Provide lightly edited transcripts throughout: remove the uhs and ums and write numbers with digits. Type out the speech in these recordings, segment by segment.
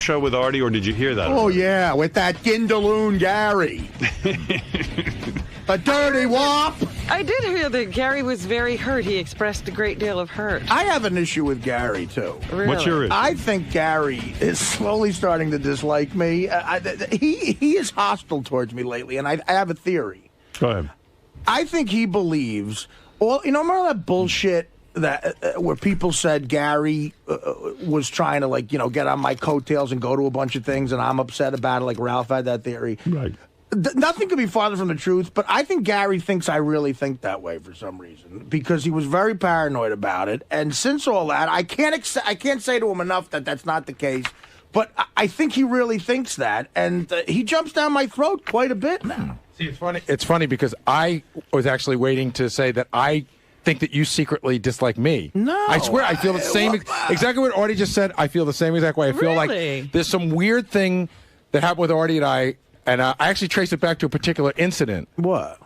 show with Artie, or did you hear that? Oh, yeah, with that Gindaloon Gary. A dirty wop. I did hear that Gary was very hurt. He expressed a great deal of hurt. I have an issue with Gary, too. Really? What's your issue? I think Gary is slowly starting to dislike me. He is hostile towards me lately, and I have a theory. Go ahead. I think he believes, remember all that bullshit that where people said Gary was trying to, get on my coattails and go to a bunch of things, and I'm upset about it, like Ralph had that theory. Right. Nothing could be farther from the truth, but I think Gary thinks I really think that way for some reason, because he was very paranoid about it. And since all that, I can't say to him enough that that's not the case. But I think he really thinks that, and he jumps down my throat quite a bit now. See, it's funny. It's funny because I was actually waiting to say that I think that you secretly dislike me. No, I swear I feel the same. Exactly what Artie just said. I feel the same exact way. I feel Really? like there's some weird thing that happened with Artie and I actually trace it back to a particular incident. What?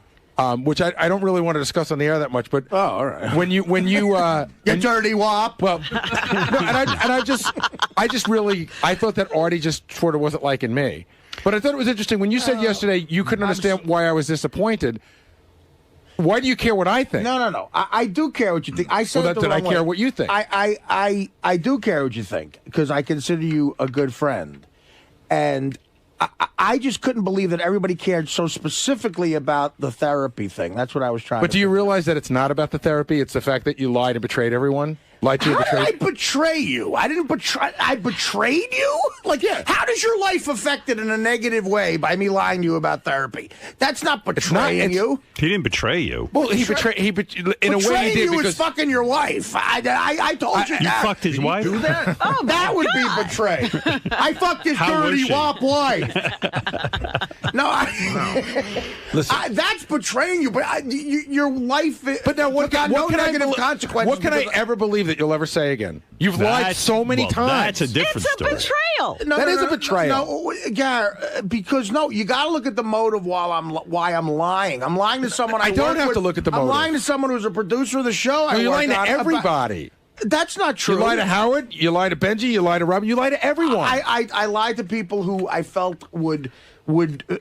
Which I don't really want to discuss on the air that much, but all right. When you you dirty wop. Well, no, I thought that Artie just sort of wasn't liking me. But I thought it was interesting when you said yesterday you couldn't understand why I was disappointed. Why do you care what I think? No. I do care what you think. I said did I care what you think? I do care what you think, because I consider you a good friend, and I just couldn't believe that everybody cared so specifically about the therapy thing. That's what I was trying to But do you realize that it's not about the therapy? It's the fact that you lied and betrayed everyone? Lied to you and betrayed? How did I betray you? I didn't betray. I betrayed you? How does your life affected in a negative way by me lying to you about therapy? That's not betraying you. He didn't betray you. Well, he betrayed. In a way, he Betraying did you because is fucking your wife. I told you You that. fucked his wife? do that. Oh, That would be betray. I fucked his How was dirty she? wop wife. No, Listen. that's betraying you. But your life. But now, what got no can I negative consequences. What can I because- ever believe that you'll ever say again? You've lied so many times. That's a different it's a story. betrayal. That is a betrayal. No, because you got to look at the motive why I'm lying. I'm lying to someone I don't work have with. to look at the I'm motive. lying to someone who's a producer of the show. No, you're lying to everybody. That's not true. You lie to Howard, you lie to Benji, you lie to Robin, you lie to everyone. I lied to people who I felt would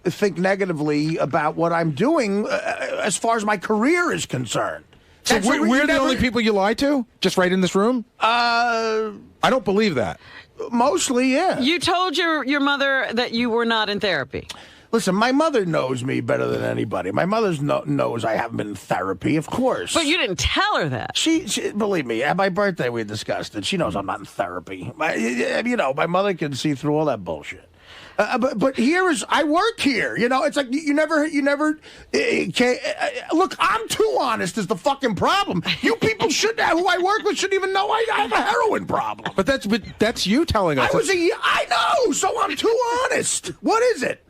think negatively about what I'm doing as far as my career is concerned. So we're the only people you lie to? Just right in this room? I don't believe that. Mostly, yeah. You told your mother that you were not in therapy. Listen, my mother knows me better than anybody. My mother knows I haven't been in therapy, of course. But you didn't tell her that. She believe me, at my birthday we discussed it. She knows I'm not in therapy. My mother can see through all that bullshit. But I work here. It's like you never. Look, I'm too honest is the fucking problem. You people who I work with shouldn't even know I have a heroin problem. But that's you telling us. I know, so I'm too honest. What is it?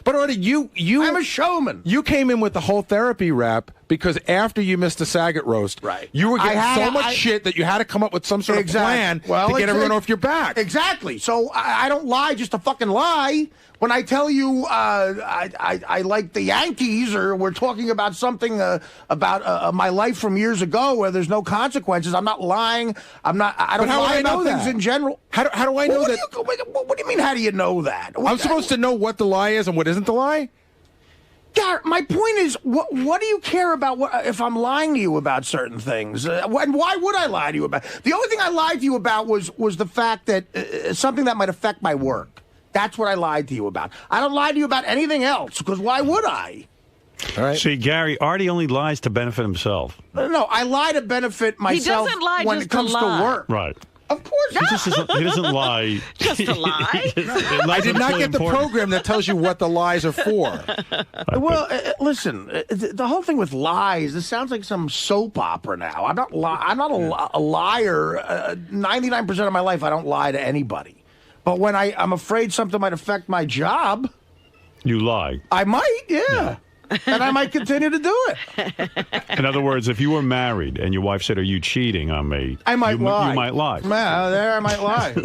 But Artie, I'm a showman. You came in with the whole therapy rap because after you missed the Saget roast, right? You were getting so much shit that you had to come up with some sort of plan to get everyone off your back. Exactly. So I don't lie just to fucking lie. When I tell you I like the Yankees, or we're talking about something about my life from years ago where there's no consequences, I'm not lying. I don't lie about things in general. How do I know that? What do you mean? How do you know that? I'm supposed to know what the lie is and what isn't the lie? Garrett, my point is, what do you care about if I'm lying to you about certain things? And why would I lie to you about? The only thing I lied to you about was the fact that something that might affect my work. That's what I lied to you about. I don't lie to you about anything else, because why would I? All right. See, Gary, Artie only lies to benefit himself. No, I lie to benefit myself doesn't lie when just it comes to to lie. work. Right. Of course. He doesn't lie. Just to lie? I did not get the program that tells you what the lies are for. Well, listen, the whole thing with lies, this sounds like some soap opera now. I'm not a liar. 99% of my life, I don't lie to anybody. But when I'm afraid something might affect my job, You lie. I might, yeah. And I might continue to do it. In other words, if you were married and your wife said, "Are you cheating on me?" I might lie. You might lie. There I might lie.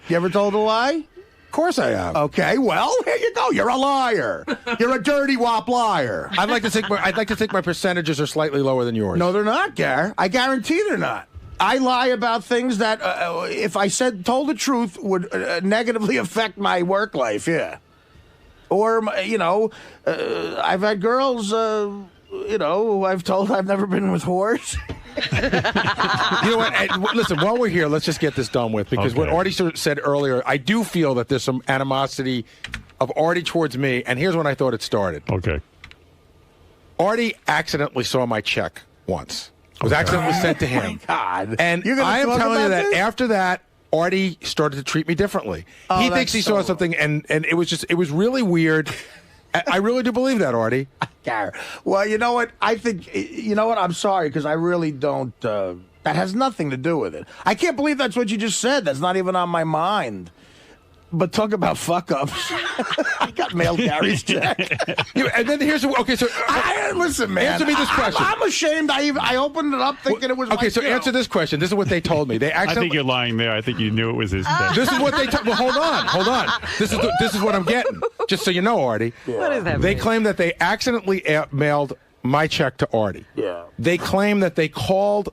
You ever told a lie? Of course I have. Okay, well, here you go. You're a liar. You're a dirty wop liar. I'd like to think my percentages are slightly lower than yours. No, they're not, Gar. I guarantee they're not. I lie about things that, if I told the truth, would negatively affect my work life. Yeah, or I've had girls, who I've told I've never been with whores. You know what? Listen, while we're here, let's just get this done with, because what Artie said earlier, I do feel that there's some animosity of Artie towards me, and here's when I thought it started. Okay. Artie accidentally saw my check once. It was accidentally sent to him. Oh my God. And I am telling you that after that, Artie started to treat me differently. He thinks he saw something, and it was really weird. I really do believe that, Artie. Well, you know what? I think, I'm sorry, because I really don't, that has nothing to do with it. I can't believe that's what you just said. That's not even on my mind. But talk about fuck-ups. I got mailed Gary's check. And then here's... Okay, so... listen, man. Answer me this question. I'm ashamed. I opened it up thinking it was Okay, so answer this question. This is what they told me. I think you're lying there. I think you knew it was his thing. This is what they told... Well, hold on. This is what I'm getting. Just so you know, Artie. Yeah. What is that? They claim that they accidentally mailed my check to Artie. Yeah. They claim that they called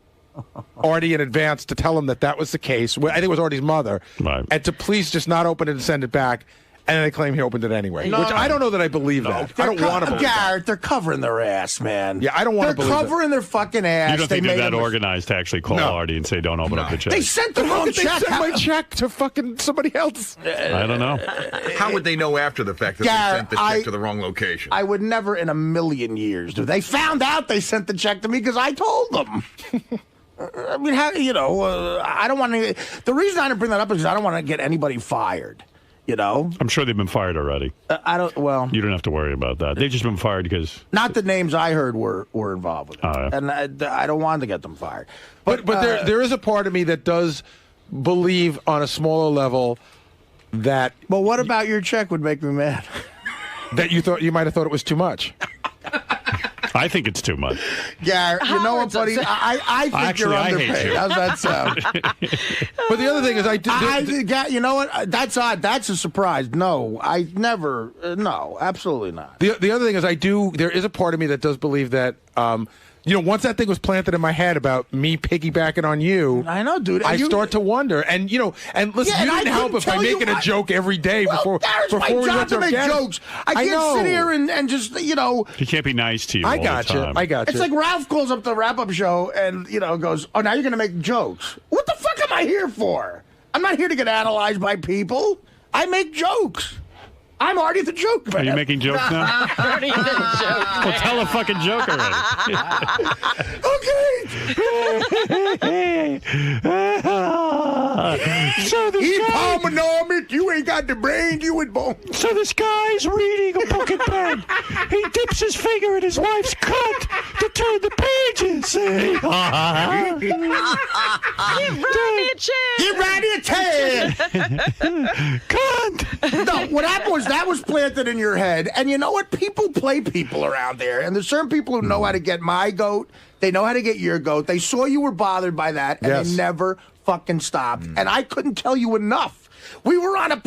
Artie in advance to tell him that was the case. I think it was Artie's mother. Right. And to please just not open it and send it back. And then they claim he opened it anyway. No. Which I don't know that I believe that. I don't want to believe Garrett, they're covering their ass, man. Yeah, I don't want to believe They're covering their fucking ass. You don't think they're that organized to actually call Artie and say, don't open up the check? They sent the How wrong could they check. send my check to fucking somebody else? I don't know. How would they know after the fact that they sent the check to the wrong location? I would never in a million years do. They found out they sent the check to me because I told them. I mean, I don't want to. The reason I didn't bring that up is because I don't want to get anybody fired. I'm sure they've been fired already. I don't. Well, you don't have to worry about that. They've just been fired because not the names I heard were involved with it, and I don't want to get them fired. But there is a part of me that does believe on a smaller level that. Well, what about your check would make me mad? That you might have thought it was too much. I think it's too much. Garrett, you know what, buddy? I think Actually, you're I hate underpaid. you. How's that sound? But the other thing is, you know what? That's odd. That's a surprise. No, I never. No, absolutely not. The other thing is, there is a part of me that does believe that. Once that thing was planted in my head about me piggybacking on you, I know, dude. I start to wonder. And and listen, you didn't help it by making a joke every day before my we job went to make organic. jokes. I can't sit here and just He can't be nice to you. I all got the you. time. I got you. It's like Ralph calls up the wrap-up show and goes, "Oh, now you're going to make jokes." What the fuck am I here for? I'm not here to get analyzed by people. I make jokes. I'm Artie the joke man. Are you making jokes now? Artie the joke. Well, tell a fucking joke already. Okay. So this He guy, palmonomic. You ain't got the brain. You would bone. so this guy's reading a book in bed. He dips his finger in his wife's cut to turn the pages. Give Rodney a chance. Get ready a tan. Cunt. No, what happened was that was planted in your head. And you know what? People play people around there. And there's certain people who know how to get my goat. They know how to get your goat. They saw you were bothered by that, and they never fucking stopped. And I couldn't tell you enough. We were on a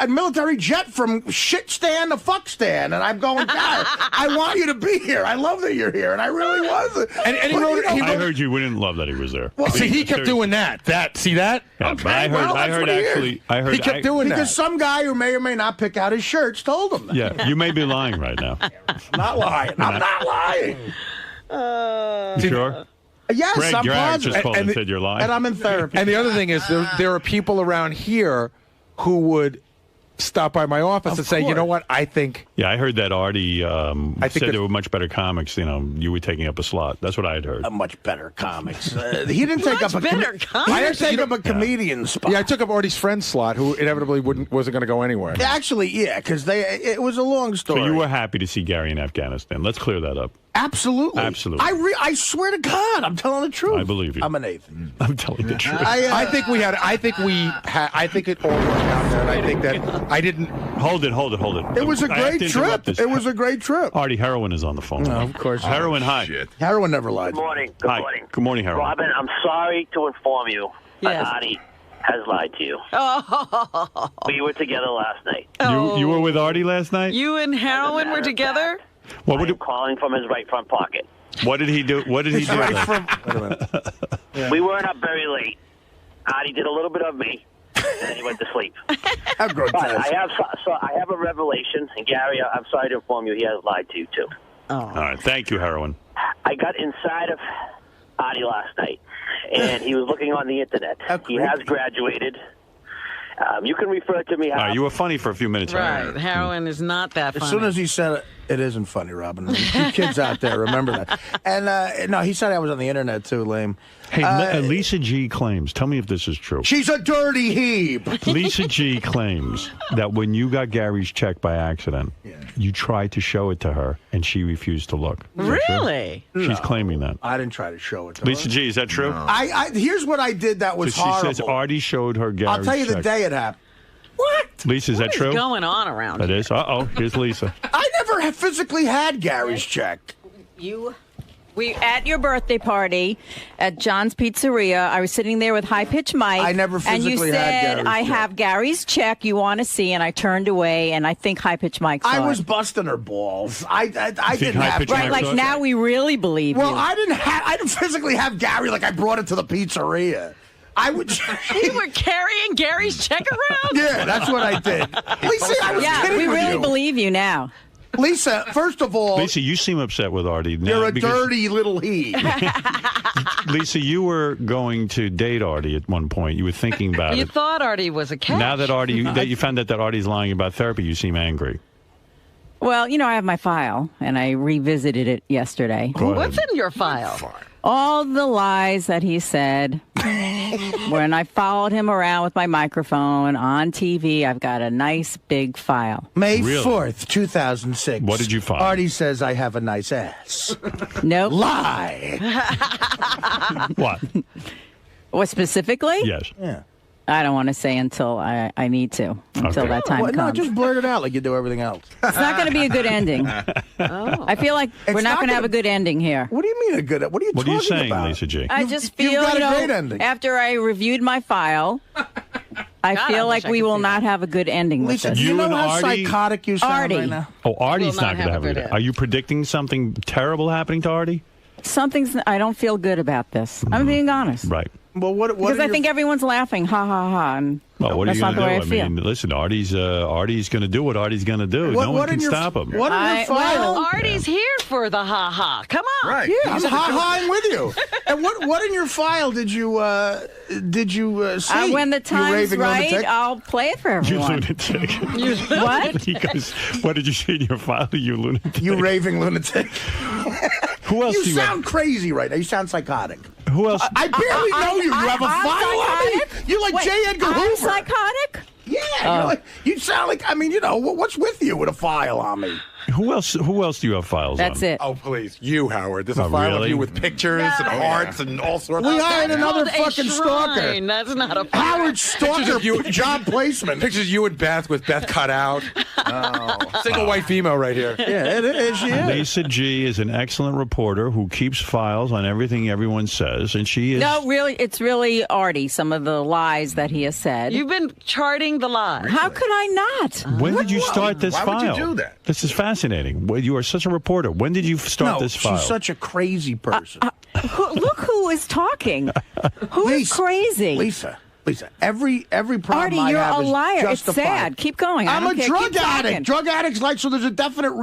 military jet from shit stand to fuck stand, and I'm going, God, I want you to be here. I love that you're here, and I really was. And he wrote, I heard you wouldn't love that he was there. Well, see, he kept doing that. See that? Yeah, Okay, but I heard He kept doing that. Because some guy who may or may not pick out his shirts told him that. Yeah, you may be lying right now. Not lying. I'm not lying. You sure? Yes, Greg, I'm your actress positive. called and said you're lying. And I'm in therapy. And the other thing is, there are people around here who would stop by my office and say, you know what, I think... Yeah, I heard that Artie said there were much better comics. You were taking up a slot. That's what I had heard. Much better comics. He didn't take up a comics. He didn't take up a comedian spot. Yeah, I took up Artie's friend's slot, who inevitably wasn't going to go anywhere. Actually, yeah, because it was a long story. So you were happy to see Gary in Afghanistan. Let's clear that up. Absolutely. Absolutely. I swear to God, I'm telling the truth. I believe you. I'm an Nathan. I'm telling the truth. I think it all worked out there, and I think that I didn't... Hold it. It was a great trip. It was a great trip. Artie, Heroin is on the phone. No, of course. Heroin, hi. Shit. Heroin never lied. Good morning. Good Hi. morning. Good morning, Heroin. Robin, I'm sorry to inform you that Yes. Artie has lied to you. We were together last night. You were with Artie last night? You and Heroin were together? What I'm calling from his right front pocket. What did he do? What did he do? Wait a minute. Yeah. We weren't up very late. Artie did a little bit of me, and then he went to sleep. How grotesque. But I have a revelation, and Gary, I'm sorry to inform you, he has lied to you, too. Oh. All right. Thank you, Heroin. I got inside of Artie last night, and he was looking on the Internet. He has graduated. You can refer to me. You were funny for a few minutes. Right. Heroin is not that funny. As soon as he said it, it isn't funny, Robin. You kids out there, remember that. And, no, he said I was on the Internet, too, lame. Hey, Lisa G claims, tell me if this is true. She's a dirty heap. Lisa G claims that when you got Gary's check by accident, you tried to show it to her, and she refused to look. Really? She's claiming that. I didn't try to show it to Lisa her. G, is that true? No. Here's what I did that was horrible. She says Artie showed her Gary's check. I'll tell you the day it happened. What? Lisa, is that true? What is going on around here? It is? Uh-oh. Here's Lisa. I never physically had Gary's check. We at your birthday party at John's Pizzeria. I was sitting there with High Pitch Mike. I never physically had Gary's check. I have Gary's check. You want to see? And I turned away, and I think High Pitch Mike saw I was it. busting her balls. I didn't have right. Like now, we really believe well, you. I didn't physically have Gary. Like I brought it to the pizzeria. I would. You were carrying Gary's check around? Yeah, that's what I did. Lisa, I was kidding we with really you. believe you now. Lisa, first of all, Lisa, you seem upset with Artie. You're a dirty little he. Lisa, you were going to date Artie at one point. You were thinking about it. You thought Artie was a catch. Now that you found out that Artie's lying about therapy, you seem angry. Well, I have my file, and I revisited it yesterday. What's in your file? All the lies that he said when I followed him around with my microphone on TV. I've got a nice big file. May 4th, 2006. What did you find? Artie says I have a nice ass. Nope. Lie. What? What specifically? Yes. Yeah. I don't want to say until I need to. Until that time comes. No, just blurt it out like you do everything else. It's not going to be a good ending. I feel like we're not going to have a good ending here. What do you mean a good? What are you talking about? What are you saying, Lisa G? I just feel, you've got a great ending. After I reviewed my file, I feel like we will not have a good ending with Lisa, this. do you know and how Artie? psychotic you sound Artie. right now? Oh, Artie's Will not going to have a good ending. Are you predicting something terrible happening to Artie? I don't feel good about this. I'm being honest. Right. Well, what because I think everyone's laughing, ha ha ha. And well, what are that's you going not the way to do? I mean, listen, Artie's going to do what Artie's going to do. No one can stop him. What in your file? Well, Artie's here for the ha ha. Come on. Right. Yeah, I'm ha-haing with you. And what in your file did you see? when the You time's raving right, lunatic? I'll play it for You everyone. lunatic. What? He goes, what did you see in your file, you lunatic? You raving lunatic. Who else You do you sound crazy right now. You sound psychotic. Who else? I barely know you. You have a I'm file on me? psychotic? You're like Wait, J. Edgar I'm Hoover. psychotic? Yeah. You sound like, what's with you with a file on me? Who else do you have files That's on? it. Oh, please. You, Howard. There's a file really? of you with pictures and hearts and all sorts We of hired another Called a fucking stalker. shrine. That's not a file. Howard Stalker job placement. Pictures of you and Beth with Beth cut out. Single white female right here. Yeah, it is. She is. Lisa G is an excellent reporter who keeps files on everything everyone says, and she is. No, really, it's really Artie, some of the lies that he has said. You've been charting the lies. How could I not? When did you start this Why file? would you do that? This is fascinating. Well, you are such a reporter. When did you start this file? she's such a crazy person. Look who is talking. Who is crazy? Lisa, every problem Artie, I you're have a is liar. justified. It's sad. Keep going. I'm I a don't care. drug Keep addict. talking. Drug addicts like, so there's a definite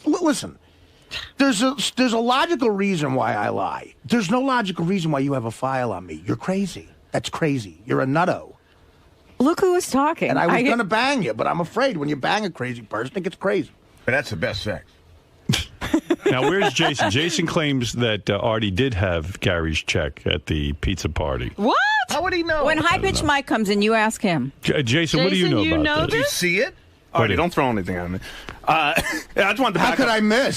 listen. There's a logical reason why I lie. There's no logical reason why you have a file on me. You're crazy. That's crazy. You're a nutto. Look who is talking. And I was going to bang you, but I'm afraid when you bang a crazy person, it gets crazy. But that's the best sex. Now, where's Jason? Jason claims that Artie did have Gary's check at the pizza party. What? How would he know? When High Pitch Mike comes in, you ask him. Jason, what do you know about Did you this? see it? Artie, don't throw anything at me. I just wanted to How back could up. I miss?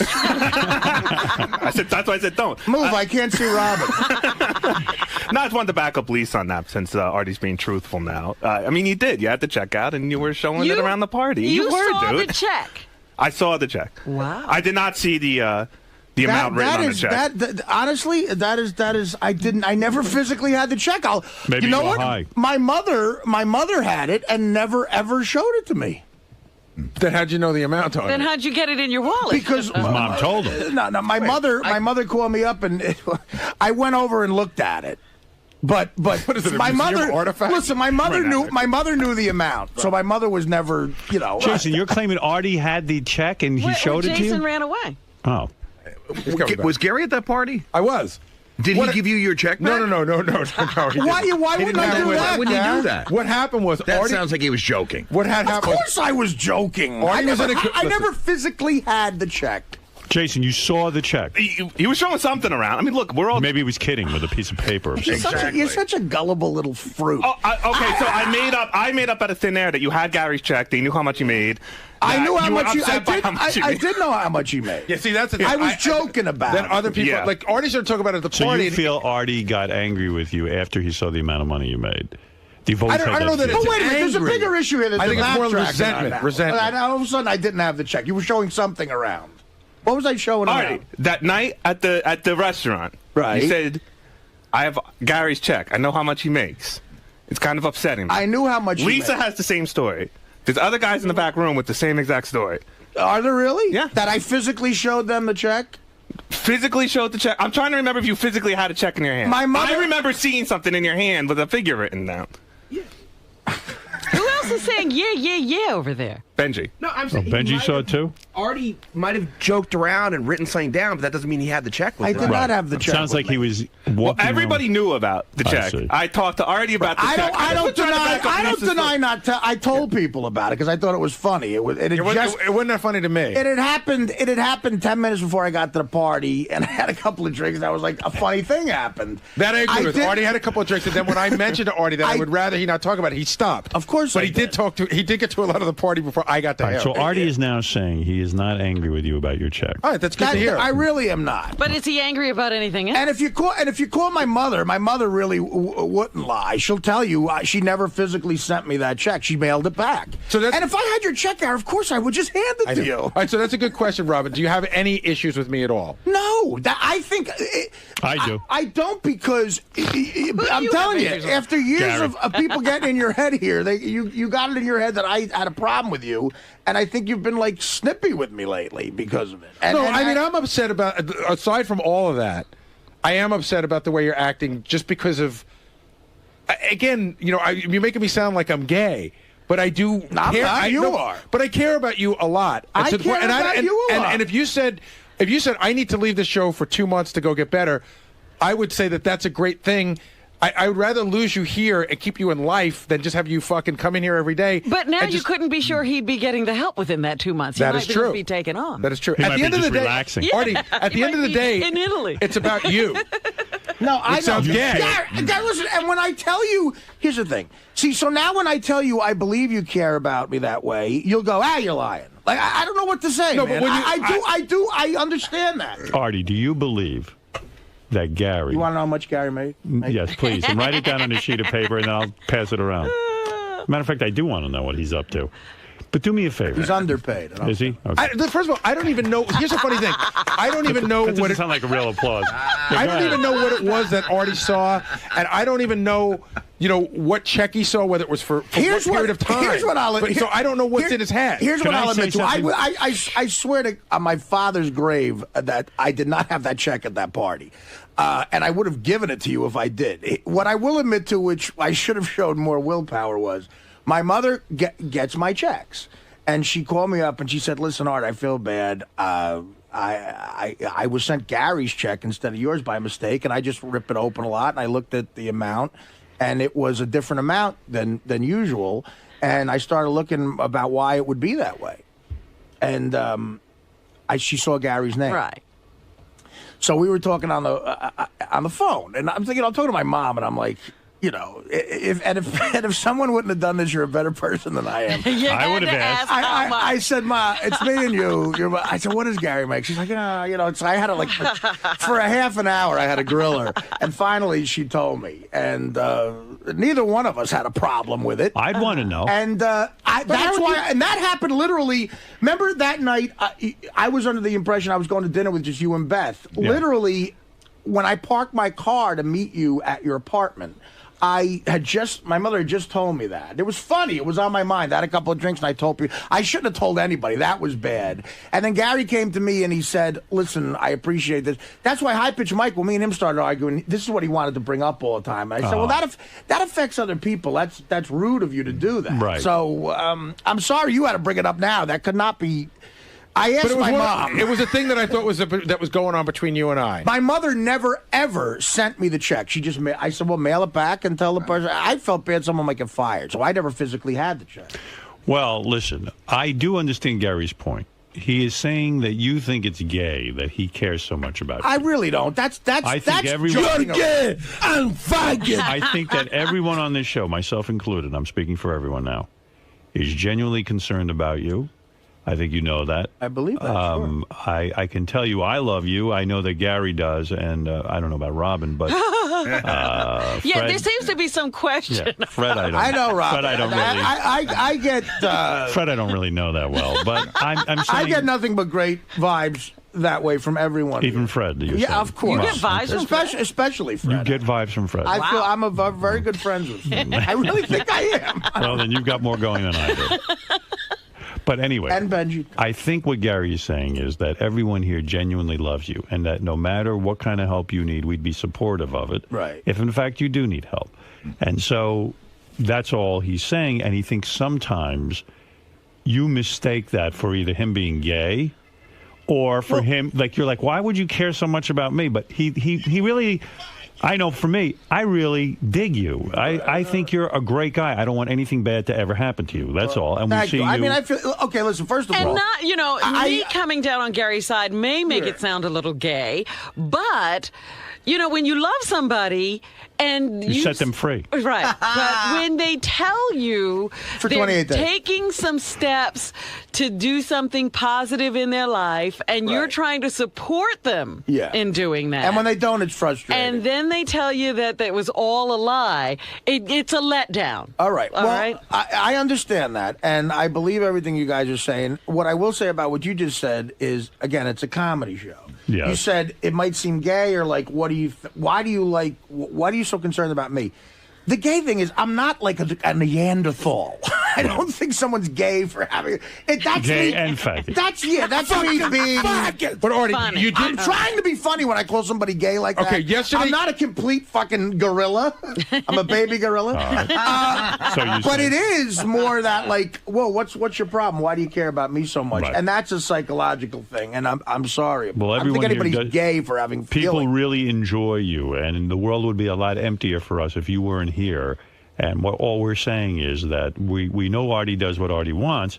That's why I said don't. Move, I can't see Robin. No, I just wanted to back up Lisa on that since Artie's being truthful now. I mean, you did. You had the check out and you were showing it around the party. You were, saw dude. the check. I saw the check. Wow. I did not see the amount written on the check. Honestly, that is. I never physically had the check. Maybe you know you were what? high. My mother had it and never ever showed it to me. Then how'd you know the amount on Then it? how'd you get it in your wallet? Because His mom told him. No, my mother called me up, and I went over and looked at it. But What is it, a my museum mother artifact? listen. My mother knew the amount, so my mother was never, Jason, you're claiming Artie had the check and he showed it to you? Jason ran away. Oh. Was Gary at that party? I was. Did he give you your check back? No. He Why didn't. wouldn't I do that? Why wouldn't you Dad? do that? What happened was That Artie, sounds like he was joking. what had Of happened was course I was joking. Artie was in a- I listen. never physically had the check. Jason, you saw the check. He was showing something around. I mean, look, we're all. Maybe he was kidding with a piece of paper or something. You're such a gullible little fruit. Oh, okay, so I made up out of thin air that you had Gary's check. That you knew how much he made. I knew how you were much upset by how much he I made. did know how much he made. Yeah, see, that's the thing. I was joking about Then it. other people, Yeah. like Artie started talking about it at the So party. you feel Artie got angry with you after he saw the amount of money you made? You've always I don't had know that feeling. But wait a minute, there's a angry. bigger issue here. I think it's more backtracking on resentment. that. Resentment. And all of a sudden, I didn't have the check. You were showing something around. What was I showing Artie, around? that night at the restaurant, Right. You said, "I have Gary's check. I know how much he makes." It's kind of upsetting me. I knew how much he Lisa made. has the same story. There's other guys in the back room with the same exact story. Are there really? Yeah. That I physically showed them the check? Physically showed the check. I'm trying to remember if you physically had a check in your hand. My mother- I remember seeing something in your hand with a figure written down. Who else is saying yeah over there? Benji. No, I'm Oh, saying Benji saw it too? Artie might have joked around and written something down, but that doesn't mean he had the check with I him. did not have the check. Sounds with like me. he was Well, walking everybody knew about the I check. see. I talked to Artie about the I check. don't was trying to back up deny. I don't Lisa's deny story. not. I told people about it because I thought it was funny. It wasn't that funny to me. It had happened. It had happened 10 minutes before I got to the party, and I had a couple of drinks. And I was like, a funny thing happened. That I agree with. did- Artie had a couple of drinks, and then when I mentioned to Artie that I would rather he not talk about it, he stopped. Of course but I he did talk to. He did get to a lot of the party before I got to All right, him. so Artie is now saying he is not angry with you about your check. All right, that's good to hear. I really am not. But is he angry about anything else? And if you call my mother really wouldn't lie. She'll tell you she never physically sent me that check. She mailed it back. So that's- and if I had your check out, of course I would just hand it to you. All right, so that's a good question, Robin. Do you have any issues with me at all? No, I think I do. I don't because I'm you telling have you, issues with? after years Gary. of people getting in your head here, you got it in your head that I had a problem with you, and I think you've been like snippy with me lately because of it. And, No, I mean I'm upset about. Aside from all of that, I am upset about the way you're acting, just because of. Again, you're making me sound like I'm gay. But I do. I'm care. not. You are. But I care about you a lot. I to the care point- about you a lot. And if you said I need to leave the show for 2 months to go get better, I would say that that's a great thing. I would rather lose you here and keep you in life than just have you fucking come in here every day. But now and you just- couldn't be sure he'd be getting the help within that 2 months. That he is might true. just be taken on. That is true. He At might the be end of the just day, relaxing. Yeah. Artie, at He the end of might the be day, in Italy. it's about you. No, I sounds know. gay. Listen, and when I tell you, here's the thing. See, so now when I tell you I believe you care about me that way, you'll go, you're lying. Like I don't know what to say, No, man. but when you- I understand that. Artie, do you believe that Gary... You want to know how much Gary made? Yes, please. And write it down on a sheet of paper, and then I'll pass it around. Matter of fact, I do want to know what he's up to. But do me a favor. He's underpaid. Is he? Okay. First of all, I don't even know. Here's a funny thing. I don't even know That doesn't what it. sound like a real applause. I don't even know what it was that Artie saw, and I don't even know, what check he saw, whether it was for what period of time. Here's what I'll. So I don't know what's in his head. Here's Can what I I'll say admit to. something? I swear to on my father's grave that I did not have that check at that party. And I would have given it to you if I did. What I will admit to, which I should have showed more willpower, was my mother gets my checks. And she called me up and she said, listen, Art, I feel bad. I was sent Gary's check instead of yours by mistake, and I just ripped it open a lot, and I looked at the amount, and it was a different amount than usual. And I started looking about why it would be that way. And she saw Gary's name. Right. So we were talking on the phone, and I'm thinking, I'm talking to my mom, and I'm like, if someone wouldn't have done this, you're a better person than I am. I would have asked. I said, Ma, it's me and you. I said, what does Gary make? She's like, So I had to for a half an hour, I had to grill her, and finally she told me, and neither one of us had a problem with it. I'd want to know. And that's why, and that happened literally. Remember that night? I was under the impression I was going to dinner with just you and Beth. Yeah. Literally, when I parked my car to meet you at your apartment, my mother had just told me that. It was funny. It was on my mind. I had a couple of drinks and I told people. I shouldn't have told anybody. That was bad. And then Gary came to me and he said, listen, I appreciate this. That's why High Pitch Mike, when me and him started arguing, this is what he wanted to bring up all the time. And I said, well, that affects other people. That's rude of you to do that. Right. So I'm sorry you had to bring it up now. That could not be. I asked my mom. It was a thing that I thought that was going on between you and I. My mother never, ever sent me the check. She just, I said, well, mail it back and tell the person. I felt bad someone might get fired, so I never physically had the check. Well, listen, I do understand Gary's point. He is saying that you think it's gay that he cares so much about you. I really don't. That's everyone. You're gay. I'm faggot. I think that everyone on this show, myself included, I'm speaking for everyone now, is genuinely concerned about you. I think you know that. I believe that. Sure. I can tell you I love you. I know that Gary does, and I don't know about Robin, but yeah, Fred, there seems to be some question. Yeah, Fred, I don't. I know Robin. Fred, I don't really. I get. Fred, I don't really know that well, but I'm saying I get nothing but great vibes that way from everyone. Even Fred, you're yeah, saying. of course. You get vibes from Fred? Especially Fred. You get vibes from Fred. I feel I'm a very good friends with Fred. I really think I am. Well, then you've got more going than I do. But anyway, and Benji. I think what Gary is saying is that everyone here genuinely loves you, and that no matter what kind of help you need, we'd be supportive of it. Right. If in fact you do need help. And so that's all he's saying, and he thinks sometimes you mistake that for either him being gay or for him, like you're like, why would you care so much about me? But he really... I know for me, I really dig you. I think you're a great guy. I don't want anything bad to ever happen to you. That's all. And we see you. I mean, I feel okay. Listen, first of all, and not me coming down on Gary's side may make it sound a little gay, but when you love somebody and you set them free, right? But when they tell you for they're 28 days. taking some steps to do something positive in their life, and you're trying to support them in doing that, and when they don't, it's frustrating. And then they tell you that was all a lie. It's a letdown. All right. All right. I understand that, and I believe everything you guys are saying. What I will say about what you just said is, again, it's a comedy show. Yes. You said it might seem gay, or like, why are you so concerned about me? The gay thing is, I'm not like a Neanderthal. I don't think someone's gay for having it. That's gay me. And faggot. That's me being faggot. But Artie, funny. I'm trying to be funny when I call somebody gay like that. Okay, yesterday I'm not a complete fucking gorilla. I'm a baby gorilla. But it is more that like, whoa, what's your problem? Why do you care about me so much? Right. And that's a psychological thing. And I'm sorry. Well, I don't think everyone anybody's gay for having people feelings. really enjoy you, and the world would be a lot emptier for us if you weren't here. And all we're saying is that we know Artie does what Artie wants,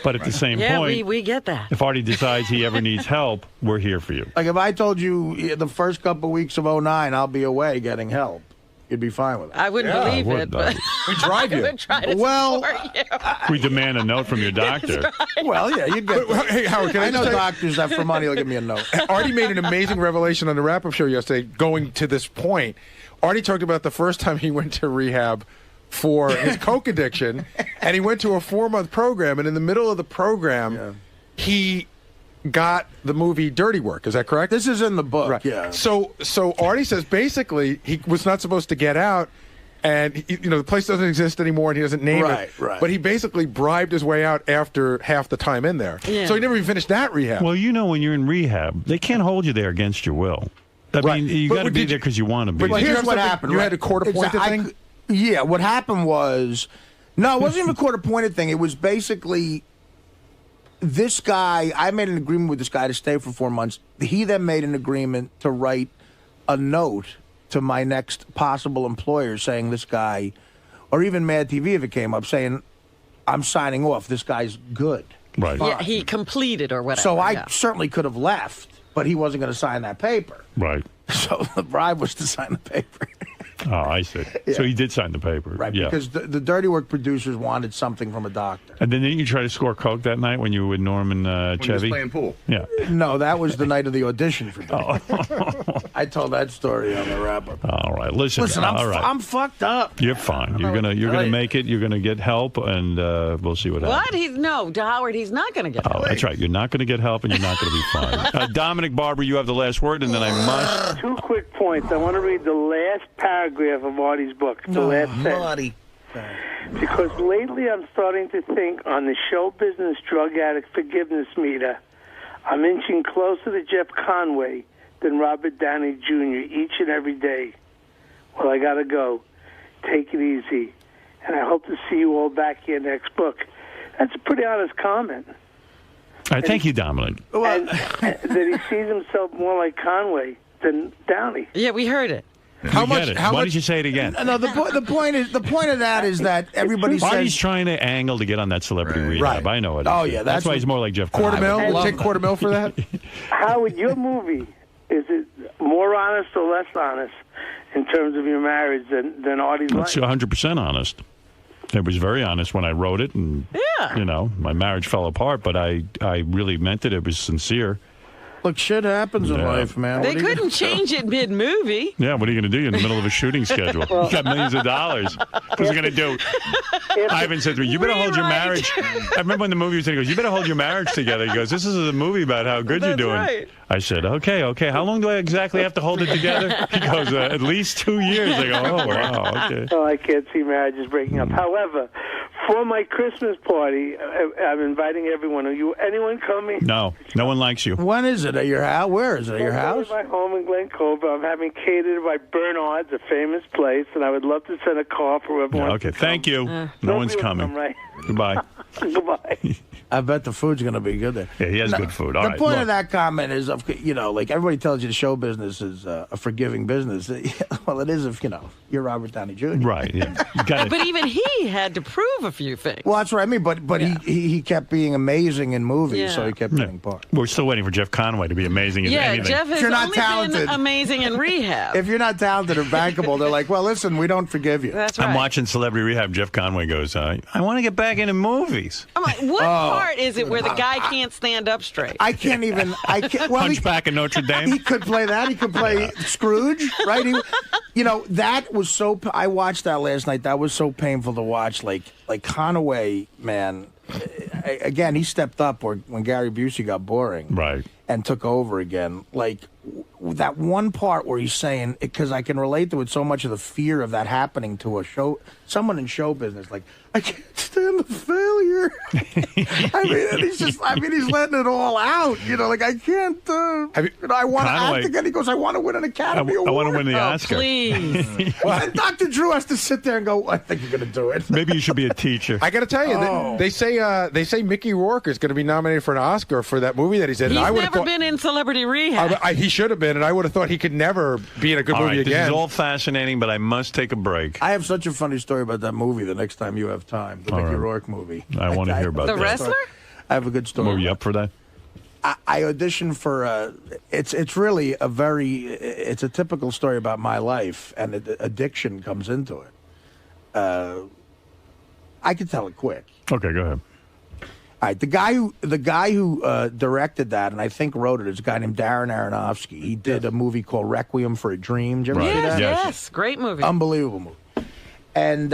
but at the same point, yeah, we get that. If Artie decides he ever needs help, we're here for you. Like if I told you the first couple weeks of 2009 I'll be away getting help, you'd be fine with it. I wouldn't believe it, but we drive you. I would try to support you. We demand a note from your doctor. Right. Well, yeah, you'd get. Hey, Howard, I know doctors that for money will give me a note. Artie made an amazing revelation on the wrap-up show yesterday. Going to this point, Artie talked about the first time he went to rehab for his coke addiction, and he went to a 4-month program, and in the middle of the program, he got the movie Dirty Work. Is that correct? This is in the book. Right. Yeah. So Artie says basically he was not supposed to get out, and the place doesn't exist anymore, and he doesn't name it. Right. But he basically bribed his way out after half the time in there. Yeah. So he never even finished that rehab. Well, when you're in rehab, they can't hold you there against your will. I mean, you got to be there because you want to be. But there. Here's what happened. You had a court-appointed thing? Yeah, what happened was... No, it wasn't even a court-appointed thing. It was basically... This guy... I made an agreement with this guy to stay for 4 months. He then made an agreement to write a note to my next possible employer saying this guy... Or even Mad TV if it came up, saying, I'm signing off. This guy's good. Right. Yeah, he completed or whatever. So I certainly could have left, but he wasn't going to sign that paper. Right. So the bribe was to sign the paper. Oh, I see. Yeah. So he did sign the paper. Right, yeah. because the Dirty Work producers wanted something from a doctor. And then didn't you try to score coke that night when you were with Norm and When he was Chevy? playing pool. Yeah. No, that was the night of the audition for Dirty Work. I told that story on the wrap-up. All right, listen. All right. I'm fucked up. You're fine. You're gonna make it. You're gonna get help, and we'll see what happens. What? Howard, he's not gonna get help. That's right. You're not gonna get help, and you're not gonna be fine. Dominic Barber, you have the last word, and then I must. 2 quick points. I want to read the last paragraph of Artie's book. The last sentence. Because lately I'm starting to think on the show business drug addict forgiveness meter, I'm inching closer to Jeff Conway than Robert Downey Jr. each and every day. Well, I got to go. Take it easy. And I hope to see you all back here next book. That's a pretty honest comment. All right, thank you, Dominic. And that he sees himself more like Conway than Downey. Yeah, we heard it. How much? Why did you say it again? No, the point of that is that everybody says he's trying to angle to get on that celebrity rehab. Right. I know it. Oh yeah, that's why he's more like Jeff. $250,000. We'll take $250,000 for that. Howard, your movie, is it more honest or less honest in terms of your marriage than Artie's life? It's 100% honest. It was very honest when I wrote it, and my marriage fell apart, but I really meant it. It was sincere. Look, shit happens in life, man. They couldn't change it mid-movie. Yeah, what are you going to do? You're in the middle of a shooting schedule. You got millions of dollars. What's it going to do? Ivan said to me, you better hold your marriage. I remember when the movie was in, he goes, you better hold your marriage together. He goes, this is a movie about how good you're doing. Right. I said, okay. How long do I exactly have to hold it together? He goes, at least 2 years. I go, oh, wow, okay. Oh, I can't see marriages breaking up. However, for my Christmas party, I'm inviting everyone. Anyone coming? No one likes you. When is it? At your house? Where is it? At your house? At my home in Glen Cove. I'm having catered by Bernard's, a famous place, and I would love to send a car for whoever wants to come. Thank you. No one's coming. Right? Goodbye. Goodbye. I bet the food's going to be good there. Yeah, he has good food. All the right, point of that comment is, like everybody tells you the show business is a forgiving business. Well, it is if, you're Robert Downey Jr. Right, yeah. But even he had to prove a few things. Well, that's what I mean, but he kept being amazing in movies, so he kept getting part. We're still waiting for Jeff Conway to be amazing in anything. Jeff has only been amazing in rehab. If you're not talented or bankable, they're like, well, listen, we don't forgive you. That's right. I'm watching Celebrity Rehab. Jeff Conway goes, I want to get back into movies. I'm like, what part is it where the guy can't stand up straight? I can't even. Well, Hunchback of Notre Dame. He could play that. He could play Scrooge, right? That was so. I watched that last night. That was so painful to watch. Like Conway, man. Again, he stepped up when Gary Busey got boring, right, and took over again. Like that one part where he's saying, because I can relate to it so much of the fear of that happening to someone in show business. Like, I can't stand the failure. He's letting it all out. Like I can't. I want to act again. He goes, I want to win an Academy Award. I want to win the Oscar. Please. And Dr. Drew has to sit there and go, I think you're going to do it. Maybe you should be a teacher. I got to tell you, they say Mickey Rourke is going to be nominated for an Oscar for that movie that he's in. He's never been in Celebrity Rehab. He should have been, and I would have thought he could never be in a good movie again. This is all fascinating, but I must take a break. I have such a funny story about that movie the next time you have time, the Mickey Rourke movie. I want to hear about that. The wrestler? I have a good story. Were you up for that? I auditioned for it's really it's a typical story about my life, and addiction comes into it. I can tell it quick. Okay, go ahead. All right, the guy who directed that and I think wrote it is a guy named Darren Aronofsky. He did a movie called Requiem for a Dream. Did you ever see that? Yes, great movie. Unbelievable movie. And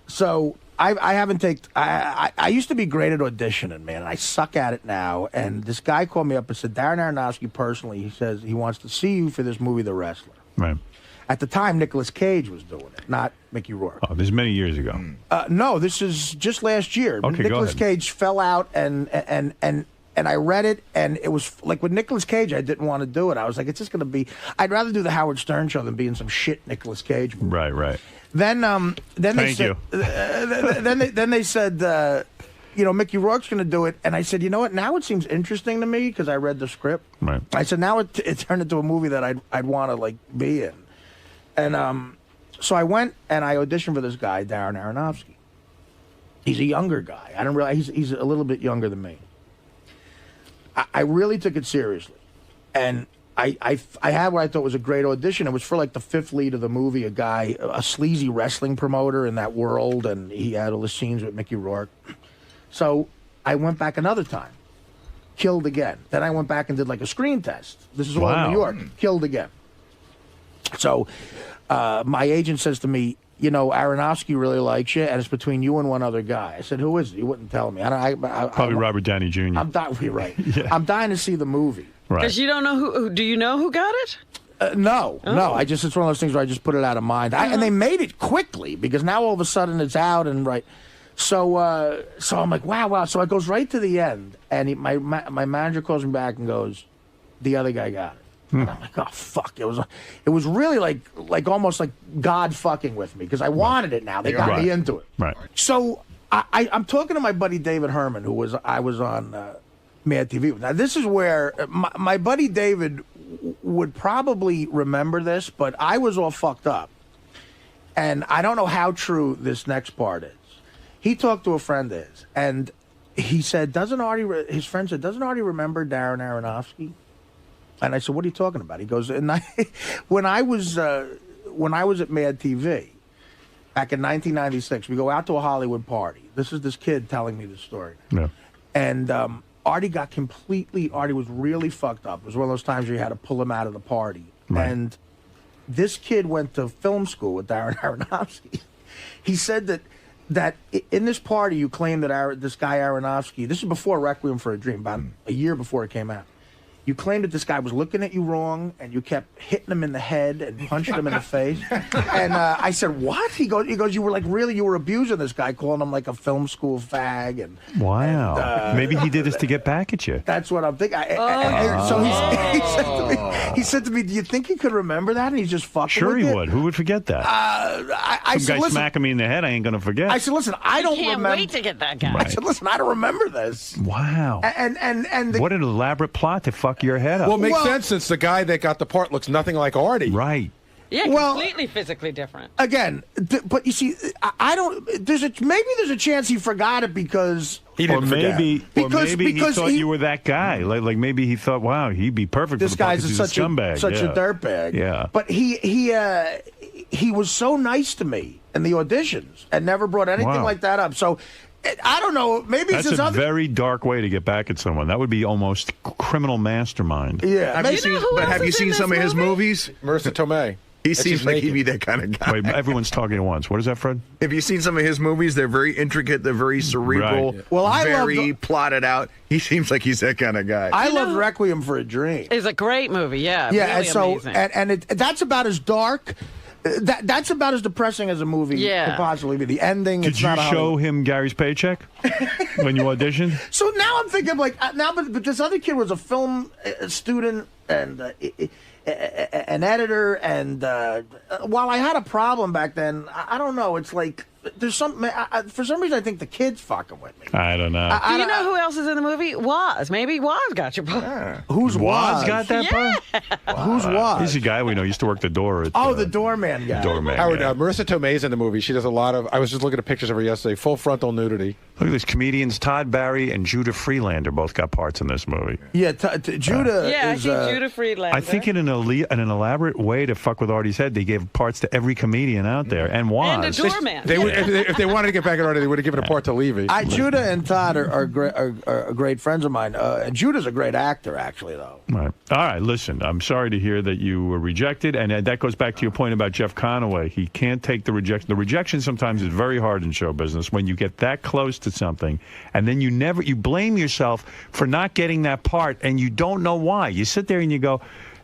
so I haven't taken. I used to be great at auditioning, man. And I suck at it now. And this guy called me up and said, Darren Aronofsky personally, he says he wants to see you for this movie, The Wrestler. Right. At the time, Nicolas Cage was doing it, not Mickey Rourke. Oh, this is many years ago. No, this is just last year. Okay, Nicolas Cage fell out, and I read it, and it was like with Nicolas Cage, I didn't want to do it. I was like, it's just going to be. I'd rather do the Howard Stern show than be in some shit Nicolas Cage movie. Right. Then they said, then they said, Mickey Rourke's going to do it, and I said, you know what? Now it seems interesting to me because I read the script. Right. I said, now it turned into a movie that I'd want to be in. And so I went and I auditioned for this guy, Darren Aronofsky. He's a younger guy. I don't realize he's a little bit younger than me. I really took it seriously, and I had what I thought was a great audition. It was for the fifth lead of the movie, a sleazy wrestling promoter in that world, and he had all the scenes with Mickey Rourke. So I went back another time, killed again. Then I went back and did a screen test. This is all in New York. Killed again. So my agent says to me, you know, Aronofsky really likes you, and it's between you and one other guy. I said, who is it? He wouldn't tell me. Probably Robert Downey Jr. You're right. Yeah. I'm dying to see the movie. Because you don't know who. Do you know who got it? No. It's one of those things where I just put it out of mind. And they made it quickly because now all of a sudden it's out and So I'm like, wow. So it goes right to the end, and my manager calls me back and goes, the other guy got it. And I'm like, oh fuck! It was really like almost like God fucking with me because I wanted it now. They got me into it. Right. So I'm talking to my buddy David Herman, I was on Mad TV. Now this is where my buddy David would probably remember this, but I was all fucked up, and I don't know how true this next part is. He talked to a friend of his, and he said, his friend said, doesn't Artie remember Darren Aronofsky? And I said, what are you talking about? He goes, when I was at Mad TV back in 1996, we go out to a Hollywood party. This is this kid telling me the story. Yeah. And Artie was really fucked up. It was one of those times where you had to pull him out of the party. Right. And this kid went to film school with Darren Aronofsky. He said that in this party you claimed that this guy Aronofsky, this is before Requiem for a Dream, about a year before it came out. You claimed that this guy was looking at you wrong, and you kept hitting him in the head and punching him in the face. And I said, what? He goes, you were you were abusing this guy, calling him like a film school fag. And wow. And, maybe he did this to get back at you. That's what I'm thinking. So he said to me, do you think he could remember that? And he's just fucking Sure with he it? would. Who would forget that? Some guy smacking me in the head, I ain't going to forget. I said, listen, I don't remember. Can't wait to get that guy. Right. I said, listen, I don't remember this. Wow. And what an elaborate plot to fuck your head up. Well, it makes sense since the guy that got the part looks nothing like Artie. Right. Yeah, completely physically different. Again, but you see, I don't. Maybe there's a chance he forgot it because he didn't forget. He thought you were that guy. Like maybe he thought, wow, he'd be perfect. This for the guy's he's such a scumbag, such a dirtbag. Yeah. But he was so nice to me in the auditions and never brought anything like that up. So. I don't know. Maybe that's it's a very dark way to get back at someone. That would be almost criminal mastermind. Yeah. Have you seen some of his movies? Marissa Tomei. He seems like he'd be that kind of guy. Wait, everyone's talking at once. What is that, Fred? Have you seen some of his movies? They're very intricate. They're very cerebral. Right. Well, very plotted out. He seems like he's that kind of guy. I love Requiem for a Dream. It's a great movie. Yeah. Yeah. Really and amazing. That's about as dark. That's about as depressing as a movie could possibly be. The ending. Did you show him Gary's paycheck when you auditioned? So now I'm thinking but this other kid was a film student and an editor, and while I had a problem back then, I don't know. It's like there's some for some reason I think the kid's fucking with me. I don't know. Do you know who else is in the movie? Woz. Maybe Woz got your part. Who's Woz got that part? Who's Woz? He's a guy we know. Used to work the door. At, the doorman guy. Doorman. Howard, Marissa Tomei's in the movie. She does a lot of. I was just looking at pictures of her yesterday. Full frontal nudity. Look at these comedians. Todd Barry and Judah Freelander both got parts in this movie. Yeah, Judah. Yeah, is, I see Judah Freelander. I think in an elaborate way to fuck with Artie's head, they gave parts to every comedian out there, and Woz. And a doorman. If they wanted to get back at Artie, they would have given a part to Levy. Judah and Todd are great friends of mine. Judah's a great actor, actually, though. Right. All right. Listen, I'm sorry to hear that you were rejected, and that goes back to your point about Jeff Conaway. He can't take the rejection. The rejection sometimes is very hard in show business when you get that close to something, and then you blame yourself for not getting that part, and you don't know why. You sit there and you go.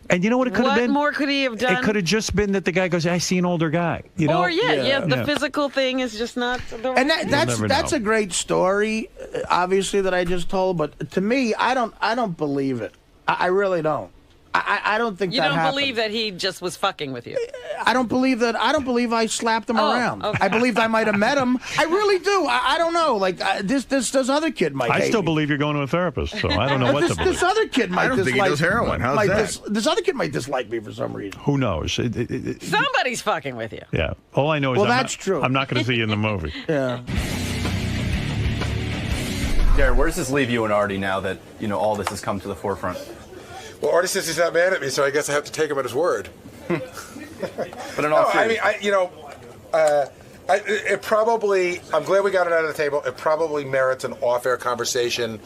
And you know what it could have been? What more could he have done? It could have just been that the guy goes, I see an older guy. You know? Or, the physical thing is just not the right. And that's a great story, obviously, that I just told. But to me, I don't believe it. I really don't. I don't think that happened. You don't believe that he just was fucking with you? I don't believe that. I don't believe I slapped him around. Okay. I believe I might have met him. I really do. I don't know. Like this other kid might. I still believe you're going to a therapist, so I don't know what to believe. This other kid might. I don't think he does heroin. How's that? This other kid might dislike me for some reason. Who knows? Somebody's fucking with you. Yeah. All I know is that's true. I'm not going to see you in the movie. Yeah. Gary, where does this leave you and Artie now that all this has come to the forefront? Well, Artie says he's not mad at me, so I guess I have to take him at his word. But in all seriousness, it probably. I'm glad we got it out of the table. It probably merits an off-air conversation.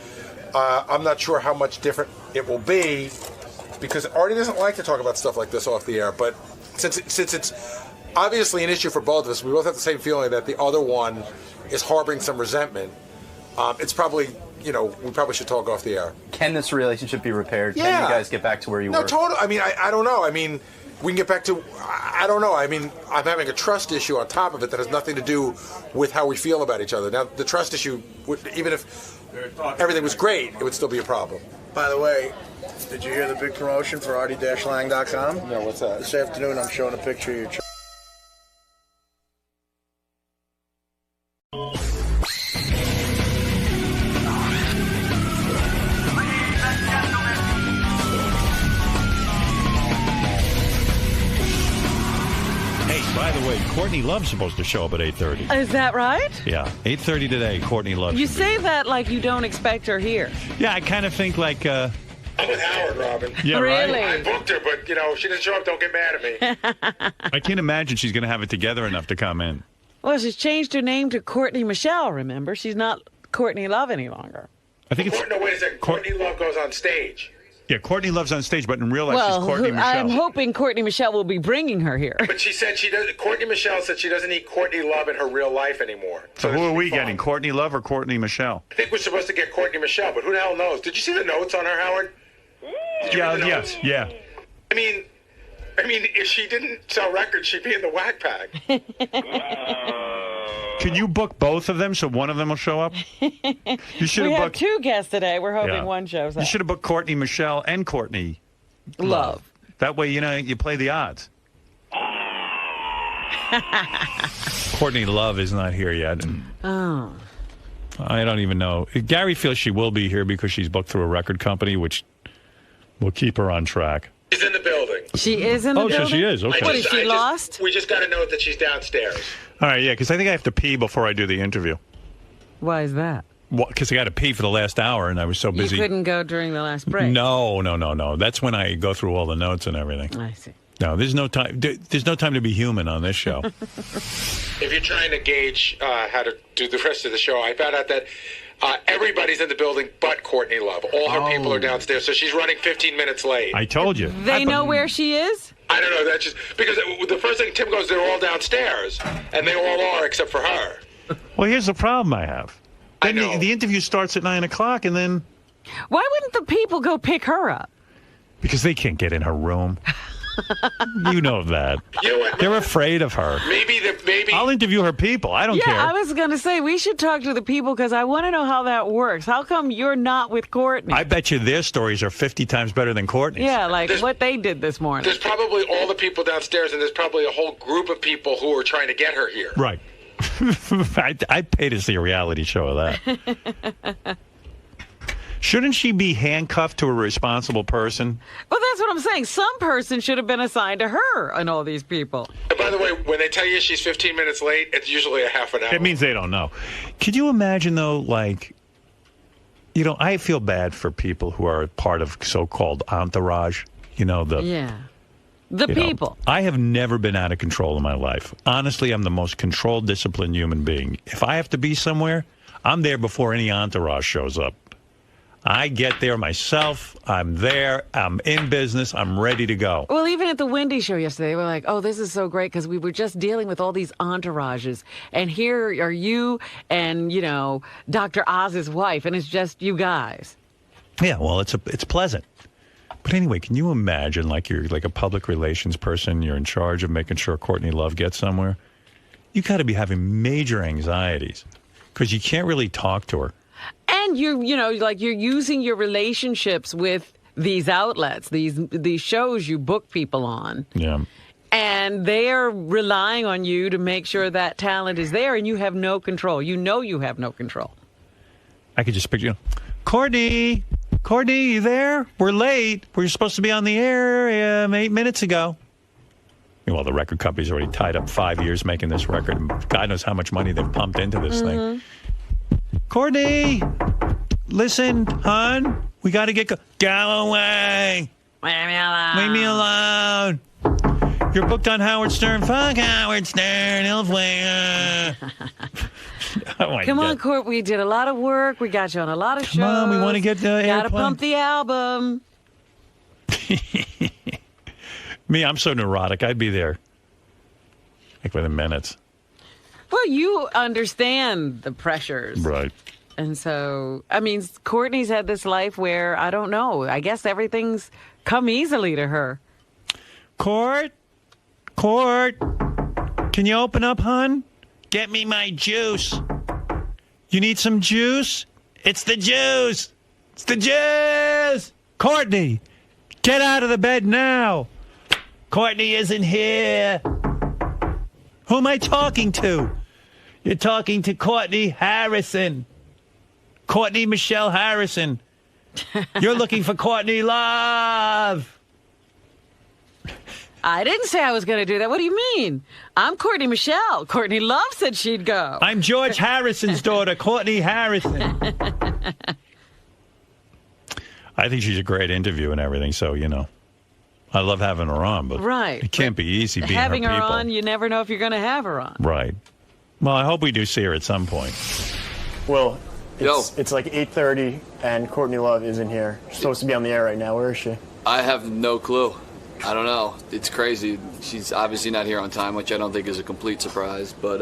I'm not sure how much different it will be because Artie doesn't like to talk about stuff like this off the air. But since it's obviously an issue for both of us, we both have the same feeling that the other one is harboring some resentment. It's probably, we probably should talk off the air. Can this relationship be repaired? Yeah. Can you guys get back to where you were? No, totally. I mean, I don't know. I mean, we can get back to, I don't know. I mean, I'm having a trust issue on top of it that has nothing to do with how we feel about each other. Now, the trust issue, even if everything was great, it would still be a problem. By the way, did you hear the big promotion for Artie-Lang.com? No, what's that? This afternoon, I'm showing a picture of your By the way, Courtney Love's supposed to show up at 8:30. Is that right? Yeah, 8:30 today, Courtney Love. You say that like you don't expect her here. Yeah, I kind of think like... I'm with Howard, Robin. Yeah, really? right? I booked her, but, if she doesn't show up, don't get mad at me. I can't imagine she's going to have it together enough to come in. Well, she's changed her name to Courtney Michelle, remember? She's not Courtney Love any longer. I think it's... No, wait a second. Courtney Love goes on stage. Yeah, Courtney Love's on stage, but in real life, she's Courtney Michelle. I'm hoping Courtney Michelle will be bringing her here. But she said Courtney Michelle said she doesn't need Courtney Love in her real life anymore. So who are we getting, Courtney Love or Courtney Michelle? I think we're supposed to get Courtney Michelle, but who the hell knows? Did you see the notes on her, Howard? Yes, yeah. I mean, if she didn't sell records, she'd be in the whack pack. Can you book both of them so one of them will show up? You should we have have booked 2 guests today. We're hoping one shows up. You should have booked Courtney Michelle and Courtney Love. That way, you play the odds. Courtney Love is not here yet. Oh. I don't even know. Gary feels she will be here because she's booked through a record company, which will keep her on track. She's in the building. She is in the building? Oh, so she is. Okay. What, is she lost? We just got to know that she's downstairs. All right, yeah, because I think I have to pee before I do the interview. Why is that? Because I got to pee for the last hour, and I was so busy. You couldn't go during the last break? No. That's when I go through all the notes and everything. I see. No, there's no time. There's no time to be human on this show. If you're trying to gauge how to do the rest of the show, I found out that everybody's in the building but Courtney Love. All her people are downstairs, so she's running 15 minutes late. I told you. They know where she is? I don't know. That's just because the first thing Tim goes, they're all downstairs, and they all are except for her. Well, here's the problem I have. Then the interview starts at 9 o'clock, and then... Why wouldn't the people go pick her up? Because they can't get in her room. You know that. You know what? They're afraid of her. Maybe. I'll interview her people. I don't care. Yeah, I was going to say, we should talk to the people because I want to know how that works. How come you're not with Courtney? I bet you their stories are 50 times better than Courtney's. Yeah, like what they did this morning. There's probably all the people downstairs, and there's probably a whole group of people who are trying to get her here. Right. I'd pay to see a reality show of that. Shouldn't she be handcuffed to a responsible person? Well, that's what I'm saying. Some person should have been assigned to her and all these people. And by the way, when they tell you she's 15 minutes late, it's usually a half an hour. It means they don't know. Could you imagine, though, I feel bad for people who are part of so-called entourage. The people. I have never been out of control in my life. Honestly, I'm the most controlled, disciplined human being. If I have to be somewhere, I'm there before any entourage shows up. I get there myself. I'm there. I'm in business. I'm ready to go. Well, even at the Wendy show yesterday, they were like, oh, this is so great because we were just dealing with all these entourages. And here are you and, Dr. Oz's wife, and it's just you guys. Yeah, well, it's pleasant. But anyway, can you imagine, you're like a public relations person, you're in charge of making sure Courtney Love gets somewhere? You got to be having major anxieties because you can't really talk to her. And you're using your relationships with these outlets, these shows you book people on. Yeah. And they are relying on you to make sure that talent is there, and you have no control. You have no control. I could just picture, Courtney, you there? We're late. We're supposed to be on the air 8 minutes ago. Well, the record company's already tied up 5 years making this record. And God knows how much money they've pumped into this thing. Courtney, listen, hon, we got to get go away. Leave me alone. You're booked on Howard Stern. Fuck Howard Stern. He'll play. Come on, Court. We did a lot of work. We got you on a lot of shows. Come on, we want to get the Got to pump the album. Me, I'm so neurotic. I'd be there like within minutes. Well, you understand the pressures. Right. And so, I mean, Courtney's had this life where, I don't know, I guess everything's come easily to her. Court, can you open up, hon? Get me my juice. You need some juice? It's the juice. It's the juice. Courtney, get out of the bed now. Courtney isn't here. Who am I talking to? You're talking to Courtney Harrison. Courtney Michelle Harrison. You're looking for Courtney Love. I didn't say I was going to do that. What do you mean? I'm Courtney Michelle. Courtney Love said she'd go. I'm George Harrison's daughter, Courtney Harrison. I think she's a great interview and everything, so, you know. I love having her on, but right. It can't be easy being having her her people. on, you never know if you're going to have her on. Right. Well, I hope we do see her at some point. Well, it's like 8:30, and Courtney Love isn't here. She's supposed to be on the air right now. Where is she? I have no clue. I don't know. It's crazy. She's obviously not here on time, which I don't think is a complete surprise, but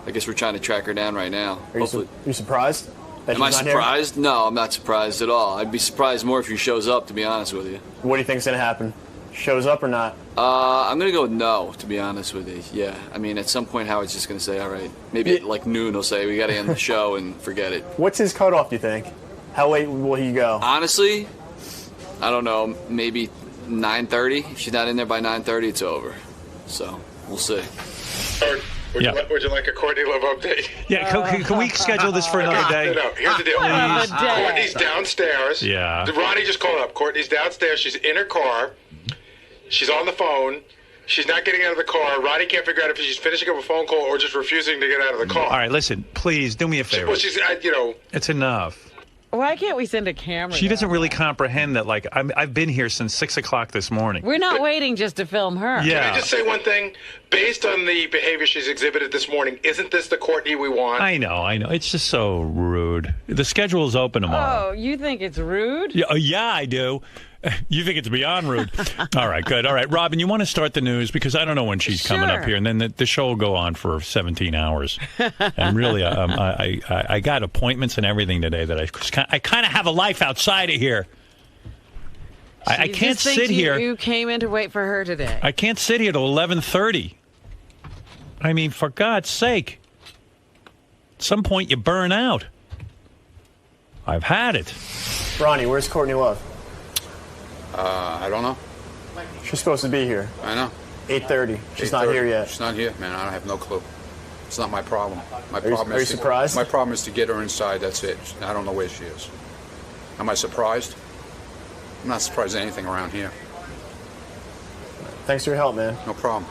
I guess we're trying to track her down right now. Are you surprised? Am I surprised? No, I'm not surprised at all. I'd be surprised more if she shows up, to be honest with you. What do you think's going to happen? Shows up or not? I'm going to go with no, to be honest with you. Yeah. I mean, at some point, Howard's just going to say, all right. Maybe at like noon, he'll say, we got to end the show and forget it. What's his cutoff, do you think? How late will he go? Honestly, I don't know. Maybe 9:30. If she's not in there by 9:30, it's over. So, we'll see. Would you like a Courtney Love update? Yeah, can we schedule this for another day? No, here's the deal. Courtney's downstairs. Yeah. Ronnie just called up. Courtney's downstairs. She's in her car. She's on the phone. She's not getting out of the car. Ronnie can't figure out if she's finishing up a phone call or just refusing to get out of the car. All right, listen, please do me a favor. Well, she's, it's enough. Why can't we send a camera? She doesn't really comprehend that. Like, I've been here since 6 o'clock this morning. We're not waiting just to film her. Yeah. Can I just say one thing? Based on the behavior she's exhibited this morning, isn't this the Courtney we want? I know. It's just so rude. The schedule is open tomorrow. Oh, you think it's rude? Yeah, I do. You think it's beyond rude. All right, good. All right, Robin, you want to start the news? Because I don't know when she's coming up here. And then the show will go on for 17 hours. And really, I got appointments and everything today that I kind of have a life outside of here. I can't sit here. You came in to wait for her today. I can't sit here till 11:30. I mean, for God's sake. At some point, you burn out. I've had it. Ronnie, where's Courtney Love? I don't know. She's supposed to be here. I know. 8:30. She's not here yet. She's not here, man. I have no clue. It's not my problem. Are you surprised? My problem is to get her inside. That's it. I don't know where she is. Am I surprised? I'm not surprised at anything around here. Thanks for your help, man. No problem.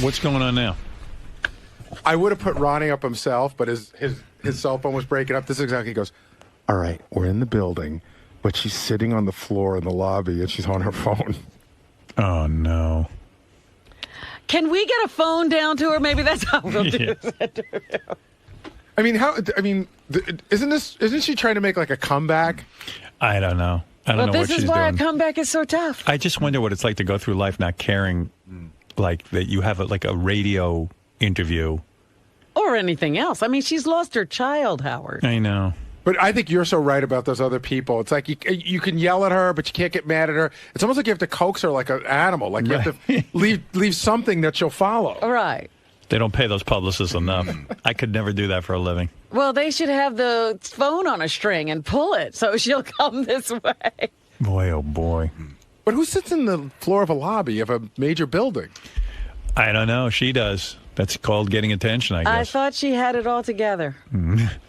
What's going on now? I would have put Ronnie up himself, but his cell phone was breaking up. This is exactly. He goes, all right, we're in the building, but she's sitting on the floor in the lobby and she's on her phone. Oh, no. Can we get a phone down to her? Maybe that's how we'll do it. Isn't she trying to make like a comeback? I don't know. I don't know what she's doing. This is why a comeback is so tough. I just wonder what it's like to go through life not caring, like that you have a radio interview. Or anything else. I mean, she's lost her child, Howard. I know. But I think you're so right about those other people. It's like you can yell at her, but you can't get mad at her. It's almost like you have to coax her like an animal. Like you have to leave something that she'll follow. Right. They don't pay those publicists enough. I could never do that for a living. Well, they should have the phone on a string and pull it so she'll come this way. Boy, oh boy. But who sits in the floor of a lobby of a major building? I don't know. She does. That's called getting attention, I guess. I thought she had it all together.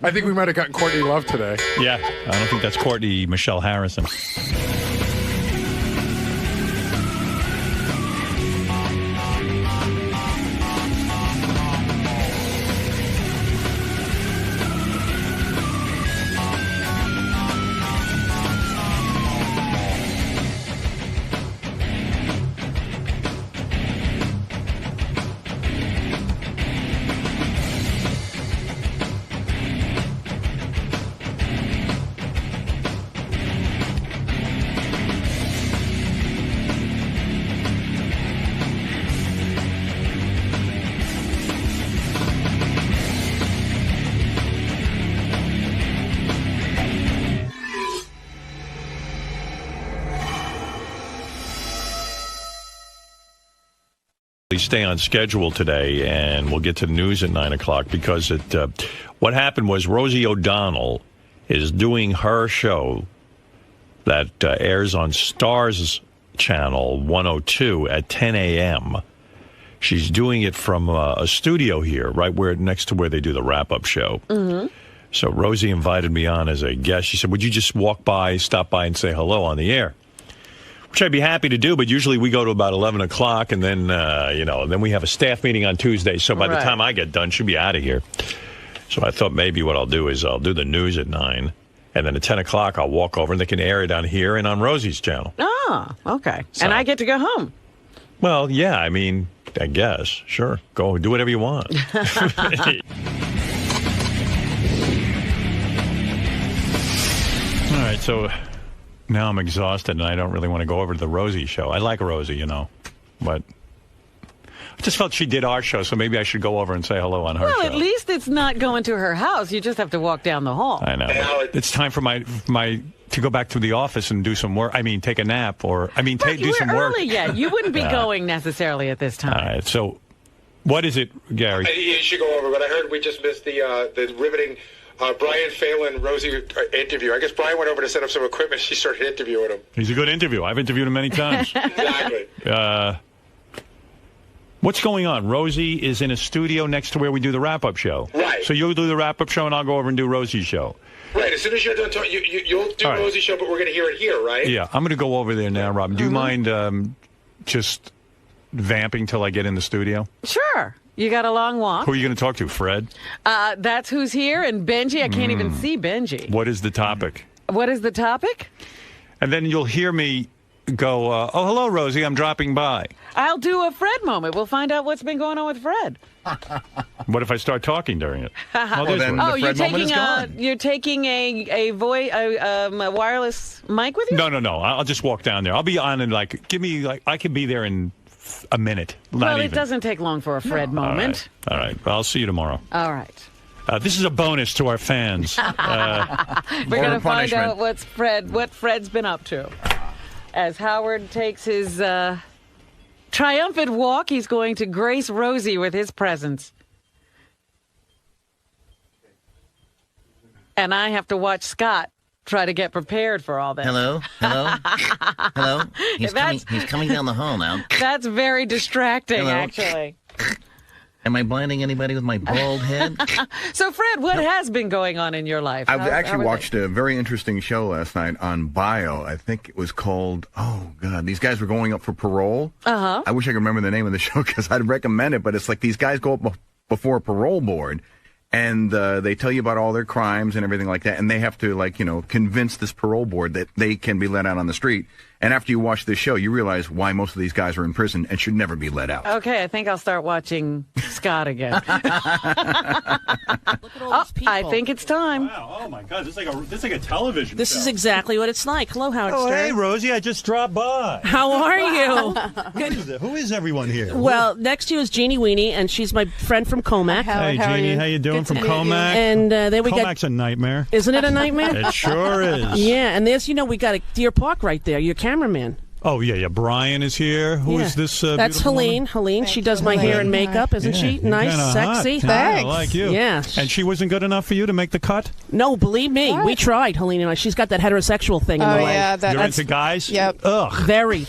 I think we might have gotten Courtney Love today. Yeah, I don't think that's Courtney Michelle Harrison. really stay on schedule today, and we'll get to the news at 9 o'clock because what happened was Rosie O'Donnell is doing her show that airs on Starz Channel 102 at 10 a.m. She's doing it from a studio here, right next to where they do the wrap-up show. Mm-hmm. So Rosie invited me on as a guest. She said, would you just stop by and say hello on the air? Which I'd be happy to do, but usually we go to about 11 o'clock, and then, then we have a staff meeting on Tuesday. So by the time I get done, she'll be out of here. So I thought maybe what I'll do is I'll do the news at 9, and then at 10 o'clock I'll walk over, and they can air it on here and on Rosie's channel. Oh, okay. So, and I get to go home. Well, yeah, I mean, I guess. Sure. Go do whatever you want. All right, so now I'm exhausted, and I don't really want to go over to the Rosie show. I like Rosie, but I just felt she did our show, so maybe I should go over and say hello on her show. Well, at least it's not going to her house. You just have to walk down the hall. I know. It's time for my to go back to the office and do some work. I mean, take a nap do some work. Early yet. You wouldn't be going necessarily at this time. All right, so what is it, Gary? You should go over, but I heard we just missed the riveting Brian Phelan Rosie interview. I guess Brian went over to set up some equipment. She started interviewing him. He's a good interview. I've interviewed him many times. Exactly. What's going on? Rosie is in a studio next to where we do the wrap-up show. Right. So you'll do the wrap-up show, and I'll go over and do Rosie's show. Right. As soon as you're done talking, you'll do Rosie's show, but we're going to hear it here, right? Yeah. I'm going to go over there now, Robin. Do you mind just vamping till I get in the studio? Sure. You got a long walk. Who are you going to talk to, Fred? That's who's here, and Benji. I can't even see Benji. What is the topic? What is the topic? And then you'll hear me go, oh, hello, Rosie, I'm dropping by. I'll do a Fred moment. We'll find out what's been going on with Fred. What if I start talking during it? You're taking a wireless mic with you? No. I'll just walk down there. I'll be on and I can be there in a minute. It doesn't take long for a Fred moment. All right. Well, I'll see you tomorrow. All right. This is a bonus to our fans. We're going to find out what Fred's been up to. As Howard takes his triumphant walk, he's going to grace Rosie with his presence. And I have to watch Scott try to get prepared for all this. Hello? He's coming down the hall now. That's very distracting, actually. Am I blinding anybody with my bald head? So, Fred, what has been going on in your life? I've actually watched a very interesting show last night on Bio. I think it was called, these guys were going up for parole. Uh-huh. I wish I could remember the name of the show because I'd recommend it, but it's like these guys go up before a parole board, and they tell you about all their crimes and everything like that, and they have to, convince this parole board that they can be let out on the street. And after you watch this show, you realize why most of these guys are in prison and should never be let out. Okay, I think I'll start watching Scott again. Look at all these people. I think it's time. Wow, oh my God, this is like a television This show. is exactly what it's like. Hello, Howard Stern. Hey, Rosie, I just dropped by. How are you? Who is everyone here? Well, next to you is Jeannie Weenie, and she's my friend from Comac. Hey, Jeannie, how you doing from Comac? And then we Comac's a nightmare. Isn't it a nightmare? It sure is. Yeah, and there's, we got a Deer Park right there, your cameraman. Oh, yeah. Brian is here. Who is this That's Helene. Woman? Helene. She does my hair and makeup, isn't she? Nice, sexy. Thanks. I like you. Yeah. And she wasn't good enough for you to make the cut? No, believe me. What? We tried, Helene and I. She's got that heterosexual thing in the leg. You're into guys? Yep. Ugh. Very.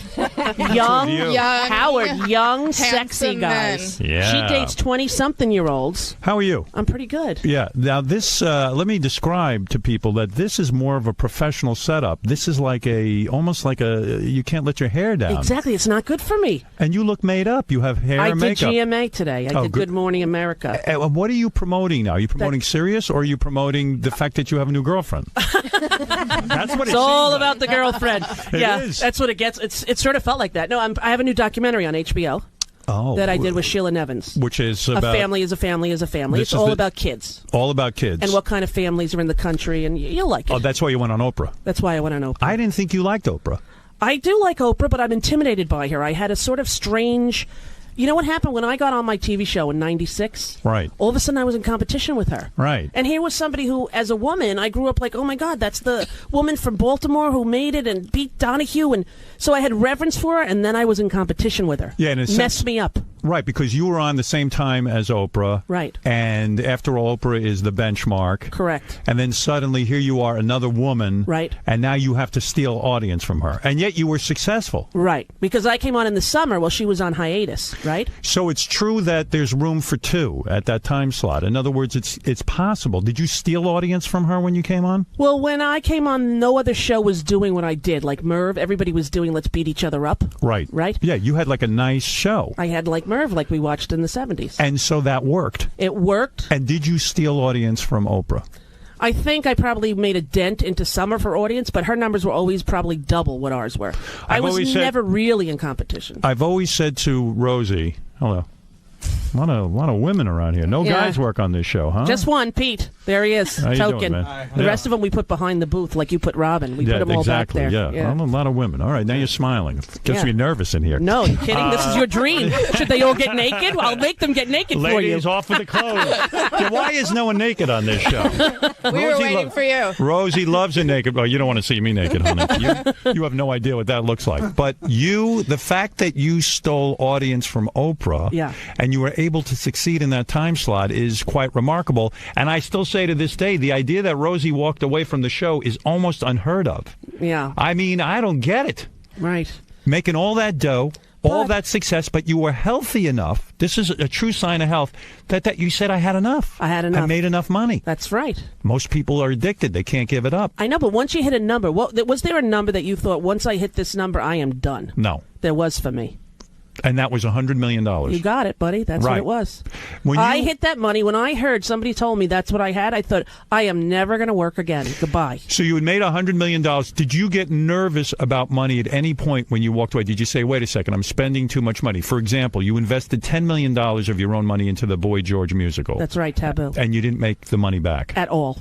young, Howard, young, sexy men. guys. Yeah. She dates 20-something-year-olds. How are you? I'm pretty good. Yeah. Now, this, let me describe to people that this is more of a professional setup. This is almost like you can't let your hair down. Exactly. It's not good for me. And you look made up. You have hair and makeup. I did GMA today. I did Good Morning America. What are you promoting now? Are you promoting Sirius, or are you promoting the fact that you have a new girlfriend? That's what it's all about the girlfriend. It is. That's what it gets. It sort of felt like that. No, I have a new documentary on HBO. That I did with Sheila Nevins. Which is about... A family is a family is a family. It's all about kids. All about kids. And what kind of families are in the country, and you'll like it. Oh, that's why you went on Oprah. That's why I went on Oprah. I didn't think you liked Oprah. I do like Oprah, but I'm intimidated by her. I had a sort of strange You know what happened when I got on my TV show in '96? Right. All of a sudden, I was in competition with her. Right. And here was somebody who, as a woman, I grew up like, oh my God, that's the woman from Baltimore who made it and beat Donahue, and so I had reverence for her, and then I was in competition with her. Yeah, and it messed me up. Right, because you were on the same time as Oprah. Right. And after all, Oprah is the benchmark. Correct. And then suddenly here you are, another woman. Right. And now you have to steal audience from her. And yet you were successful. Right. Because I came on in the summer while she was on hiatus, right? So it's true that there's room for two at that time slot. In other words, it's possible. Did you steal audience from her when you came on? Well, when I came on, no other show was doing what I did. Like Merv, everybody was doing Let's Beat Each Other Up. Right. Right? Yeah, you had like a nice show. I had like Merv, like we watched in the 70s. And so that worked. It worked. And did you steal audience from Oprah? I think I probably made a dent into summer for audience, but her numbers were always probably double what ours were. I was never really in competition. I've always said to Rosie, hello, a lot of women around here. No guys work on this show, huh? Just one, Pete. There he is, How you token. doing, man? The rest of them we put behind the booth, like you put Robin. We put them all exactly, back there. Yeah, a lot of women. All right, now you're smiling. Gets me nervous in here. No, you kidding? This is your dream. Should they all get naked? I'll make them get naked for you. Ladies, off with the clothes. Yeah, why is no one naked on this show? We were waiting for you. Rosie loves a naked. Oh, you don't want to see me naked, honey. You have no idea what that looks like. But the fact that you stole audience from Oprah, and you were able to succeed in that time slot is quite remarkable. And I still say to this day, the idea that Rosie walked away from the show is almost unheard of. Yeah. I mean, I don't get it. Right. Making all that dough, all that success, but you were healthy enough. This is a true sign of health that you said, I had enough. I had enough. I made enough money. That's right. Most people are addicted. They can't give it up. I know, but once you hit a number, was there a number that you thought, once I hit this number, I am done? No. There was for me. And that was $100 million. You got it, buddy. That's what it was. I hit that money. When I heard somebody told me that's what I had, I thought, I am never going to work again. Goodbye. So you had made $100 million. Did you get nervous about money at any point when you walked away? Did you say, wait a second, I'm spending too much money? For example, you invested $10 million of your own money into the Boy George musical. That's right, Taboo. And you didn't make the money back? At all.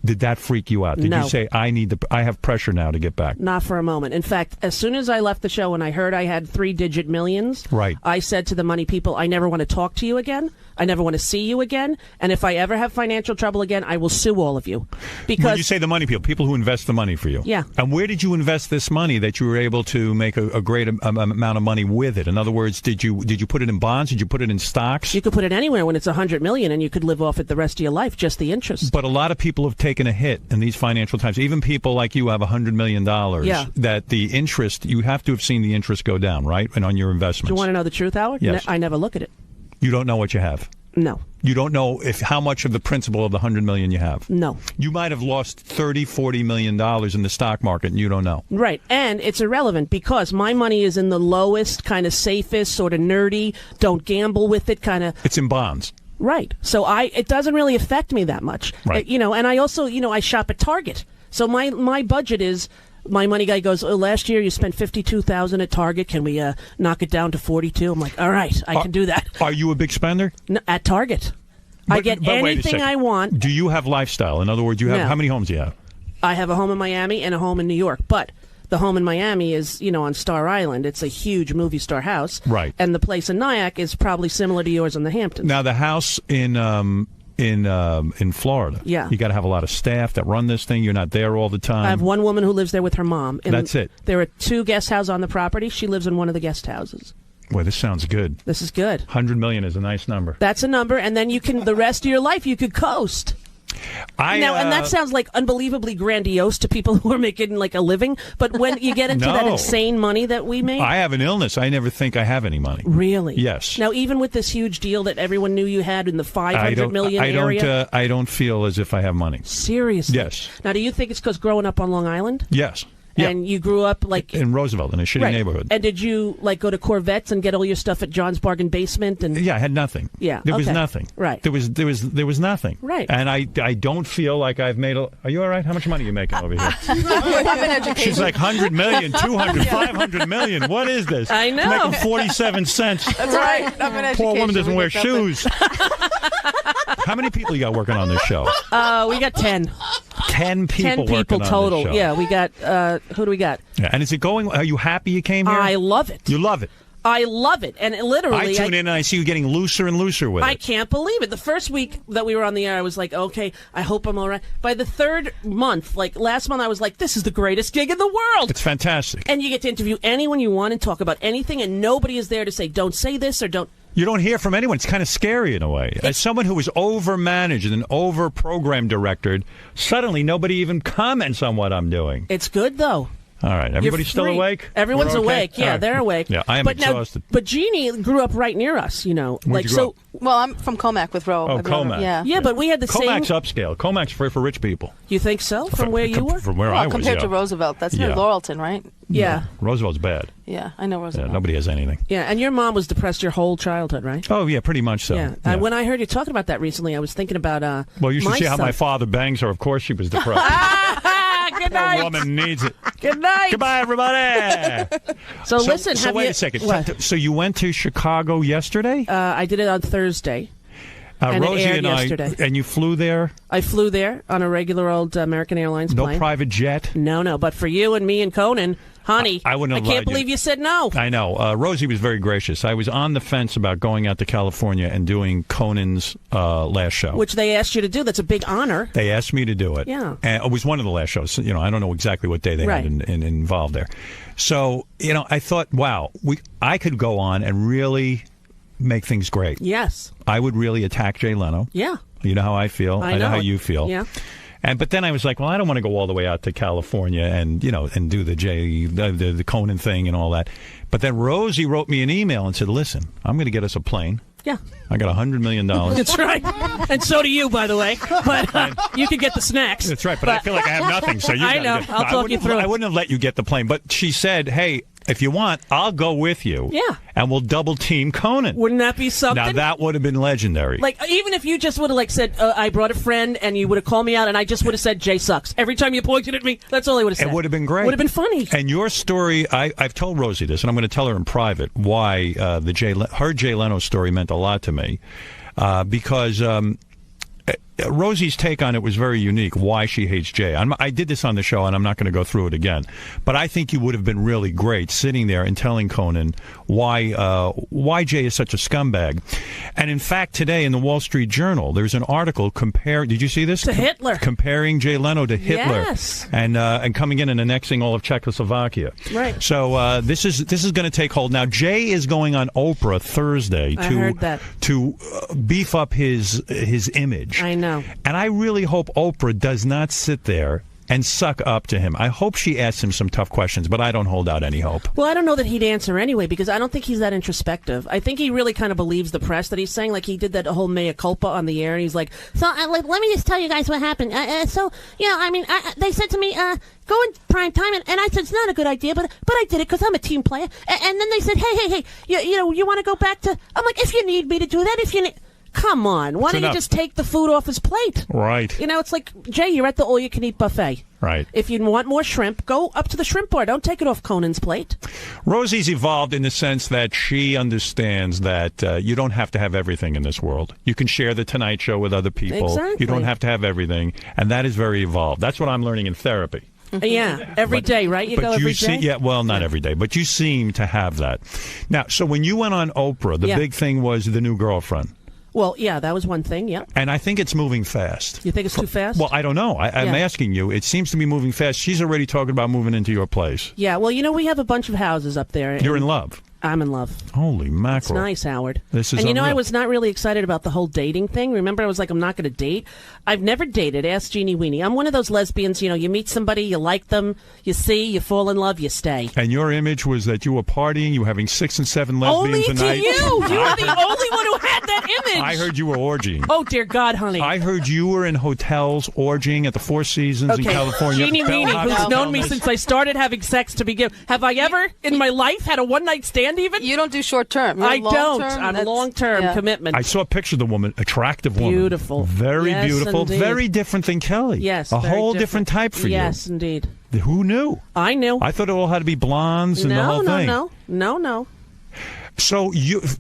Did that freak you out? Did you say, I have pressure now to get back? Not for a moment. In fact, as soon as I left the show and I heard I had 3-digit millions, I said to the money people, I never want to talk to you again. I never want to see you again. And if I ever have financial trouble again, I will sue all of you. Because when you say the money people who invest the money for you. Yeah. And where did you invest this money that you were able to make a great amount of money with it? In other words, did you put it in bonds? Did you put it in stocks? You could put it anywhere when it's $100 million, and you could live off it the rest of your life, just the interest. But a lot of people have taken a hit in these financial times. Even people like you have $100 million. Yeah. That the interest, you have to have seen the interest go down, right? And on your investments. Do you want to know the truth, Howard? Yes. I never look at it. You don't know what you have? No. You don't know how much of the principal of the $100 million you have? No. You might have lost $30-40 million in the stock market, and you don't know. Right, and it's irrelevant because my money is in the lowest, kind of safest, sort of nerdy, don't gamble with it kind of. It's in bonds. Right. So it doesn't really affect me that much. Right. And I also, I shop at Target. So my budget is. My money guy goes, last year you spent $52,000 at Target. Can we knock it down to 42? I'm like, all right, I can do that. Are you a big spender? No, at Target. I get anything I want. Do you have lifestyle? In other words, how many homes do you have? I have a home in Miami and a home in New York. But the home in Miami is, on Star Island. It's a huge movie star house. Right. And the place in Nyack is probably similar to yours in the Hamptons. Now, the house in Florida. Yeah. You got to have a lot of staff that run this thing. You're not there all the time. I have one woman who lives there with her mom. And that's it. There are 2 guest houses on the property. She lives in one of the guest houses. Boy, this sounds good. This is good. $100 million is a nice number. That's a number, and then you can, the rest of your life, you could coast. And that sounds like unbelievably grandiose to people who are making like a living, but when you get into that insane money that we make. I have an illness. I never think I have any money. Really? Yes. Now, even with this huge deal that everyone knew you had in the $500 million area? I don't feel as if I have money. Seriously? Yes. Now, do you think it's because growing up on Long Island? Yes. And you grew up like in Roosevelt in a shitty neighborhood. And did you like go to Corvettes and get all your stuff at John's Bargain Basement? And I had nothing. Yeah, there was nothing. Right. There was nothing. Right. And I don't feel like I've made a. Are you all right? How much money are you making over here? She's like 100 million, 200, 500 million. What is this? I know. Making 47 cents. That's right. Poor woman doesn't wear shoes. How many people you got working on this show? We got 10. 10 people. 10 people total. On this show. Yeah, we got. Who do we got? Yeah, and is it going? Are you happy you came here? I love it. You love it. I love it. And literally... I tune in and I see you getting looser and looser with it. I can't believe it. The first week that we were on the air, I was like, okay, I hope I'm all right. By the third month, like last month, I was like, this is the greatest gig in the world. It's fantastic. And you get to interview anyone you want and talk about anything, and nobody is there to say, don't say this or don't... You don't hear from anyone. It's kind of scary in a way. As someone who was over-managed and over-program directed, suddenly nobody even comments on what I'm doing. It's good, though. All right. Everybody's still awake? Everyone's We're okay? awake. Yeah, All right. they're awake. Yeah, I am exhausted. But Jeannie grew up right near us, you know. Where'd you grow up? Well, I'm from Comac with Ro. Oh, Comac. Yeah, but we had the Comac's same... upscale. Comac's for rich people. You think so? From where you were? From where I was, compared yeah. to Roosevelt. That's near Yeah. Laurelton, right? Yeah. Roosevelt's bad. Yeah, I know Roosevelt. Yeah, nobody has anything. Yeah, and your mom was depressed your whole childhood, right? Oh, yeah, pretty much so. Yeah. When I heard you talking about that recently, I was thinking about Well, you should my see how son. my father bangs her. Of course she was depressed. Good The night. woman needs it. Good night. Goodbye, everybody. So listen, So have wait you- a second. What? So you went to Chicago yesterday? I did it on Thursday. And it Rosie aired and yesterday. and you flew there? I flew there on a regular old American Airlines No plane. private jet? No. But for you and me and Conan, honey, I wouldn't have can't lied to you. believe you said no. I know. Rosie was very gracious. I was on the fence about going out to California and doing Conan's last show. Which they asked you to do. That's a big honor. They asked me to do it. Yeah. And it was one of the last shows. You know, I don't know exactly what day they Right. had involved there. So, you know, I thought, wow, I could go on and really make things great. Yes. I would really attack Jay Leno. Yeah. You know how I feel. I know how know. you feel. Yeah. But then I was like, well, I don't want to go all the way out to California and, you know, and do the Conan thing and all that. But then Rosie wrote me an email and said, listen, I'm going to get us a plane. Yeah. I got $100 million. That's right. And so do you, by the way. But you could get the snacks. That's right. But I feel like I have nothing. So you I gotta know. get- I'll talk you through I it. wouldn't have let you get the plane. But she said, hey, if you want, I'll go with you. Yeah. And we'll double team Conan. Wouldn't that be something? Now, that would have been legendary. Like, even if you just would have, like, said, I brought a friend, and you would have called me out, and I just would have said, Jay sucks. Every time you pointed at me, that's all I would have said. It would have been great. Would have been funny. And your story, I've told Rosie this, and I'm going to tell her in private why her Jay Leno story meant a lot to me. Because Rosie's take on it was very unique, why she hates Jay. I did this on the show, and I'm not going to go through it again. But I think you would have been really great sitting there and telling Conan why Jay is such a scumbag. And in fact, today in the Wall Street Journal, there's an article did you see this? To Hitler. Comparing Jay Leno to Hitler. Yes. And coming in and annexing all of Czechoslovakia. Right. So this is going to take hold. Now, Jay is going on Oprah Thursday I heard that. to beef up his image. I know. And I really hope Oprah does not sit there and suck up to him. I hope she asks him some tough questions, but I don't hold out any hope. Well, I don't know that he'd answer anyway, because I don't think he's that introspective. I think he really kind of believes the press that he's saying. Like, he did that whole mea culpa on the air, and he's like, so let me just tell you guys what happened. They said to me, go in prime time, and I said, it's not a good idea, but I did it because I'm a team player. And then they said, hey, you want to go back to... I'm like, if you need me to do that, if you need... Come on. Why don't you just take the food off his plate? Right. You know, it's like, Jay, you're at the all-you-can-eat buffet. Right. If you want more shrimp, go up to the shrimp bar. Don't take it off Conan's plate. Rosie's evolved in the sense that she understands that you don't have to have everything in this world. You can share the Tonight Show with other people. Exactly. You don't have to have everything. And that is very evolved. That's what I'm learning in therapy. Yeah, every day, right? You go every day? Well, not every day, but you seem to have that. Now, so when you went on Oprah, the big thing was the new girlfriend. Well, yeah, that was one thing, yeah. And I think it's moving fast. You think it's too fast? Well, I don't know. I'm asking you. It seems to be moving fast. She's already talking about moving into your place. Yeah, well, we have a bunch of houses up there. You're in love. I'm in love. Holy mackerel. It's nice, Howard. This is and unreal. I was not really excited about the whole dating thing. Remember, I was like, I'm not going to date. I've never dated. Ask Jeannie Weenie. I'm one of those lesbians, you meet somebody, you like them, you see, you fall in love, you stay. And your image was that you were partying, you were having 6 and 7 lesbians only a night. Only to you! You are the only one who had that image! I heard you were orgying. Oh, dear God, honey. I heard you were in hotels orgying at the Four Seasons in California. Jeannie Weenie, who's known me since I started having sex to begin. Have I ever, in my life, had a one-night stand even? You don't do short-term. I don't. I'm long-term commitment. I saw a picture of the woman, attractive woman. Beautiful. Very Yes, beautiful. indeed. Very different than Kelly. Yes. A very whole different type for you. Yes, indeed. Who knew? I knew. I thought it all had to be blondes and the whole thing. No. So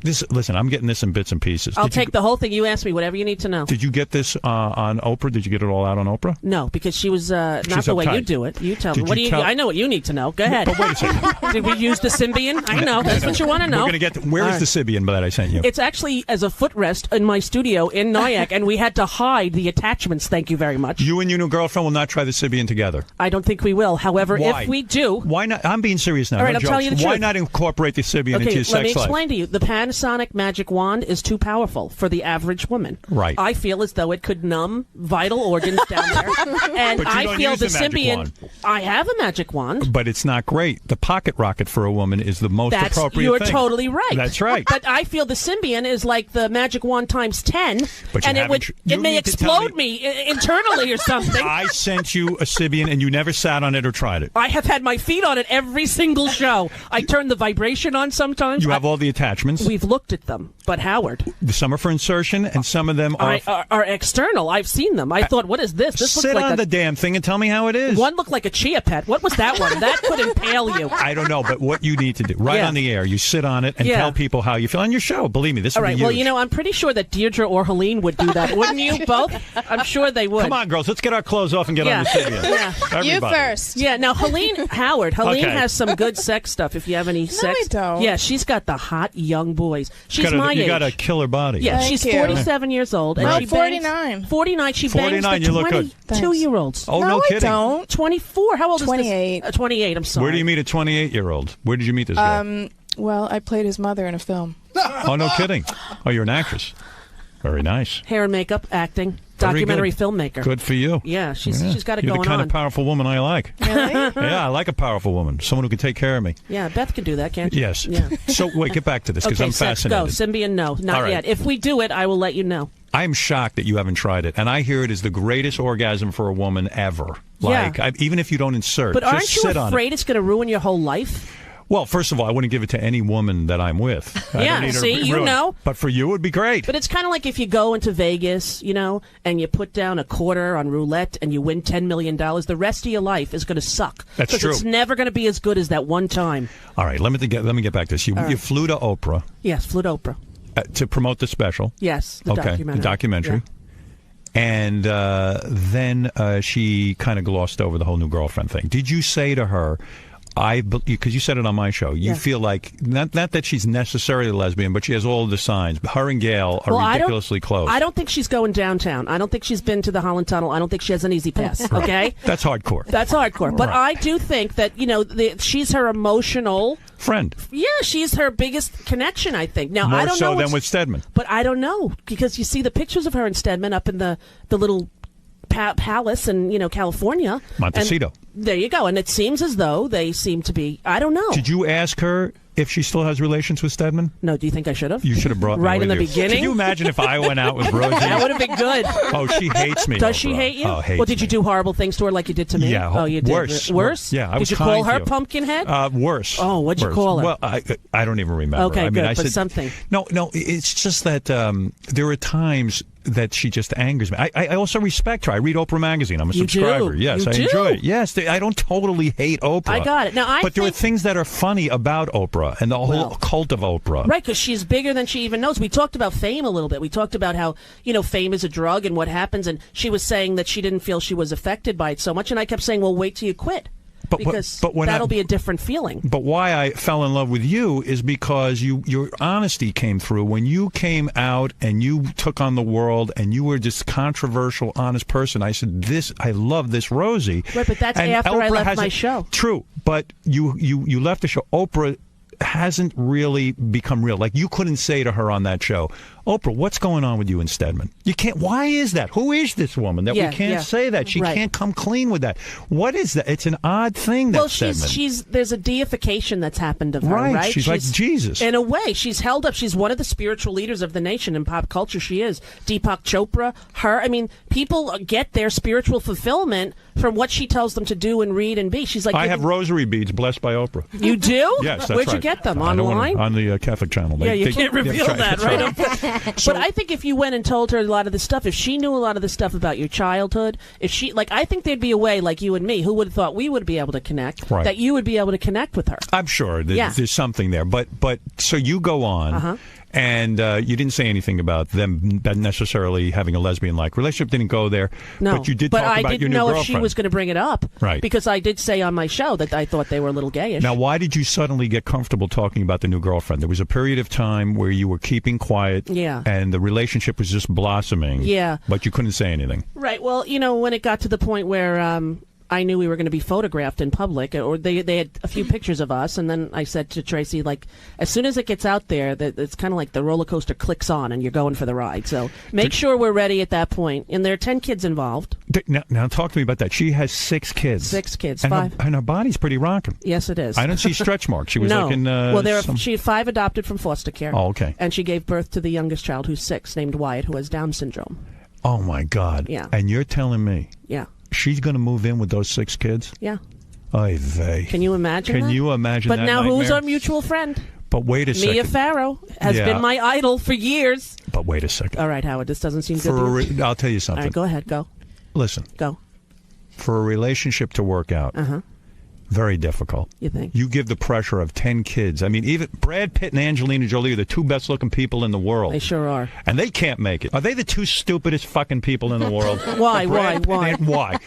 listen, I'm getting this in bits and pieces. I'll take the whole thing. You ask me whatever you need to know. Did you get this on Oprah? Did you get it all out on Oprah? No, because she was not the way you do it. You tell me. I know what you need to know. Go ahead. But wait a second. Did we use the Symbian? I know. That's what you want to know. We're going to get where is the Symbian that I sent you? It's actually as a footrest in my studio in Nyack, and we had to hide the attachments. Thank you very much. You and your new girlfriend will not try the Symbian together. I don't think we will. However, Why? if we do, why not? I'm being serious now. All right, no I'm telling you the truth. Why not incorporate the Symbian into your sex life? Let me explain to you. The Panasonic magic wand is too powerful for the average woman. Right. I feel as though it could numb vital organs down there. And But you I don't feel use the the magic Symbian. wand. I have a magic wand. But it's not great. The pocket rocket for a woman is the most appropriate You're thing. totally right. That's right. But I feel the Symbian is like the magic wand times 10, But you and it may need to tell explode me internally or something. I sent you a Symbian and you never sat on it or tried it. I have had my feet on it every single show. I turn the vibration on sometimes. You have all the attachments. We've looked at them, but Howard. Some are for insertion and some of them are external. I've seen them. I thought, what is this? This Sit looks like on the damn thing and tell me how it is. One looked like a chia pet. What was that one? That could impale you. I don't know, but what you need to do, right on the air, you sit on it and tell people how you feel on your show. Believe me, this All would right. be Well, huge. I'm pretty sure that Deirdre or Helene would do that. Wouldn't you both? I'm sure they would. Come on, girls. Let's get our clothes off and get on the Symbian. Everybody. Yeah. Now, Helene Okay. has some good sex stuff. If you have any sex. I don't. Yeah, she's got the hot young boys. She's my age. You got a killer body. Yeah, Thank she's you. 47 years old. And No, she bangs- 49. 49. She 49, bangs you the look good. 22-year-olds. Oh, no I kidding. don't. 24. How old 28. is this? 28. I'm sorry. Where do you meet a 28-year-old? Where did you meet this guy? Well, I played his mother in a film. Oh, no kidding. Oh, you're an actress. Very nice. Hair and makeup, acting, Very documentary good. filmmaker. Good for you. Yeah, she's got it You're going the kind on. of powerful woman I like. Really? Yeah, I like a powerful woman. Someone who can take care of me. Yeah, Beth can do that, can't you? Yes. Yeah. So, wait, get back to this because Okay, I'm sex, fascinated. go. Symbian, no. Not All right. yet. If we do it, I will let you know. I'm shocked that you haven't tried it, and I hear it is the greatest orgasm for a woman ever. Like, even if you don't insert, But just aren't you sit on it. afraid it's going to ruin your whole life? Well, first of all, I wouldn't give it to any woman that I'm with. I Yeah, don't need her see, you ruined. know. But for you, it would be great. But it's kind of like if you go into Vegas, and you put down a quarter on roulette and you win $10 million, the rest of your life is going to suck. That's 'Cause true. It's never going to be as good as that one time. All right, let me get back to this. You flew to Oprah Yes, flew to Oprah. to promote the special. Yes, the documentary. The documentary. Yeah. And then she kind of glossed over the whole new girlfriend thing. Did you say to her, because you said it on my show, you feel like, not that she's necessarily a lesbian, but she has all the signs. Her and Gail are ridiculously close. I don't think she's going downtown. I don't think she's been to the Holland Tunnel. I don't think she has an easy pass, okay? That's hardcore. That's hardcore. But I do think that, she's her emotional friend. Yeah, she's her biggest connection, I think. Now, More I don't so know than with Stedman. But I don't know, because you see the pictures of her and Stedman up in the little palace in California. Montecito. And there you go. And it seems as though they seem to be, I don't know. Did you ask her if she still has relations with Stedman? No, do you think I should have? You should have brought me right in the with you. beginning. Can you imagine if I went out with Rosie? That would have been good. Oh, she hates me. Does she hate you? Oh, hates well, did you do horrible things to her like you did to me? Yeah. Oh, you did. Worse. Worse? Yeah. Did you call her Pumpkinhead? Worse. Oh, what'd you Worse. call her? Well, I don't even remember. Okay, I mean, good. I but said something. No. It's just that there are times that she just angers me. I also respect her. I read Oprah magazine. I'm a subscriber. Do. Yes, you I do. enjoy it. Yes, I don't totally hate Oprah. I got it. Now, but there are things that are funny about Oprah and the whole cult of Oprah. Right, because she's bigger than she even knows. We talked about fame a little bit. We talked about how, fame is a drug and what happens. And she was saying that she didn't feel she was affected by it so much. And I kept saying, well, wait till you quit. Because that'll be a different feeling. But why I fell in love with you is because your honesty came through. When you came out and you took on the world and you were this controversial, honest person, I said, I love this Rosie. Right, but that's and after Oprah I left my show. True, but you left the show. Oprah hasn't really become real. Like, you couldn't say to her on that show, Oprah, what's going on with you and Stedman? You can't. Why is that? Who is this woman that we can't say that? She can't come clean with that. What is that? It's an odd thing. That Stedman. There's a deification that's happened of her, right? She's like Jesus. In a way, she's held up. She's one of the spiritual leaders of the nation in pop culture. She is. Deepak Chopra, her. I mean, people get their spiritual fulfillment from what she tells them to do and read and be. She's like, I have rosary beads blessed by Oprah. You do? Yes, that's Where'd right. you get them? I don't Online? on the Catholic channel. You can't reveal that, right? But I think if you went and told her a lot of this stuff, if she knew a lot of the stuff about your childhood, if she, like, I think there'd be a way, like you and me, who would have thought we would be able to connect, Right. that you would be able to connect with her. I'm sure there's something there. But so you go on, and you didn't say anything about them necessarily having a lesbian-like relationship. Didn't go there. No, but you did talk about your new girlfriend. I didn't know if she was going to bring it up. Right. Because I did say on my show that I thought they were a little gayish. Now, why did you suddenly get comfortable talking about the new girlfriend? There was a period of time where you were keeping quiet, and the relationship was just blossoming. Yeah. But you couldn't say anything. Right. Well, when it got to the point where I knew we were going to be photographed in public, or they had a few pictures of us, and then I said to Tracy, like, as soon as it gets out there, that it's kind of like the roller coaster clicks on and you're going for the ride. So make sure we're ready at that point. And there are 10 kids involved. Now talk to me about that. She has 6 kids. 6 kids, and 5. And her body's pretty rocking. Yes, it is. I don't see stretch marks. She was no. like in... she had 5 adopted from foster care. Oh, okay. And she gave birth to the youngest child, who's 6, named Wyatt, who has Down syndrome. Oh, my God. Yeah. And you're telling me... Yeah. She's going to move in with those 6 kids? Yeah. Oy vey. Can you imagine Can that? you imagine but that now, nightmare? who's our mutual friend? But wait a second. Mia Farrow has been my idol for years. But wait a second. All right, Howard, this doesn't seem good to you. I'll tell you something. All right, go ahead. Go. Listen. Go. For a relationship to work out, very difficult. You think? You give the pressure of 10 kids. I mean, even Brad Pitt and Angelina Jolie are the 2 best-looking people in the world. They sure are. And they can't make it. Are they the 2 stupidest fucking people in the world? Why? Why?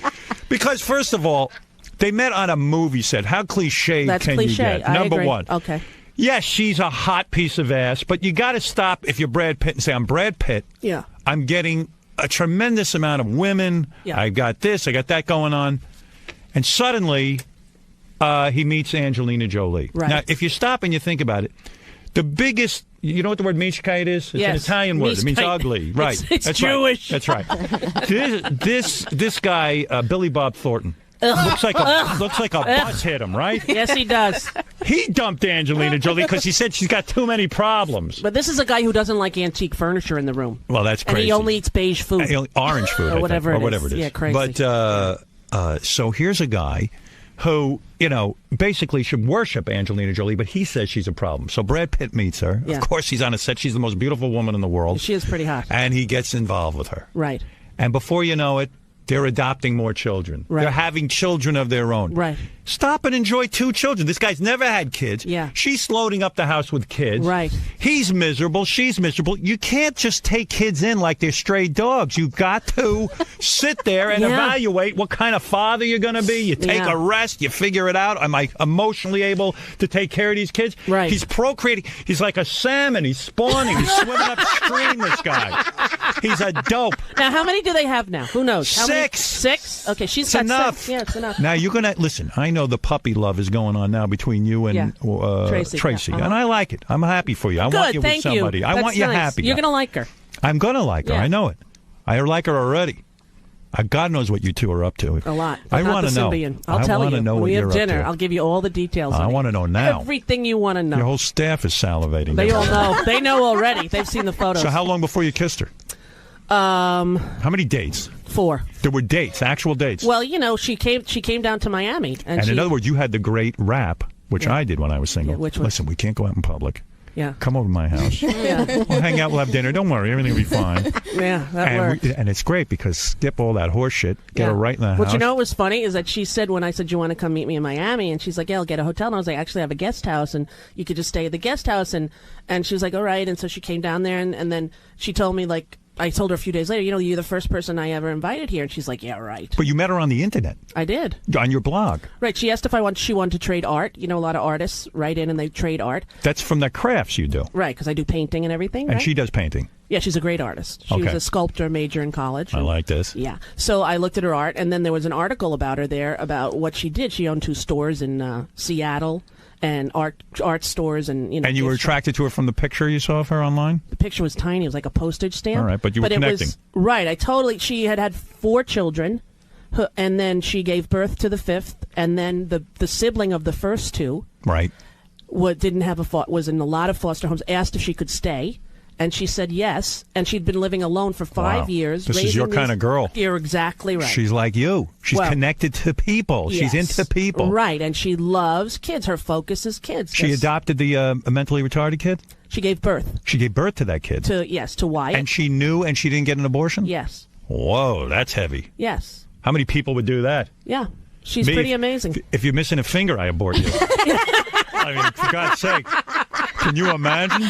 Because, first of all, they met on a movie set. How cliche can you get? I Number agree. 1. Okay. Yes, she's a hot piece of ass, but you got to stop if you're Brad Pitt and say, I'm Brad Pitt. Yeah. I'm getting a tremendous amount of women. Yeah. I got this, I got that going on. And suddenly, he meets Angelina Jolie. Right. Now, if you stop and you think about it, the biggest, you know what the word mishkite is? It's an Italian word. It means ugly. Right. It's That's Jewish. Right. That's right. This guy, Billy Bob Thornton, looks like a bus hit him, right? Yes, he does. He dumped Angelina Jolie because he said she's got too many problems. But this is a guy who doesn't like antique furniture in the room. Well, that's crazy. And he only eats beige food. Orange food. or whatever it is. Yeah, crazy. But so here's a guy who, basically should worship Angelina Jolie, but he says she's a problem. So Brad Pitt meets her. Yeah. Of course, he's on a set. She's the most beautiful woman in the world. She is pretty hot. And he gets involved with her. Right. And before you know it, they're adopting more children. Right. They're having children of their own. Right. Stop and enjoy 2 children. This guy's never had kids. Yeah. She's loading up the house with kids. Right. He's miserable. She's miserable. You can't just take kids in like they're stray dogs. You've got to sit there and evaluate what kind of father you're going to be. You take a rest. You figure it out. Am I emotionally able to take care of these kids? Right. He's procreating. He's like a salmon. He's spawning. He's swimming upstream, this guy. He's a dope. Now, how many do they have now? Who knows? How 6. Many? 6? Okay, she's It's got enough. 6. Yeah, it's enough. Now, you're going to... Listen, I know the puppy love is going on now between you and Tracy. Yeah. And I like it. I'm happy for you. I Good, want you with thank somebody. you. I That's want you nice. happy. You're going to like her. I'm going to like her. Yeah. I know it. I like her already. God knows what you 2 are up to. A lot. I want to know. I'll tell you. Know when what we have you're dinner, up to. I'll give you all the details. I want to know now. Everything you want to know. Your whole staff is salivating. They all know. They know already. They've seen the photos. So how long before you kissed her? How many dates? 4. There were dates, actual dates. Well, she came down to Miami, and in other words, you had the great rap, which I did when I was single. Yeah, which was? Listen, we can't go out in public. Yeah. Come over to my house. Yeah. We'll hang out. We'll have dinner. Don't worry, everything will be fine. Yeah, that worked. And it's great because skip all that horse shit. Get her right in the house. What you know what was funny is that she said when I said, you want to come meet me in Miami? And she's like, yeah, I'll get a hotel. And I was like, actually, I have a guest house, and you could just stay at the guest house. And she was like, all right. And so she came down there, and then she told me, like, I told her a few days later, you're the first person I ever invited here. And she's like, yeah, right. But you met her on the internet. I did. On your blog. Right. She asked if she wanted to trade art. A lot of artists write in and they trade art. That's from the crafts you do. Right, because I do painting and everything. And right? she does painting. Yeah, she's a great artist. She was a sculptor major in college. I like this. Yeah. So I looked at her art, and then there was an article about her there about what she did. She owned 2 stores in Seattle. And art stores and And you were attracted to her from the picture you saw of her online? The picture was tiny. It was like a postage stamp. All right, but you were connecting. Right. She had 4 children, and then she gave birth to the 5th, and then the sibling of the first 2. Right. Was in a lot of foster homes. Asked if she could stay. And she said yes. And she'd been living alone for 5 years. This is your kind of girl. You're exactly right. She's like you. She's connected to people. Yes. She's into people. Right. And she loves kids. Her focus is kids. She adopted the mentally retarded kid? She gave birth. She gave birth to that kid? To Wyatt. And she knew and she didn't get an abortion? Yes. Whoa, that's heavy. Yes. How many people would do that? Yeah. She's pretty amazing. If you're missing a finger, I abort you. I mean, for God's sake. Can you imagine?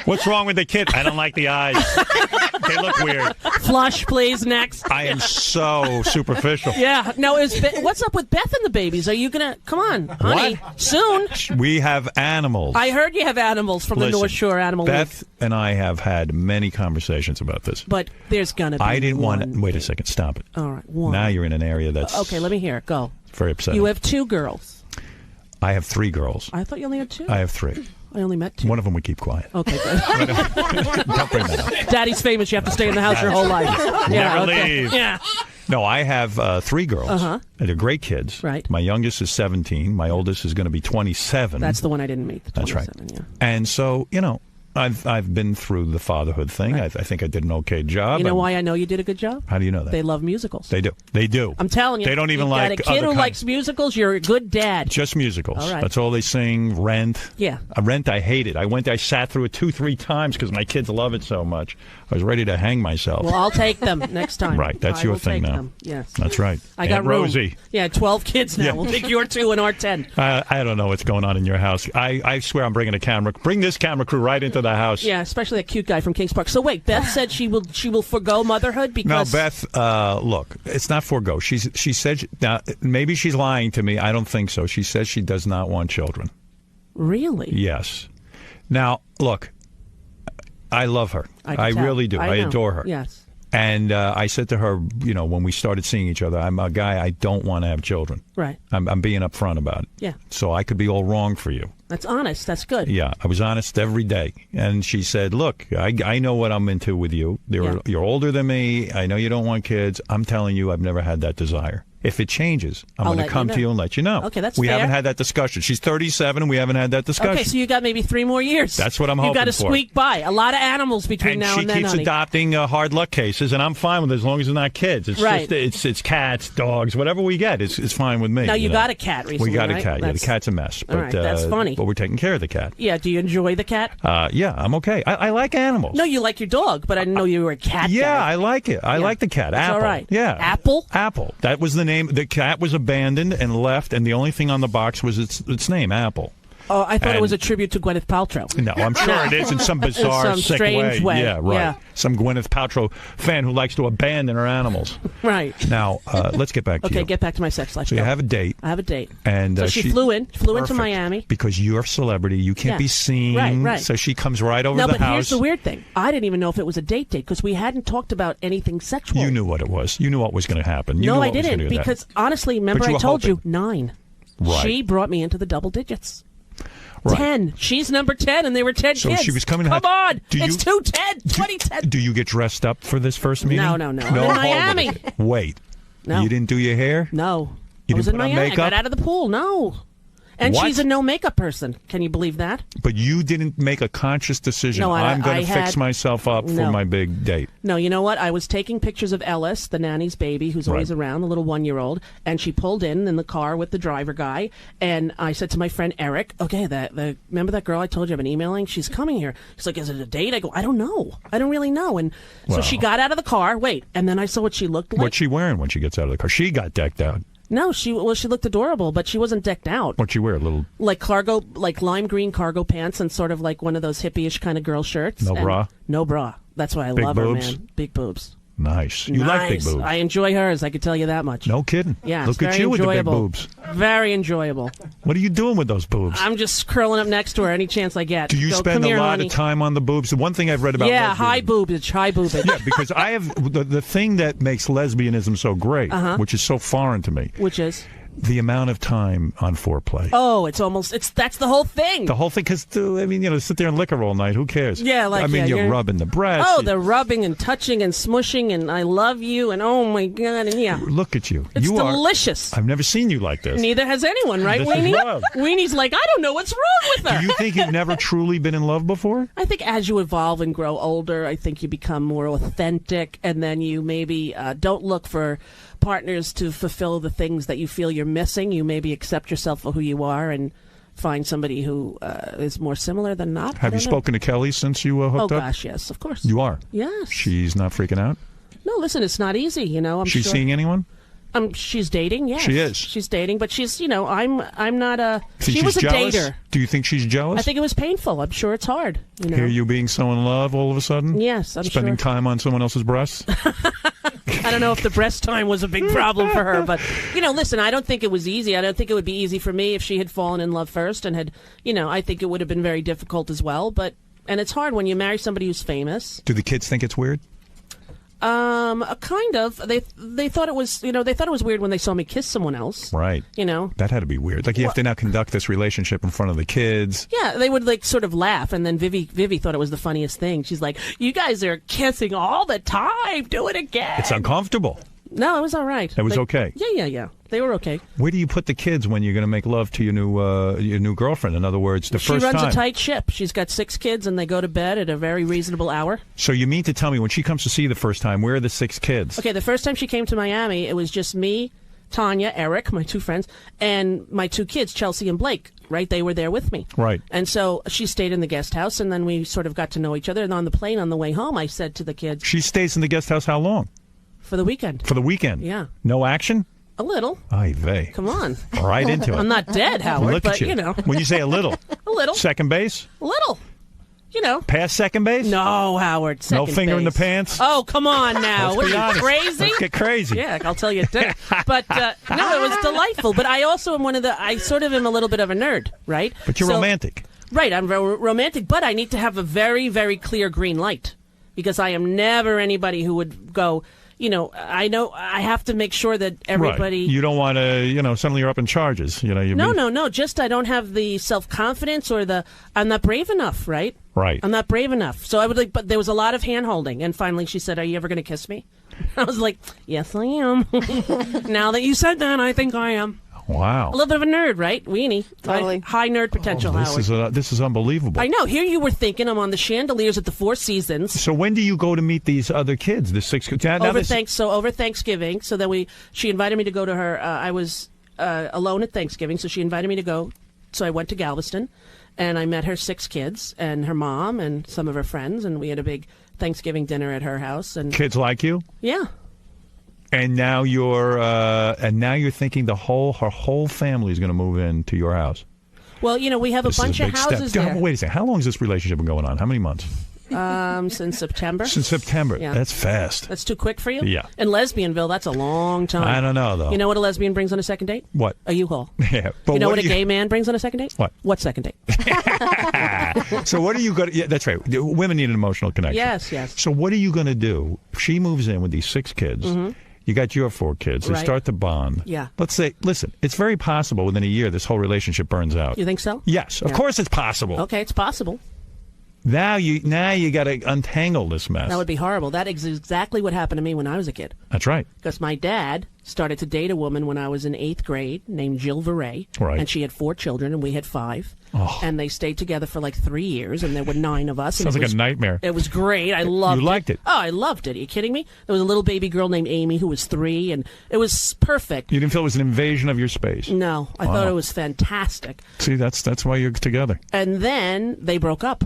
What's wrong with the kid? I don't like the eyes. They look weird. Flush, please. Next. I am so superficial. Yeah. Now, what's up with Beth and the babies? Are you going to... Come on, honey. What? Soon. We have animals. I heard you have animals from the North Shore Animal League. Beth and I have had many conversations about this. But there's going to be I didn't want to... Wait a second. Stop it. All right. One. Now you're in an area that's... Okay, let me hear it. Go. Very upsetting. You have 2 girls. I have 3 girls. I thought you only had 2. I have 3. I only met 2. One of them we keep quiet. Okay, good. Don't bring that up. Daddy's famous. You have to stay in the house your whole life. Never leave. Yeah. No, I have 3 girls. Uh-huh. They're great kids. Right. My youngest is 17. My oldest is going to be 27. That's the one I didn't meet. That's right. Yeah. And so, I've been through the fatherhood thing. Right. I think I did an okay job. You know why I know you did a good job? How do you know that? They love musicals. They do. They do. I'm telling you. They don't even you like got a kid other who kinds. likes musicals. You're a good dad. Just musicals. All right. That's all they sing. Rent. Yeah. Rent, I hate it. I sat through it 2-3 times because my kids love it so much. I was ready to hang myself. Well, I'll take them next time. Right. That's I your will thing take now. Them. Yes. That's right. I got Aunt room. Rosie. Yeah, 12 kids now. Yeah. We'll take your 2 and our 10. I don't know what's going on in your house. I swear I'm bringing a camera. Bring this camera crew right into the house. Yeah, especially that cute guy from Kings Park. So wait, Beth said she will forgo motherhood because... No, Beth, look, it's not forgo. She said, now, maybe she's lying to me. I don't think so. She says she does not want children. Really? Yes. Now, look, I love her. I really do. I adore her. Yes. And I said to her, when we started seeing each other, I'm a guy, I don't want to have children. Right. I'm being upfront about it. Yeah. So I could be all wrong for you. That's honest. That's good. Yeah, I was honest every day. And she said, look, I know what I'm into with you. You're older than me. I know you don't want kids. I'm telling you, I've never had that desire. If it changes, I'm going to come to you and let you know. Okay, that's We fair. haven't had that discussion. She's 37, and we haven't had that discussion. Okay, so you got maybe 3 more years. That's what I'm hoping for. You got to squeak by. A lot of animals between now and then, she keeps honey. adopting hard luck cases, and I'm fine with it as long as it's not kids. It's right. just it's cats, dogs, whatever we get. It's fine with me. Now, you got a cat recently, We got right? a cat. Yeah, the cat's a mess. But, all right, that's funny. But we're taking care of the cat. Yeah, do you enjoy the cat? Yeah, I'm okay. I like animals. No, you like your dog, but I didn't know you were a cat Yeah, guy. I like it. I like the cat. That's Apple. all right. Yeah. Apple? Apple. That was the name. The cat was abandoned and left, and the only thing on the box was its name, Apple. Oh, I thought it And- was a tribute to Gwyneth Paltrow. No, I'm sure it is in some bizarre, some sick strange way. Yeah, right. Yeah. Some Gwyneth Paltrow fan who likes to abandon her animals. Right. Now, let's get back to you. Okay, get back to my sex life. So you have a date. I have a date. And so she flew into Perfect. Miami. Because you're a celebrity. You can't Yeah. be seen. Right. So she comes right over No, the but house. here's the weird thing. I didn't even know if it was a date because we hadn't talked about anything sexual. You knew what it was. You knew what was going to happen. You No, knew I what was didn't gonna do that. because honestly, remember But you I were told hoping. you 9. Right. She brought me into the double digits. Right. 10. She's number 10, and they were 10 So kids. she was coming to Come on. Do It's you- 210. 2010. Do you get dressed up for this first meeting? No. I'm in Miami. Wait. No. You didn't do your hair? No. You I was didn't in put on Miami. I makeup? got out of the pool. No. And What? she's a no makeup person. Can you believe that? But you didn't make a conscious decision. No, I'm going I to fix had- myself up for No. my big date. No, you know what? I was taking pictures of Ellis, the nanny's baby, who's always Right. around, the little 1-year-old, and she pulled in the car with the driver guy, and I said to my friend Eric, okay, remember that girl I told you I've been emailing? She's coming here. She's like, is it a date? I go, I don't know. I don't really know. And so Wow. she got out of the car, and then I saw what she looked like. What's she wearing when she gets out of the car? She got decked out. No, she looked adorable, but she wasn't decked out. What'd she wear? A little Like lime green cargo pants and sort of like one of those hippie-ish kind of girl shirts. No And bra? No bra. That's why I Big love boobs? her, man. Big boobs. nice. You like big Nice. boobs. I enjoy hers, I can tell you that much. No kidding. Yeah, Look it's at very you with the big enjoyable. boobs. Very enjoyable. What are you doing with those boobs? I'm just curling up next to her any chance I get. Do you Go, spend "Come a here, lot honey." of time on the boobs? The one thing I've read about Yeah, lesbianism- high boobage, high boobage. Yeah, because I have the thing that makes lesbianism so great, Uh-huh. which is so foreign to me, Which is? the amount of time on foreplay. Oh, that's the whole thing. The whole thing, because, I mean, sit there and liquor all night. Who cares? Yeah, you're rubbing the breast. Oh, the rubbing and touching and smushing and I love you and oh my God, and yeah. Look at you. It's delicious. I've never seen you like this. Neither has anyone, right, Weenie? Weenie's like, I don't know what's wrong with her. Do you think you've never truly been in love before? I think as you evolve and grow older, I think you become more authentic, and then you maybe don't look for partners to fulfill the things that you feel you're missing. You maybe accept yourself for who you are and find somebody who is more similar than not. Have you spoken to Kelly since you hooked up? Oh, gosh, yes, of course. You are? Yes. She's not freaking out? No, listen, it's not easy, I'm She's sure. Seeing anyone? She's dating, yes. She is. She's dating, but she's, I'm not a... Think she was a jealous? dater. Do you think she's jealous? I think it was painful. I'm sure it's hard, Hear you being so in love all of a sudden? Yes, I'm Spending sure. time on someone else's breasts? I don't know if the breast time was a big problem for her, but, listen, I don't think it was easy. I don't think it would be easy for me if she had fallen in love first and had, I think it would have been very difficult as well. And it's hard when you marry somebody who's famous. Do the kids think it's weird? Kind of. They thought it was, they thought it was weird when they saw me kiss someone else. Right. That had to be weird. Like, you have to now conduct this relationship in front of the kids. Yeah, they would, sort of laugh, and then Vivi thought it was the funniest thing. She's like, you guys are kissing all the time. Do it again. It's uncomfortable. No, it was all right. It was okay? Yeah. They were okay. Where do you put the kids when you're going to make love to your new girlfriend? In other words, first time. She runs a tight ship. She's got 6 kids, and they go to bed at a very reasonable hour. So you mean to tell me when she comes to see you the first time, where are the 6 kids? Okay, the first time she came to Miami, it was just me, Tanya, Eric, my 2 friends, and my 2 kids, Chelsea and Blake, right? They were there with me. Right. And so she stayed in the guest house, and then we sort of got to know each other. And on the plane on the way home, I said to the kids... She stays in the guest house how long? For the weekend. For the weekend? Yeah. No action? A little. Ay vey. Come on. Right into it. I'm not dead, Howard, Look but, at you. When you say a little. A little. Second base? A little. Past second base? No, Howard. Second no finger base. in the pants? Oh, come on now. Let's What be are you, honest. crazy? Let's get crazy. Yeah, I'll tell you at dinner. But, no, it was delightful. But I also am I sort of am a little bit of a nerd, right? But you're romantic. Right, I'm romantic, but I need to have a very, very clear green light. Because I am never anybody who would go... I know I have to make sure that everybody... Right. You don't want to, suddenly you're up in charges. No. Just I don't have the self-confidence or I'm not brave enough, right? Right. I'm not brave enough. So I would but there was a lot of hand-holding. And finally she said, are you ever going to kiss me? I was like, yes, I am. Now that you said that, I think I am. Wow. A little bit of a nerd, right? Weenie. Totally. High nerd potential, Howard. This is unbelievable. I know. Here you were thinking I'm on the chandeliers at the Four Seasons. So when do you go to meet these other kids, the 6 kids? Over Thanksgiving. So then she invited me to go to her. I was alone at Thanksgiving, so she invited me to go. So I went to Galveston, and I met her 6 kids and her mom and some of her friends, and we had a big Thanksgiving dinner at her house. And kids like you? Yeah. And now you're thinking her whole family is going to move into your house. Well, we have a bunch of houses there. Wait a second. How long has this relationship been going on? How many months? Since September. Since September. Yeah. That's fast. That's too quick for you? Yeah. In Lesbianville, that's a long time. I don't know, though. You know what a lesbian brings on a second date? What? A U-Haul. Yeah. But you know what a gay man brings on a second date? What? What second date? So what are you going to... Yeah, that's right. Women need an emotional connection. Yes. So what are you going to do? She moves in with these 6 kids. Mm-hmm. You got your 4 kids. They Right. start to bond. Yeah. Let's say, listen, it's very possible within a year this whole relationship burns out. You think so? Yes, of course it's possible. Okay, it's possible. Now you got to untangle this mess. That would be horrible. That is exactly what happened to me when I was a kid. That's right. Because my dad started to date a woman when I was in 8th grade named Jill Veray. Right. And she had 4 children, and we had 5. Oh. And they stayed together for like 3 years, and there were 9 of us. Sounds like a nightmare. It was great. I loved it. You liked it? Oh, I loved it. Are you kidding me? There was a little baby girl named Amy who was 3, and it was perfect. You didn't feel it was an invasion of your space? No. I thought it was fantastic. See, that's why you're together. And then they broke up.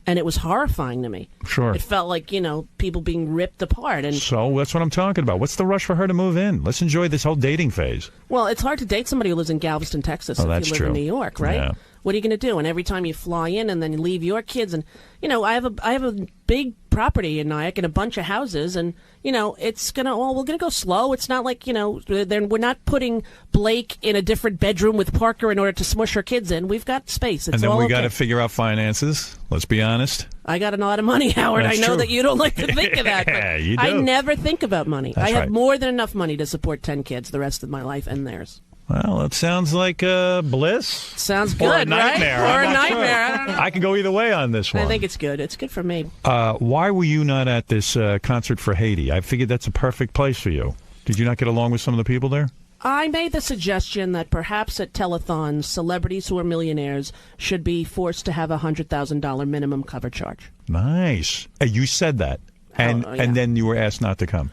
And it was horrifying to me. Sure. It felt like, people being ripped apart. And so that's what I'm talking about. What's the rush for her to move in? Let's enjoy this whole dating phase. Well, it's hard to date somebody who lives in Galveston, Texas, if that's you live true. in New York, right? Yeah. What are you going to do? And every time you fly in and then you leave your kids, and I have a big property in Nyack and a bunch of houses, and it's we're gonna go slow. It's not like we're not putting Blake in a different bedroom with Parker in order to smush her kids in. We've got space. It's and then all we okay. got to figure out finances. Let's be honest. I got a lot of money, Howard. That's I know true. that you don't like to think of that. But you do. I never think about money. That's I have right. more than enough money to support 10 kids the rest of my life and theirs. Well, it sounds like bliss. Sounds good, or a nightmare. Right? Or a I'm not nightmare. sure. I don't know. I can go either way on this one. I think it's good. It's good for me. Why were you not at this concert for Haiti? I figured that's a perfect place for you. Did you not get along with some of the people there? I made the suggestion that perhaps at telethons, celebrities who are millionaires should be forced to have a $100,000 minimum cover charge. Nice. You said that, and then you were asked not to come.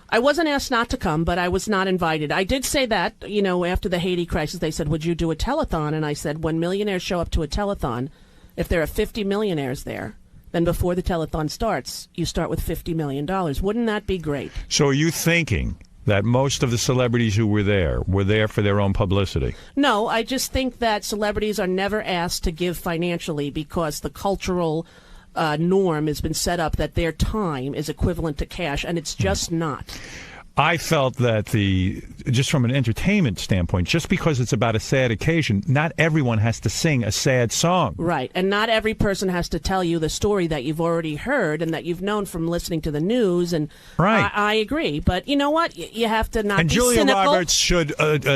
I wasn't asked not to come, but I was not invited. I did say that, after the Haiti crisis, they said, would you do a telethon? And I said, when millionaires show up to a telethon, if there are 50 millionaires there, then before the telethon starts, you start with $50 million. Wouldn't that be great? So are you thinking that most of the celebrities who were there for their own publicity? No, I just think that celebrities are never asked to give financially because the cultural norm has been set up that their time is equivalent to cash, and it's just not. I felt that just from an entertainment standpoint, just because it's about a sad occasion, not everyone has to sing a sad song. Right, and not every person has to tell you the story that you've already heard and that you've known from listening to the news. And right. I agree, but you know what? You have to not and be Julia cynical. Roberts should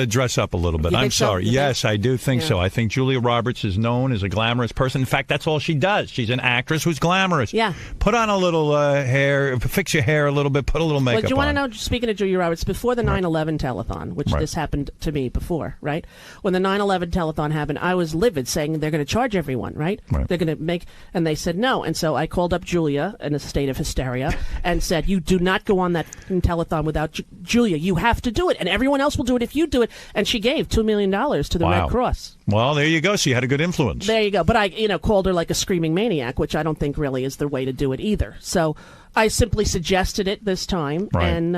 dress up a little bit. You I'm think so? sorry. Yes, I do think so. I think Julia Roberts is known as a glamorous person. In fact, that's all she does. She's an actress who's glamorous. Yeah. Put on a little hair, fix your hair a little bit, put a little makeup on. But you want to know, speaking of Julia Roberts, before the 9/11 telethon, which this happened to me before, right? When the 9/11 telethon happened, I was livid, saying they're going to charge everyone, right? They're going to and they said no. And so I called up Julia in a state of hysteria and said, you do not go on that telethon without Julia. You have to do it, and everyone else will do it if you do it. And she gave $2 million to the Red Cross. Well, there you go. So you had a good influence. There you go. But I, called her like a screaming maniac, which I don't think really is the way to do it either. So I simply suggested it this time, and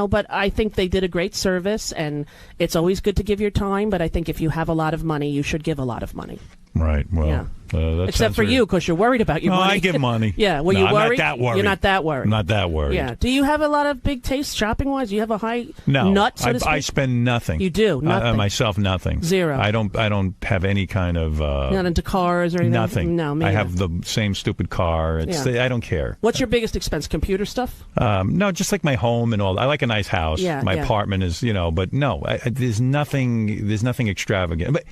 but I think they did a great service, and it's always good to give your time. But I think if you have a lot of money, you should give a lot of money. Right. Well, except for you, because you're worried about your money. I give money. Yeah. Well, you worried? I'm not that worried. You're not that worried. I'm not that worried. Yeah. Do you have a lot of big taste shopping wise? Do you have a high nut? So to speak? I spend nothing. You do nothing. Myself, nothing. Zero. I don't have any kind of. Not into cars or anything. Nothing. No, me I either. have the same stupid car. I don't care. What's your biggest expense? Computer stuff? No, just like my home and all. I like a nice house. Yeah, my apartment is, but no, there's nothing extravagant. But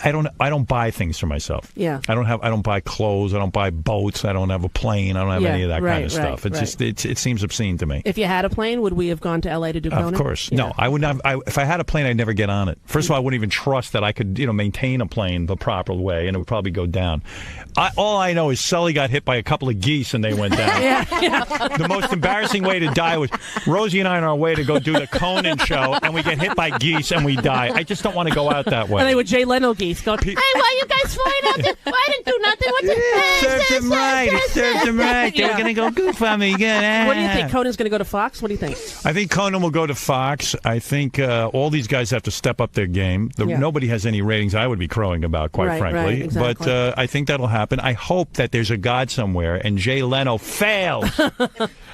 I don't buy things for myself. Yeah. I don't buy clothes. I don't buy boats. I don't have a plane. I don't have any of that kind of stuff. It's just it seems obscene to me. If you had a plane, would we have gone to LA to do Conan? Of course. Yeah. No, I would not. If I had a plane, I'd never get on it. First of all, I wouldn't even trust that I could, maintain a plane the proper way, and it would probably go down. All I know is Sully got hit by a couple of geese and they went down. The most embarrassing way to die was Rosie and I on our way to go do the Conan show, and we get hit by geese and we die. I just don't want to go out that way. And they were Jay Leno geese going, hey, why you guys flying out there? I didn't do nothing. What served them right. It served them right. They were going to go goof on me again. What do you think? Conan's going to go to Fox? What do you think? I think Conan will go to Fox. I think all these guys have to step up their game. Nobody has any ratings I would be crowing about, quite frankly. Right, exactly. But I think that'll happen. I hope that there's a God somewhere and Jay Leno fails.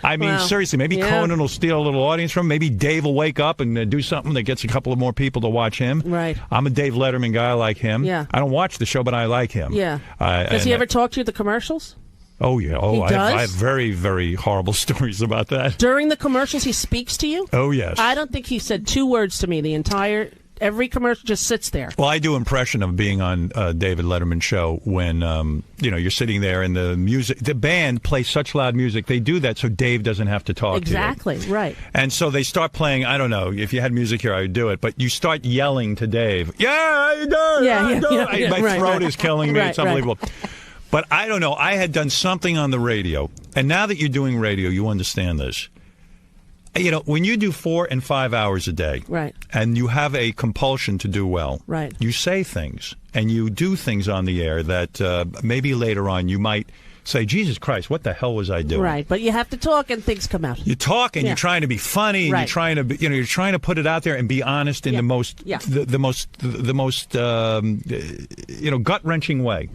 I mean, seriously, maybe Conan will steal a little audience from him. Maybe Dave will wake up and do something that gets a couple of more people to watch him. Right. I'm a Dave Letterman guy. I like him. Yeah. I don't watch the show, but I like him. Yeah. Does he ever talk to you at the commercials? Oh, yeah. Oh, He does? I have very, very horrible stories about that. During the commercials, he speaks to you? Oh, yes. I don't think he said 2 words to me every commercial, just sits there. Well, I do impression of being on David Letterman show when you're sitting there and the band plays such loud music. They do that so Dave doesn't have to talk Exactly, to you. right. And so they start playing. I don't know if you had music here, I would do it. But you start yelling to Dave. Yeah, how you doing? My throat is killing me. It's unbelievable. But I don't know. I had done something on the radio, and now that you're doing radio, you understand this. When you do 4 and 5 hours a day, right, and you have a compulsion to do well, right, you say things and you do things on the air that maybe later on you might say, Jesus Christ, what the hell was I doing? Right, but you have to talk and things come out. You talk and you're trying to be funny, and you're trying to, you're trying to put it out there and be honest in the most, the most gut wrenching way.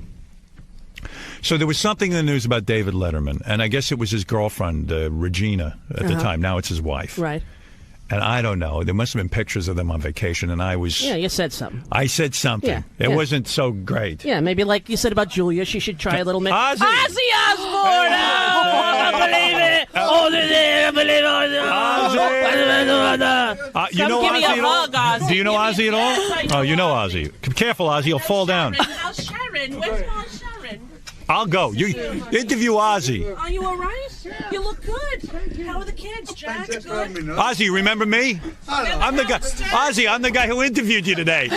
So there was something in the news about David Letterman, and I guess it was his girlfriend, Regina, at the time. Now it's his wife. Right. And I don't know. There must have been pictures of them on vacation, and I was... Yeah, you said something. I said something. Yeah, it wasn't so great. Yeah, maybe like you said about Julia, she should try a little... Ozzy! Ozzy Osbourne! I believe it! Oh, I believe Ozzy! You know give me a Ozzy hug, Ozzy. Do you know Ozzy at all? Oh, you know Ozzy. Careful, Ozzy. You'll fall down. How's Sharon? Where's my Sharon? I'll go. You interview Ozzy. Are you all right? You look good. How are the kids, Jack? Good? Ozzy, remember me? I'm the guy. Ozzy, I'm the guy who interviewed you today.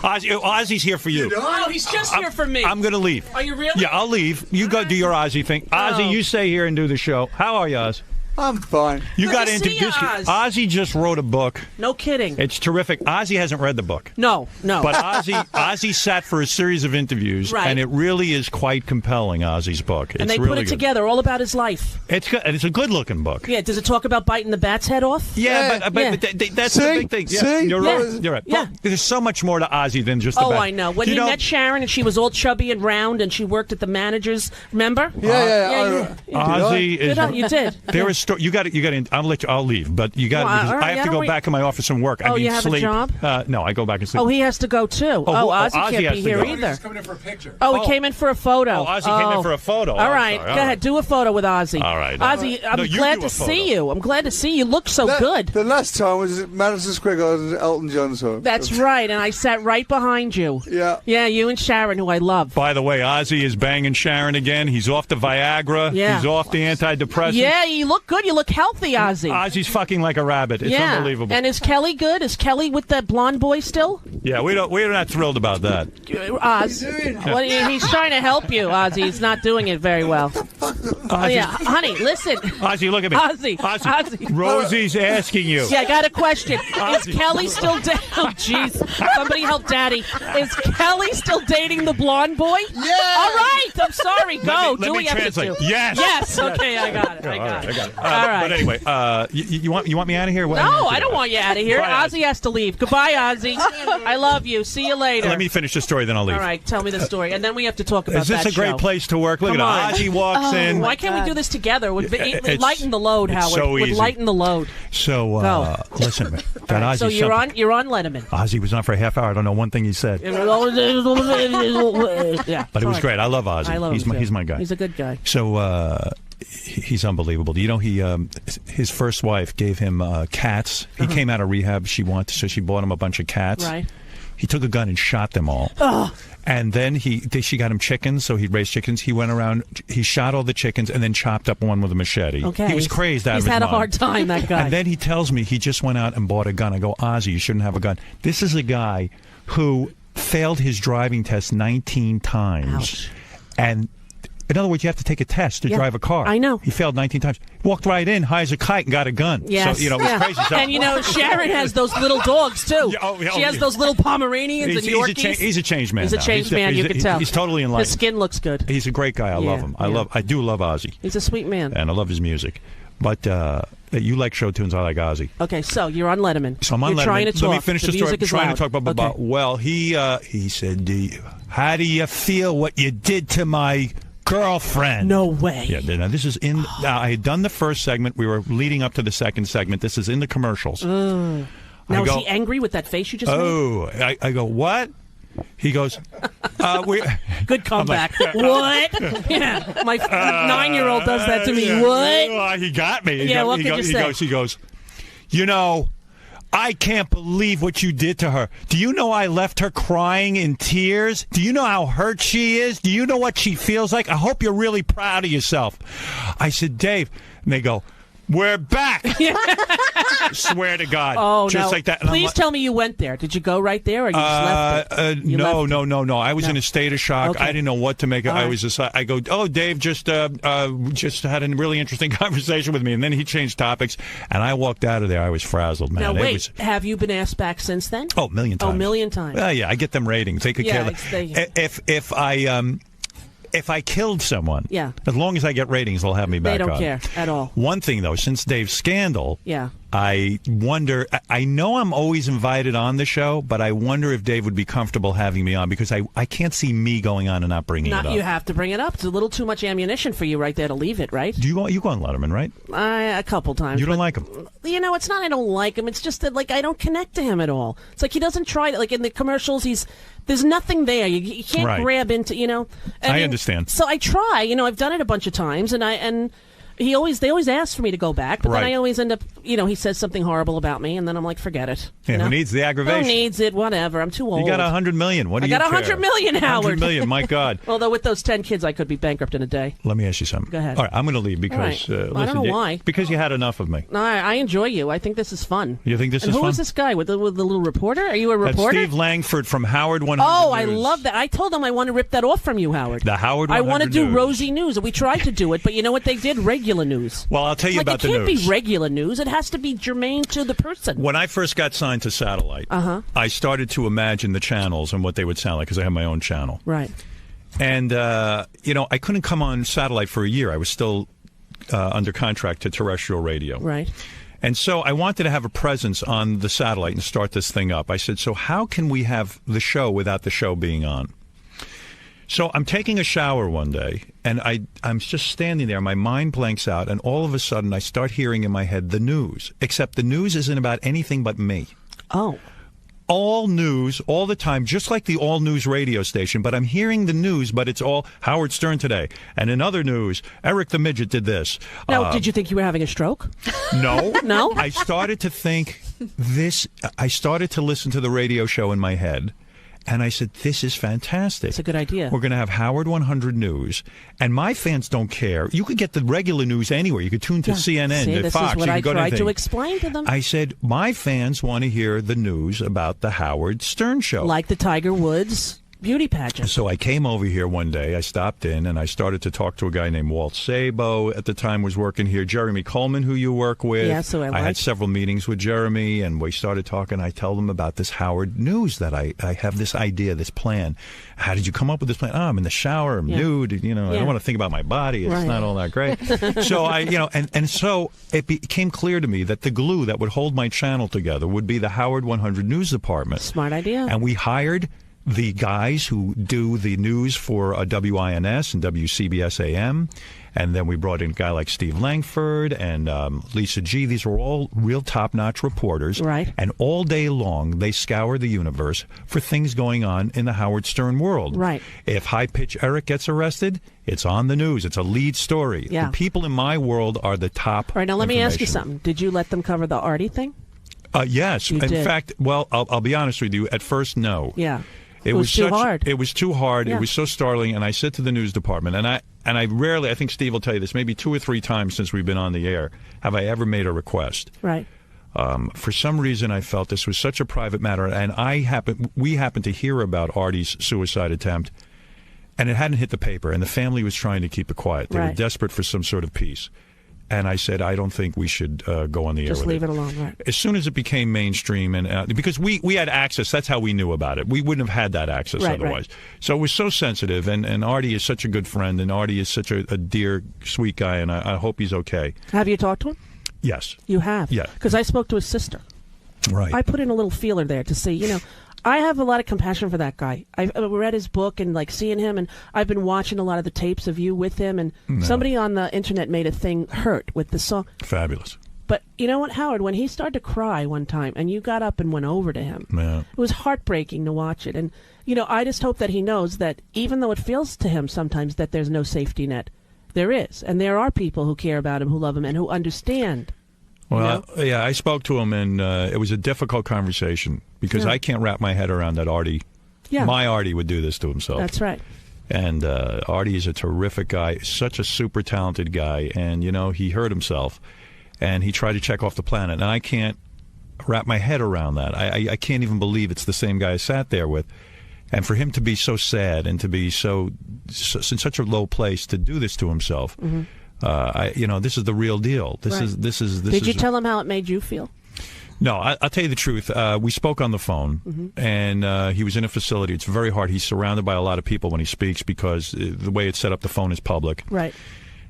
Ozzy's here for you. Oh, he's just here for me. I'm going to leave. Are you really? Yeah, I'll leave. You go do your Ozzy thing. Ozzy, you stay here and do the show. How are you, Oz? I'm fine. You got to to see you, introduce. Oz. Ozzy just wrote a book. No kidding. It's terrific. Ozzy hasn't read the book. No. But Ozzy sat for a series of interviews, Right. and it really is quite compelling, Ozzy's book. It's And they really put it good. together, all about his life. It's good. And it's a good-looking book. Yeah, does it talk about biting the bat's head off? Yeah, but that's the big thing. Yeah, you're right. You're right. Yeah. But there's so much more to Ozzy than just the Oh, bat. I know. When he met Sharon and she was all chubby and round and she worked at the manager's, remember? Ozzy is. You did. There is. You got to. I'll leave, but you got. Well, all right, I have to go back in my office and work. I Oh, mean, you have a sleep. job? No, I go back and sleep. Oh, he has to go too. Ozzy can't has be to here go. either. He's coming in for a picture. Oh, he came in for a photo. Oh, Ozzy came in for a photo. All right, sorry. go All ahead, right. do a photo with Ozzy. All right. Ozzy, I'm No, you glad do to a photo. see you. I'm glad to see you. You look so good. The last time was at Madison Square Garden at Elton John's home. That's right, and I sat right behind you. Yeah. Yeah, you and Sharon, who I love. By the way, Ozzy is banging Sharon again. He's off the Viagra. Yeah. He's off the antidepressants. Yeah, you look good. You look healthy, Ozzy. Ozzy's fucking like a rabbit. It's unbelievable. And is Kelly good? Is Kelly with that blonde boy still? Yeah, we're not thrilled about that. Oz, he's trying to help you, Ozzy. He's not doing it very well. Oh, yeah, honey, listen. Ozzy, look at me. Ozzy. Rosie's asking you. Yeah, I got a question. Ozzy. Is Kelly still dating? Oh, jeez. Somebody help Daddy. Is Kelly still dating the blonde boy? Yeah. All right. I'm sorry. Go. Let me translate. Yes. Yes. Okay, I got it. All right. All right. But anyway, you want me out of here? No, I don't want you out of here. Bye, Ozzy has to leave. Goodbye, Ozzy. I love you. See you later. Let me finish the story, then I'll leave. All right, tell me the story, and then we have to talk about Is this that a great show. place to work? Look Come at on. Ozzy walks in. Why can't we do this together? It's- Lighten the load, it's Howard. so Would easy. lighten the load. So, Go. listen, man, that Ozzy. So you're on Letterman. Ozzy was on for a half hour. I don't know one thing he said. Yeah, But it was great. I love Ozzy. I love he's him my too. he's my guy. He's a good guy. So he's unbelievable. You know, his first wife gave him cats. He came out of rehab. So she bought him a bunch of cats. Right. He took a gun and shot them all. Oh. And then she got him chickens, so he'd raise chickens. He went around, he shot all the chickens, and then chopped up one with a machete. Okay. He was crazed out of his mind. He's had a hard time, that guy. And then he tells me he just went out and bought a gun. I go, Ozzy, you shouldn't have a gun. This is a guy who failed his driving test 19 times. Ouch. And in other words, you have to take a test to drive a car. I know. He failed 19 times. Walked right in, high as a kite, and got a gun. Yes. So, it was crazy. So, And, Sharon has those little dogs, too. She has those little Pomeranians and Yorkies. He's a changed man. He's a now. changed man, you can tell. He's totally enlightened. His skin looks good. He's a great guy. I love him. I do love Ozzy. He's a sweet man. And I love his music. But you like show tunes, I like Ozzy. Okay, so you're on Letterman. So I'm on you're Letterman. Trying to talk. Let me finish the story. music is trying loud. to talk about. Okay. Well, he said, how do you feel what you did to my girlfriend? No way. Yeah, now this is in. I had done the first segment. We were leading up to the second segment. This is in the commercials. Now, is he angry with that face you just made? I go, what? He goes, good comeback. What? Yeah, my 9-year-old does that to me. What? He got me. Yeah, what could you say? He goes, I can't believe what you did to her. Do you know I left her crying in tears? Do you know how hurt she is? Do you know what she feels like? I hope you're really proud of yourself. I said, Dave. And they go, we're back. Swear to God. Oh, just no. like that. And Please tell me you went there. Did you go right there or you just left it? No. I was in a state of shock. Okay. I didn't know what to make. All I was just, I go, oh, Dave just had a really interesting conversation with me. And then he changed topics. And I walked out of there. I was frazzled, man. Now, wait. Have you been asked back since then? Oh, a million times. Oh, a million times. Yeah, I get them ratings. They could care. If I killed someone, as long as I get ratings, they'll have me back They don't on. care at all. One thing, though, since Dave's scandal, I wonder, I know I'm always invited on the show, but I wonder if Dave would be comfortable having me on, because I can't see me going on and not bringing it up. You have to bring it up. It's a little too much ammunition for you right there to leave it, right? You go on Letterman, right? A couple times. You don't like him? You know, it's not I don't like him. It's just that, like, I don't connect to him at all. It's like he doesn't try to, like, in the commercials, there's nothing there. You can't grab into, you know. I understand. So I try. You know, I've done it a bunch of times, and they always ask for me to go back, but then I always end up, you know, he says something horrible about me, and then I'm like, forget it. Yeah, who needs the aggravation? Who needs it? Whatever. I'm too old. You got $100 million. What do you care? I got $100 million, Howard. $100 million. My God. Although with those 10 kids, I could be bankrupt in a day. Let me ask you something. Go ahead. All right, I'm going to leave because I don't know why. Because you had enough of me. No, I enjoy you. I think this is fun. You think this is fun? Who is this guy with the little reporter? Are you a reporter? That's Steve Langford from Howard 100 Oh, News. I love that. I told them I want to rip that off from you, Howard. The Howard 100 I want to do News. Rosie News. We tried to do it, but you know what they did? Regular news. Well, I'll tell you about the news. It can't be regular news. It has to be germane to the person. When I first got signed to satellite, I started to imagine the channels and what they would sound like, because I have my own channel. Right. And, you know, I couldn't come on satellite for a year. I was still under contract to terrestrial radio. Right. And so I wanted to have a presence on the satellite and start this thing up. I said, so how can we have the show without the show being on? So I'm taking a shower one day, and I'm just standing there. My mind blanks out, and all of a sudden I start hearing in my head the news, except the news isn't about anything but me. Oh. All news, all the time, just like the all news radio station, but I'm hearing the news, but it's all Howard Stern today. And in other news, Eric the Midget did this. Now, did you think you were having a stroke? No. No? I started to think this. I started to listen to the radio show in my head. And I said, this is fantastic. It's a good idea. We're going to have Howard 100 News. And my fans don't care. You could get the regular news anywhere. You could tune to CNN, See, to this Fox. is what you I could go to tried anything. to explain to them. I said, my fans want to hear the news about the Howard Stern show. Like the Tiger Woods beauty pageant. So I came over here one day. I stopped in, and I started to talk to a guy named Walt Sabo. At the time was working here. Jeremy Coleman, who you work with. Yeah, so I had several meetings with Jeremy, and we started talking. I tell them about this Howard News, that I have this idea, this plan. How did you come up with this plan? Oh, I'm in the shower. I'm nude. You know, I don't want to think about my body. It's not all that great. So and so it became clear to me that the glue that would hold my channel together would be the Howard 100 News Department. Smart idea. And we hired the guys who do the news for WINS and WCBS AM. And then we brought in a guy like Steve Langford and Lisa G. These were all real top-notch reporters. Right. And all day long, they scour the universe for things going on in the Howard Stern world. Right. If high-pitch Eric gets arrested, it's on the news. It's a lead story. Yeah. The people in my world are the top. All right, now let me ask you something. Did you let them cover the Artie thing? Yes. You in did. fact, well, I'll be honest with you. At first, no. Yeah. It was too hard. It was too hard. Yeah. It was so startling. And I said to the news department, and I rarely, I think Steve will tell you this, maybe 2 or 3 times since we've been on the air, have I ever made a request. Right. For some reason, I felt this was such a private matter, and we happened to hear about Artie's suicide attempt, and it hadn't hit the paper, and the family was trying to keep it quiet. They were desperate for some sort of peace. And I said, I don't think we should go on the air with it. Just leave it alone, right? As soon as it became mainstream, and because we had access, that's how we knew about it. We wouldn't have had that access otherwise. Right. So it was so sensitive, and Artie is such a good friend, and Artie is such a dear, sweet guy, and I hope he's okay. Have you talked to him? Yes. You have? Yeah. Because I spoke to his sister. Right. I put in a little feeler there to see, I have a lot of compassion for that guy. I've read his book and seeing him, and I've been watching a lot of the tapes of you with him, and somebody on the internet made a thing hurt with the song. Fabulous. But you know what, Howard, when he started to cry one time and you got up and went over to him, it was heartbreaking to watch it. And, I just hope that he knows that even though it feels to him sometimes that there's no safety net, there is. And there are people who care about him, who love him, and who understand. Well, yeah, I spoke to him, and it was a difficult conversation because I can't wrap my head around that Artie. Yeah. My Artie would do this to himself. That's right. And Artie is a terrific guy, such a super talented guy, and, he hurt himself, and he tried to check off the planet, and I can't wrap my head around that. I can't even believe it's the same guy I sat there with. And for him to be so sad and to be so in such a low place to do this to himself, this is the real deal. This is. Did you tell him how it made you feel? No, I'll tell you the truth. We spoke on the phone, and he was in a facility. It's very hard. He's surrounded by a lot of people when he speaks because the way it's set up, the phone is public. Right.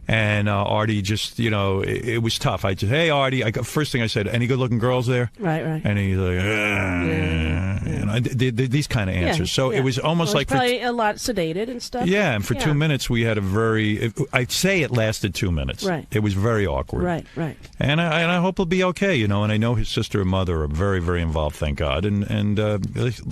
And Artie just, it was tough. I just, hey, Artie, first thing I said, any good-looking girls there? Right. And he's like, these kind of answers. So it was almost like probably a lot sedated and stuff. Yeah, and for 2 minutes we had I'd say it lasted 2 minutes. Right. It was very awkward. Right. And I hope he'll be okay, and I know his sister and mother are very, very involved, thank God. And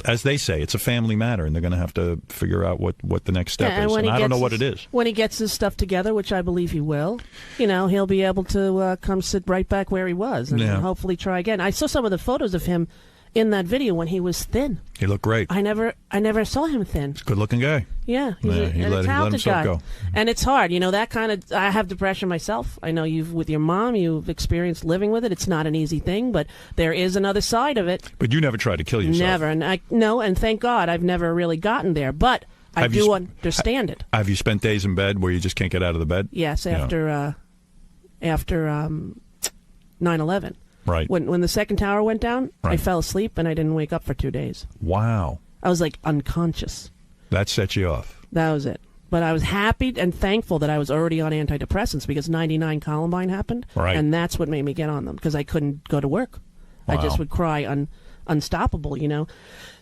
as they say, it's a family matter, and they're going to have to figure out what the next step is. And I don't know what it is. When he gets his stuff together, which I believe he will, he'll be able to come sit right back where he was and hopefully try again. I saw some of the photos of him in that video when he was thin. He looked great. I never saw him thin. He's a good-looking guy. Yeah, he let himself guy. Go. And it's hard, that kind of. I have depression myself. I know with your mom, you've experienced living with it. It's not an easy thing, but there is another side of it. But you never tried to kill yourself. Never, and and thank God I've never really gotten there. But I do understand it. Have you spent days in bed where you just can't get out of the bed? Yes, after 9/11. Right. When the second tower went down, I fell asleep and I didn't wake up for 2 days. Wow. I was like unconscious. That set you off. That was it. But I was happy and thankful that I was already on antidepressants because 99 Columbine happened. Right. And that's what made me get on them because I couldn't go to work. Wow. I just would cry unstoppable,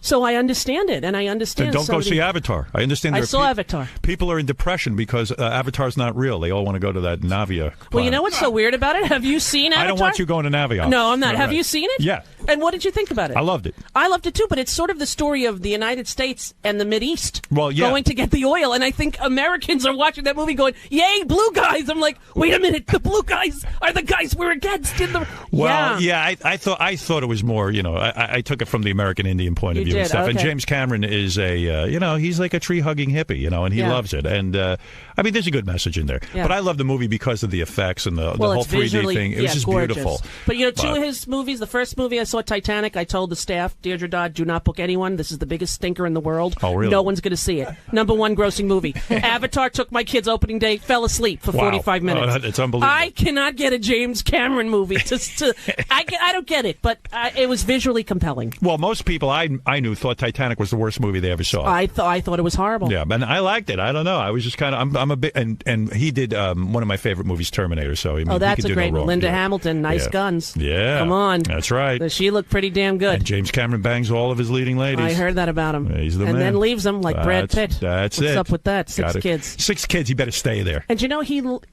So I understand it, and I understand. Then don't go see Avatar. I understand. I saw Avatar. People are in depression because Avatar's not real. They all want to go to that Navia planet. Well, you know what's so weird about it? Have you seen Avatar? I don't want you going to Navia. No, I'm not. No, Have right. you seen it? Yeah. And what did you think about it? I loved it. I loved it too, but it's sort of the story of the United States and the Mideast going to get the oil. And I think Americans are watching that movie going, yay, blue guys. I'm like, wait a minute, the blue guys are the guys we're against in the... Well, I thought it was more, I took it from the American Indian point of view and stuff. Okay. And James Cameron is he's like a tree-hugging hippie, and he loves it. And, there's a good message in there. Yeah. But I love the movie because of the effects and the whole 3D thing. It was just gorgeous. Beautiful. But, two of his movies, the first movie I saw, Titanic, I told the staff, Deirdre Dodd, do not book anyone. This is the biggest stinker in the world. Oh, really? No one's going to see it. #1 grossing movie. Avatar took my kids opening day, fell asleep for 45 minutes. It's unbelievable. I cannot get a James Cameron movie I don't get it, but it was visually compelling. Well, most people I knew thought Titanic was the worst movie they ever saw. I thought it was horrible. Yeah, and I liked it. I don't know. I was just kind of I'm a bit and he did one of my favorite movies, Terminator. So that's a great one. one. Linda Hamilton, nice guns. Yeah, come on. That's right. She looked pretty damn good. And James Cameron bangs all of his leading ladies. I heard that about him. He's the man. man. Then leaves them like Brad Pitt. That's What's it. up with that? 6 kids. 6 kids. He better stay there. And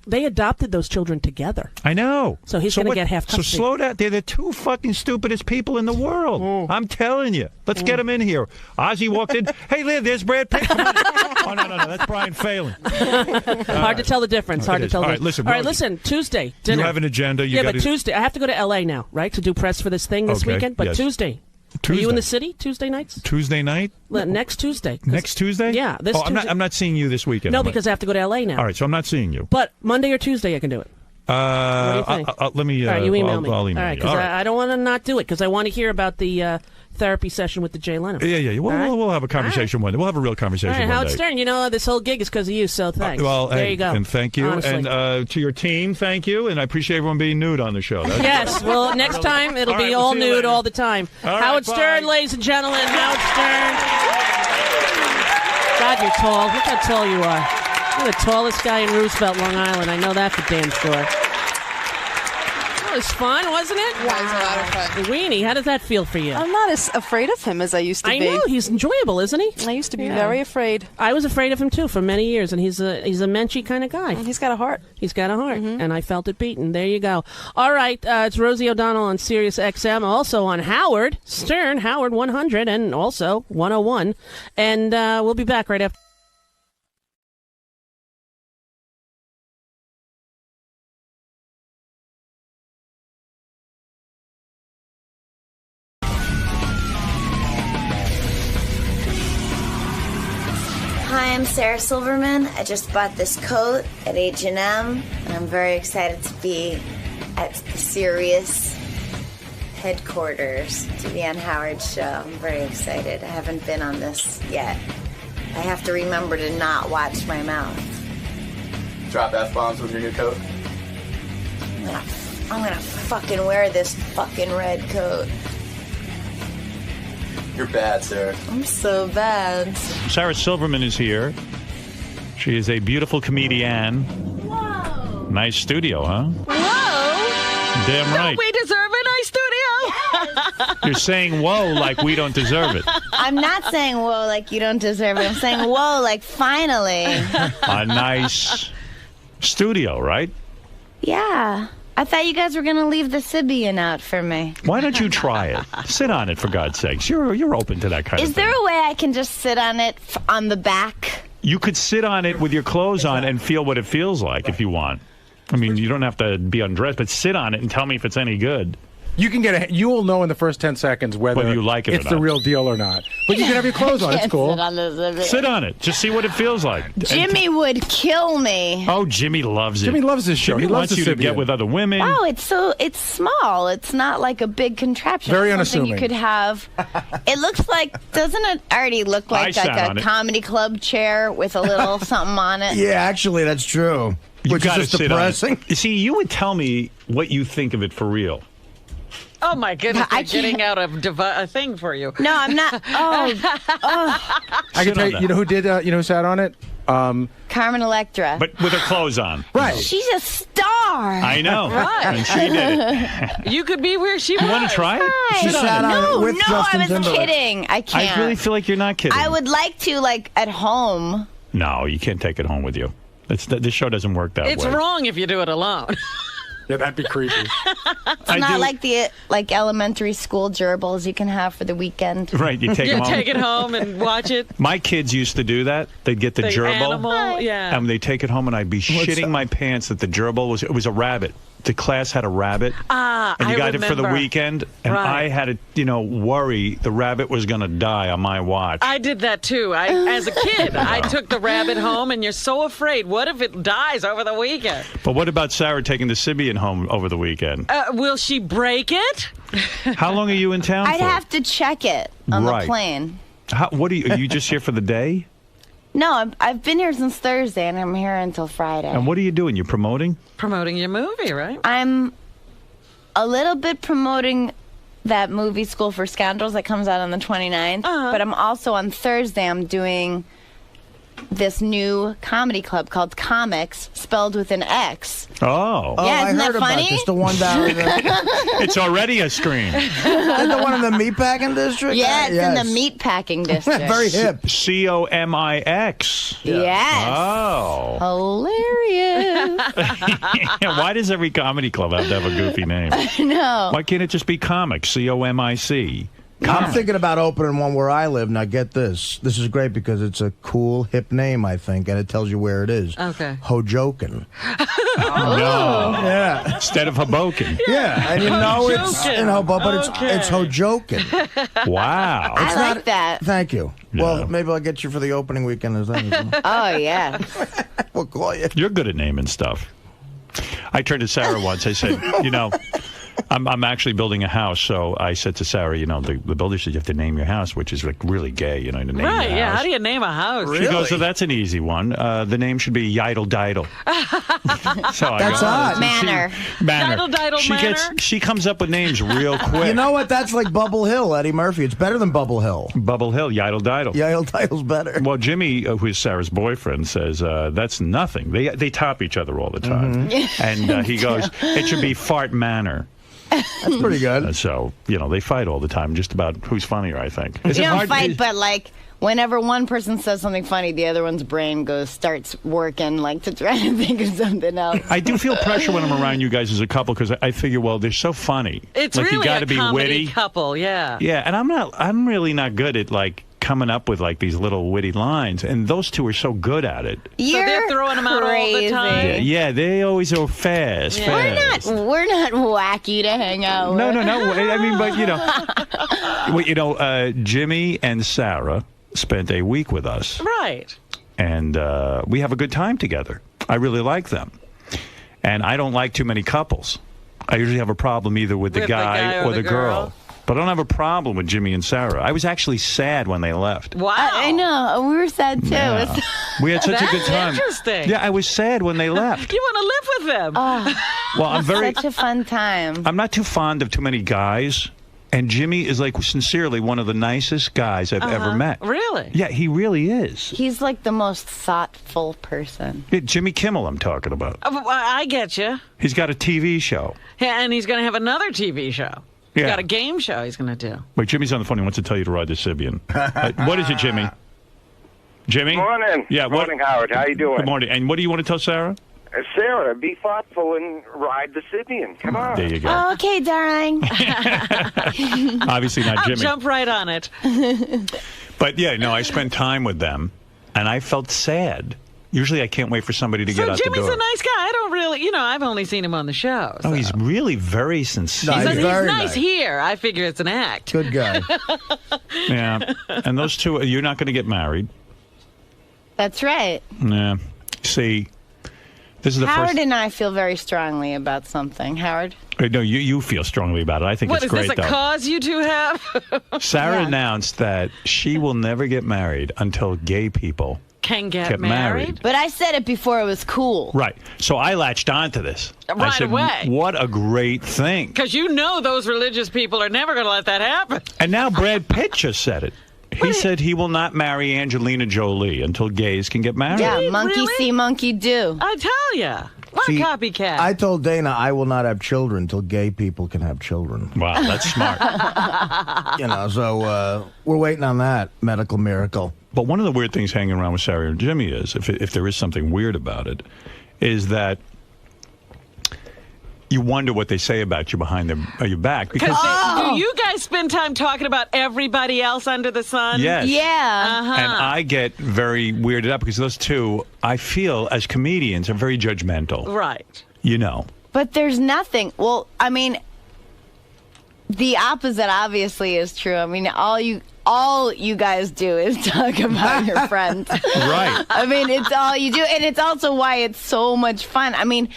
they adopted those children together. I know. So he's going to get half custody. So slow down. They're the 2 fucking stupidest people in the world. I'm telling you. Let's get them in here. Ozzy walked in. Hey, Liv, there's Brad Pitt. Oh, no. That's Brian Phelan. Hard to tell the difference. All right, listen. Tuesday, dinner. You have an agenda. But Tuesday. I have to go to L.A. now, right, to do press for this thing this weekend. But Tuesday. Are you in the city Tuesday nights? Tuesday night? Next Tuesday. Next Tuesday? Yeah. Tuesday. I'm not seeing you this weekend. No, because I have to go to L.A. now. All right, so I'm not seeing you. But Monday or Tuesday I can do it. What do you think? Let me. All right, you email me. I'll email all right, because I don't want to not do it because I want to hear about the therapy session with the Jay Leno. Yeah. We'll have a conversation one day. We'll have a real conversation one day. Howard Stern, this whole gig is because of you, so thanks. There you go. And thank you. Honestly. And to your team, thank you. And I appreciate everyone being nude on the show. Yes, well, next time it'll be all nude all the time. Howard Stern, ladies and gentlemen. Howard Stern. God, you're tall. Look how tall you are. You're the tallest guy in Roosevelt, Long Island. I know that for damn sure. That was fun, wasn't it? Yeah, it was a lot of fun. Weenie, how does that feel for you? I'm not as afraid of him as I used to be. I know, he's enjoyable, isn't he? I used to be very afraid. I was afraid of him, too, for many years, and he's a menschy kind of guy. He's got a heart. He's got a heart, and I felt it beating. There you go. All right, it's Rosie O'Donnell on Sirius XM, also on Howard Stern, Howard 100, and also 101. And we'll be back right after. Hi, I'm Sarah Silverman. I just bought this coat at H&M, and I'm very excited to be at the Sirius headquarters to be on Howard's show. I'm very excited. I haven't been on this yet. I have to remember to not watch my mouth. Drop F-bombs with your new coat? I'm gonna fucking wear this fucking red coat. You're bad, Sarah. I'm so bad. Sarah Silverman is here. She is a beautiful comedian. Whoa! Nice studio, huh? Whoa! Damn right. Don't we deserve a nice studio? You're saying whoa like we don't deserve it. I'm not saying whoa like you don't deserve it. I'm saying whoa like finally. A nice studio, right? Yeah. I thought you guys were going to leave the Sibian out for me. Why don't you try it? Sit on it, for God's sakes. You're open to that kind of thing. Is there a way I can just sit on it on the back? You could sit on it with your clothes on and feel what it feels like if you want. I mean, you don't have to be undressed, but sit on it and tell me if it's any good. You can get you will know in the first 10 seconds whether you like it it's or the not. real deal or not. But you can have your clothes on. It's cool. Sit on it. Just see what it feels like. Jimmy would kill me. Oh, Jimmy loves it. Jimmy loves this show. Jimmy He loves wants you to the get Sibian. with other women. Wow, it's small. It's not like a big contraption. Very It's something unassuming. you could have. It looks like, doesn't it already look like sat on a it. comedy club chair with a little something on it? Yeah, actually, that's true. You Which is gotta just sit on it. depressing. You see, you would tell me what you think of it for real. Oh, my goodness. I I'm getting out a thing for you. No, I'm not. I can tell you, you know who did, who sat on it? Carmen Electra. But with her clothes on. Right. She's a star. I know. Right. And she did it. You could be where she was. You want to try it? Hi. She sat on No, it with no, Justin I was Timberlake. kidding. I can't. I really feel like you're not kidding. I would like to, like, at home. No, you can't take it home with you. This show doesn't work that It's way. wrong if you do it alone. Yeah, that'd be creepy. It's not like the elementary school gerbils you can have for the weekend. Right, you take them home. take it home and watch it. My kids used to do that. They'd get the gerbil. Animal, yeah. And they'd take it home, and I'd be shitting my pants that the gerbil was a rabbit. The class had a rabbit. And you got it for the weekend. And Right. I had to, worry the rabbit was going to die on my watch. I did that too. As a kid, I took the rabbit home, and you're so afraid. What if it dies over the weekend? But what about Sarah taking the Sibian home over the weekend? Will she break it? How long are you in town I'd for? have to check it on Right. the plane. Are you just here for the day? No, I've been here since Thursday, and I'm here until Friday. And what are you doing? You're promoting? Promoting your movie, right? I'm a little bit promoting that movie School for Scoundrels that comes out on the 29th. But I'm also on Thursday, I'm doing this new comedy club called Comics, spelled with an X. Oh. Yeah, isn't I heard that funny? about this. The one down in the, It's already a screen. the one in the meatpacking district? Yeah, it's in Yes. the meatpacking district. Very hip. COMIX. Yes. Oh. Hilarious. Why does every comedy club have to have a goofy name? No. Why can't it just be Comics? COMIC. I'm thinking about opening one where I live. Now, get this. This is great because it's a cool, hip name, I think, and it tells you where it is. Okay. Hojoken. No. Yeah. Instead of Hoboken. Yeah, and you know it's in Hoboken, but it's Hojoken. Wow. I like that. Thank you. Yeah. Well, maybe I'll get you for the opening weekend as well. Oh, yeah. We'll call you. You're good at naming stuff. I turned to Sarah once. I said, I'm actually building a house. So I said to Sarah, the builder said you have to name your house, which is like really gay, to name your Right, yeah. house. How do you name a house? She goes, so that's an easy one. The name should be Yidle Didle. So That's odd. Manor. Yidle Didle Manor? She comes up with names real quick. You know what? That's like Bubble Hill, Eddie Murphy. It's better than Bubble Hill. Bubble Hill, Yidle Didle. Yidle Didle's better. Well, Jimmy, who is Sarah's boyfriend, says that's nothing. They top each other all the time. And he goes, it should be Fart Manor. That's pretty good. So, they fight all the time just about who's funnier, I think. You don't fight, but like whenever one person says something funny, the other one's brain starts working like to try to think of something else. I do feel pressure when I'm around you guys as a couple because I figure, well, they're so funny. It's like, really you gotta a be comedy witty. couple, yeah. Yeah, and I'm really not good at like coming up with like these little witty lines, and those two are so good at it. You're they're throwing them out all the time. Yeah, they always are fast. We're not wacky to hang out with. No. I mean, but Jimmy and Sarah spent a week with us. Right. And we have a good time together. I really like them. And I don't like too many couples. I usually have a problem either with the guy or the girl. But I don't have a problem with Jimmy and Sarah. I was actually sad when they left. Wow. I know. We were sad, too. Yeah. We had such a good time. Interesting. Yeah, I was sad when they left. You want to live with them. Oh, Well, I'm very... such a fun time. I'm not too fond of too many guys. And Jimmy is like sincerely one of the nicest guys I've ever met. Really? Yeah, he really is. He's like the most thoughtful person. Yeah, Jimmy Kimmel I'm talking about. I get you. He's got a TV show. Yeah, and he's going to have another TV show. He's Yeah. got a game show he's going to do. Wait, Jimmy's on the phone. He wants to tell you to ride the Sibian. What is it, Jimmy? Jimmy? Morning. Yeah, Morning, Howard. How you doing? Good morning. And what do you want to tell Sarah? Sarah, be thoughtful and ride the Sibian. Come on. There you go. Oh, okay, darling. Obviously not Jimmy. I'll jump right on it. But yeah, no, I spent time with them, and I felt sad. Usually I can't wait for somebody to get out Jimmy's the door. a nice guy. I don't really, I've only seen him on the show. Oh, he's really very sincere. He's nice here. I figure it's an act. Good guy. Yeah. And those two, you're not going to get married. That's right. Yeah. See, this is the Howard first... and I feel very strongly about something. Howard? No, you feel strongly about it. I think What, it's is great, this a though. cause you two have? Sarah announced that she will never get married until gay people Can get married. But I said it before it was cool. Right. So I latched onto this. I Right said, away. what a great thing. Because you know those religious people are never going to let that happen. And now Brad Pitt just said it. He said he will not marry Angelina Jolie until gays can get married. Yeah, monkey see, monkey do. I tell ya. What See, a copycat. I told Dana I will not have children till gay people can have children. Wow, that's smart. So we're waiting on that medical miracle. But one of the weird things hanging around with Sarah and Jimmy is, if there is something weird about it, is that you wonder what they say about you behind your back. Because do you guys spend time talking about everybody else under the sun? Yes. Yeah. And I get very weirded out because those two, I feel, as comedians, are very judgmental. Right. You know. But there's nothing. Well, I mean, the opposite obviously is true. I mean, all you guys do is talk about your friends. Right. I mean, it's all you do, and it's also why it's so much fun. I mean,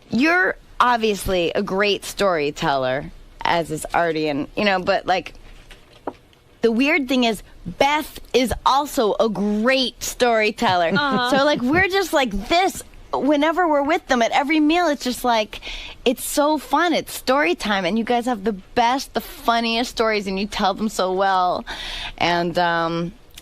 you're obviously a great storyteller, as is Artie, and but like the weird thing is Beth is also a great storyteller. So like we're just like this whenever we're with them at every meal. It's just like it's so fun. It's story time, and you guys have the best, the funniest stories, and you tell them so well. And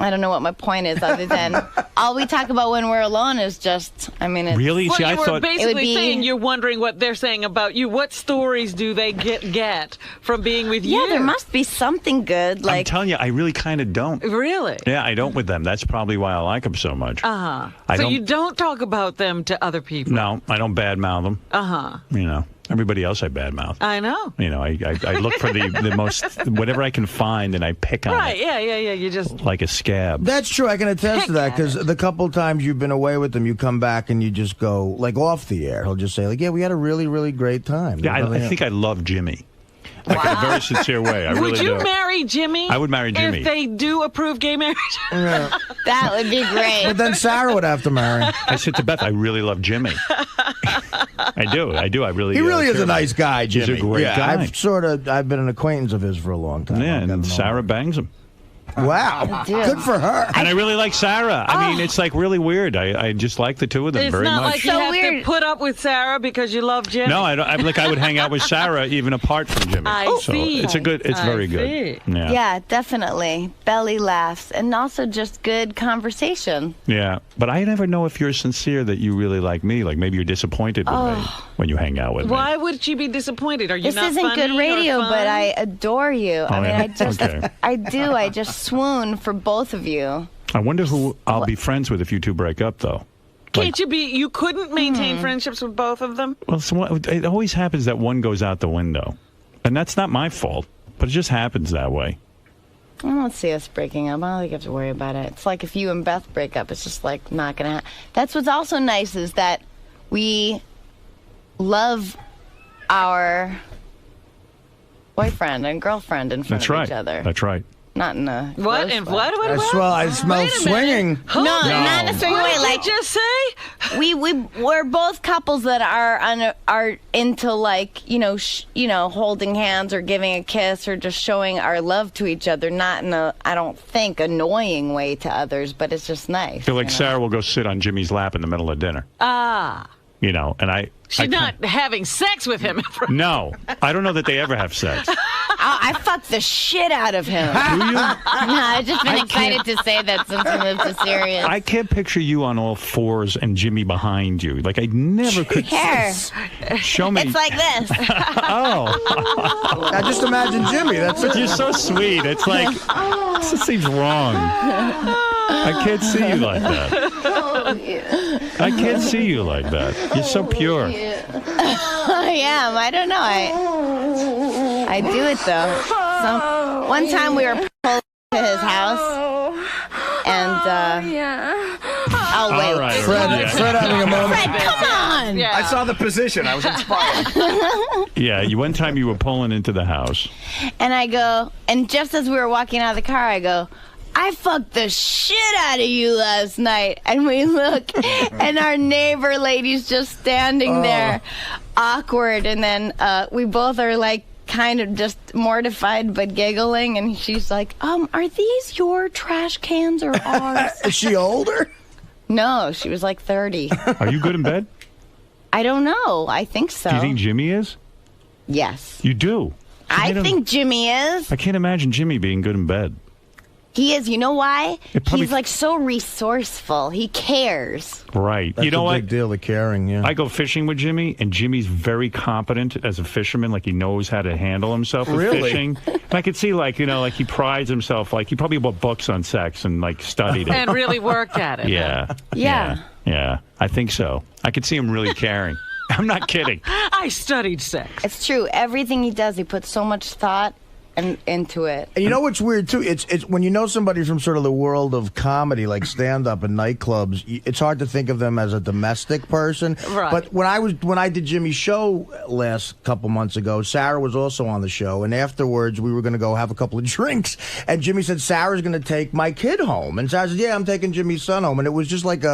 I don't know what my point is, other than all we talk about when we're alone is just, I mean, it's... Really? Well, See, you I were thought... basically saying you're wondering what they're saying about you. What stories do they get from being with you? Yeah, there must be something good. I'm telling you, I really kind of don't. Really? Yeah, I don't with them. That's probably why I like them so much. So don't- you don't talk about them to other people? No, I don't badmouth them. You know, everybody else I badmouth. I know. You know, I look for the most, whatever I can find, and I pick on Right, it yeah. You just... like a scab. That's true. I can attest to that because the couple times you've been away with them, you come back and you just go like off the air. He'll just say like, "Yeah, we had a really, really great time." Yeah, I think I love Jimmy. Like in a very sincere way. I really Would you do. marry Jimmy? I would marry Jimmy. If they do approve gay marriage? That would be great. But then Sarah would have to marry. I said to Beth, I really love Jimmy. I do. I really. He really is care a nice about him. guy, Jimmy. He's a great guy. I've been an acquaintance of his for a long time. Yeah, and Sarah bangs him. Wow, good for her. And I really like Sarah. I mean, it's like really weird. I just like the two of them It's very not much. like you have to put up with Sarah because you love Jimmy. No, I don't. I would hang out with Sarah even apart from Jimmy. I so see. It's very good. Yeah. Yeah, definitely. Belly laughs, and also just good conversation. Yeah, but I never know if you're sincere that you really like me. Like maybe you're disappointed with me when you hang out with me. Why would she be disappointed? Are you This not isn't funny good radio, or fun? but I adore you. I mean, yeah? I just, Okay. I do. I just swoon for both of you. I wonder who I'll be friends with if you two break up, though. Can't you be? You couldn't maintain friendships with both of them? Well, it always happens that one goes out the window, and that's not my fault. But it just happens that way. I don't see us breaking up. I don't think you have to worry about it. It's like if you and Beth break up, it's just like not gonna happen. That's what's also nice is that we love our boyfriend and girlfriend in front That's of right. each other. That's right. Not in a What? gross And way. what? I smell swinging. No, not in a certain What way. did Like you just say? we're both couples that are into like holding hands or giving a kiss or just showing our love to each other. Not in a I don't think annoying way to others, but it's just nice. I feel like Sarah will go sit on Jimmy's lap in the middle of dinner. Ah. You know, and She's not having sex with him. No, I don't know that they ever have sex. I fucked the shit out of him. Do you? No, I've just been excited to say that since we moved to Sirius. I can't picture you on all fours and Jimmy behind you. Like, I never could. Hair. Show me. It's like this. Oh. Now just imagine Jimmy. That's it. You're so sweet. It's like, this seems wrong. I can't see you like that. I can't see you like that. You're so pure. I am. I don't know. I do it though. One time we were pulled to his house, and oh wait, All right. Fred having a moment. Fred, come on! Yeah. I saw the position. I was inspired. Yeah, one time you were pulling into the house. And I go, and just as we were walking out of the car, I go, I fucked the shit out of you last night. And we look, and our neighbor lady's just standing there, awkward. And then we both are like kind of just mortified but giggling. And she's like, are these your trash cans or ours? Is she older? No, she was like 30. Are you good in bed? I don't know. I think so. Do you think Jimmy is? Yes. You do? I think Jimmy is. I can't imagine Jimmy being good in bed. He is. You know why? Probably- He's like so resourceful. He cares. Right. That's you know a what? big deal, the caring, yeah. I go fishing with Jimmy, and Jimmy's very competent as a fisherman. Like, he knows how to handle himself with Really? fishing. And I could see, like, like he prides himself. Like, he probably bought books on sex and, like, studied it. And really worked at it. Yeah. Yeah. I think so. I could see him really caring. I'm not kidding. I studied sex. It's true. Everything he does, he puts so much thought into it. And you know what's weird too? It's when you know somebody from sort of the world of comedy, like stand-up and nightclubs. It's hard to think of them as a domestic person. Right. But when I did Jimmy's show last couple months ago, Sarah was also on the show, and afterwards we were going to go have a couple of drinks, and Jimmy said Sarah's going to take my kid home, and Sarah said, "Yeah, I'm taking Jimmy's son home," and it was just like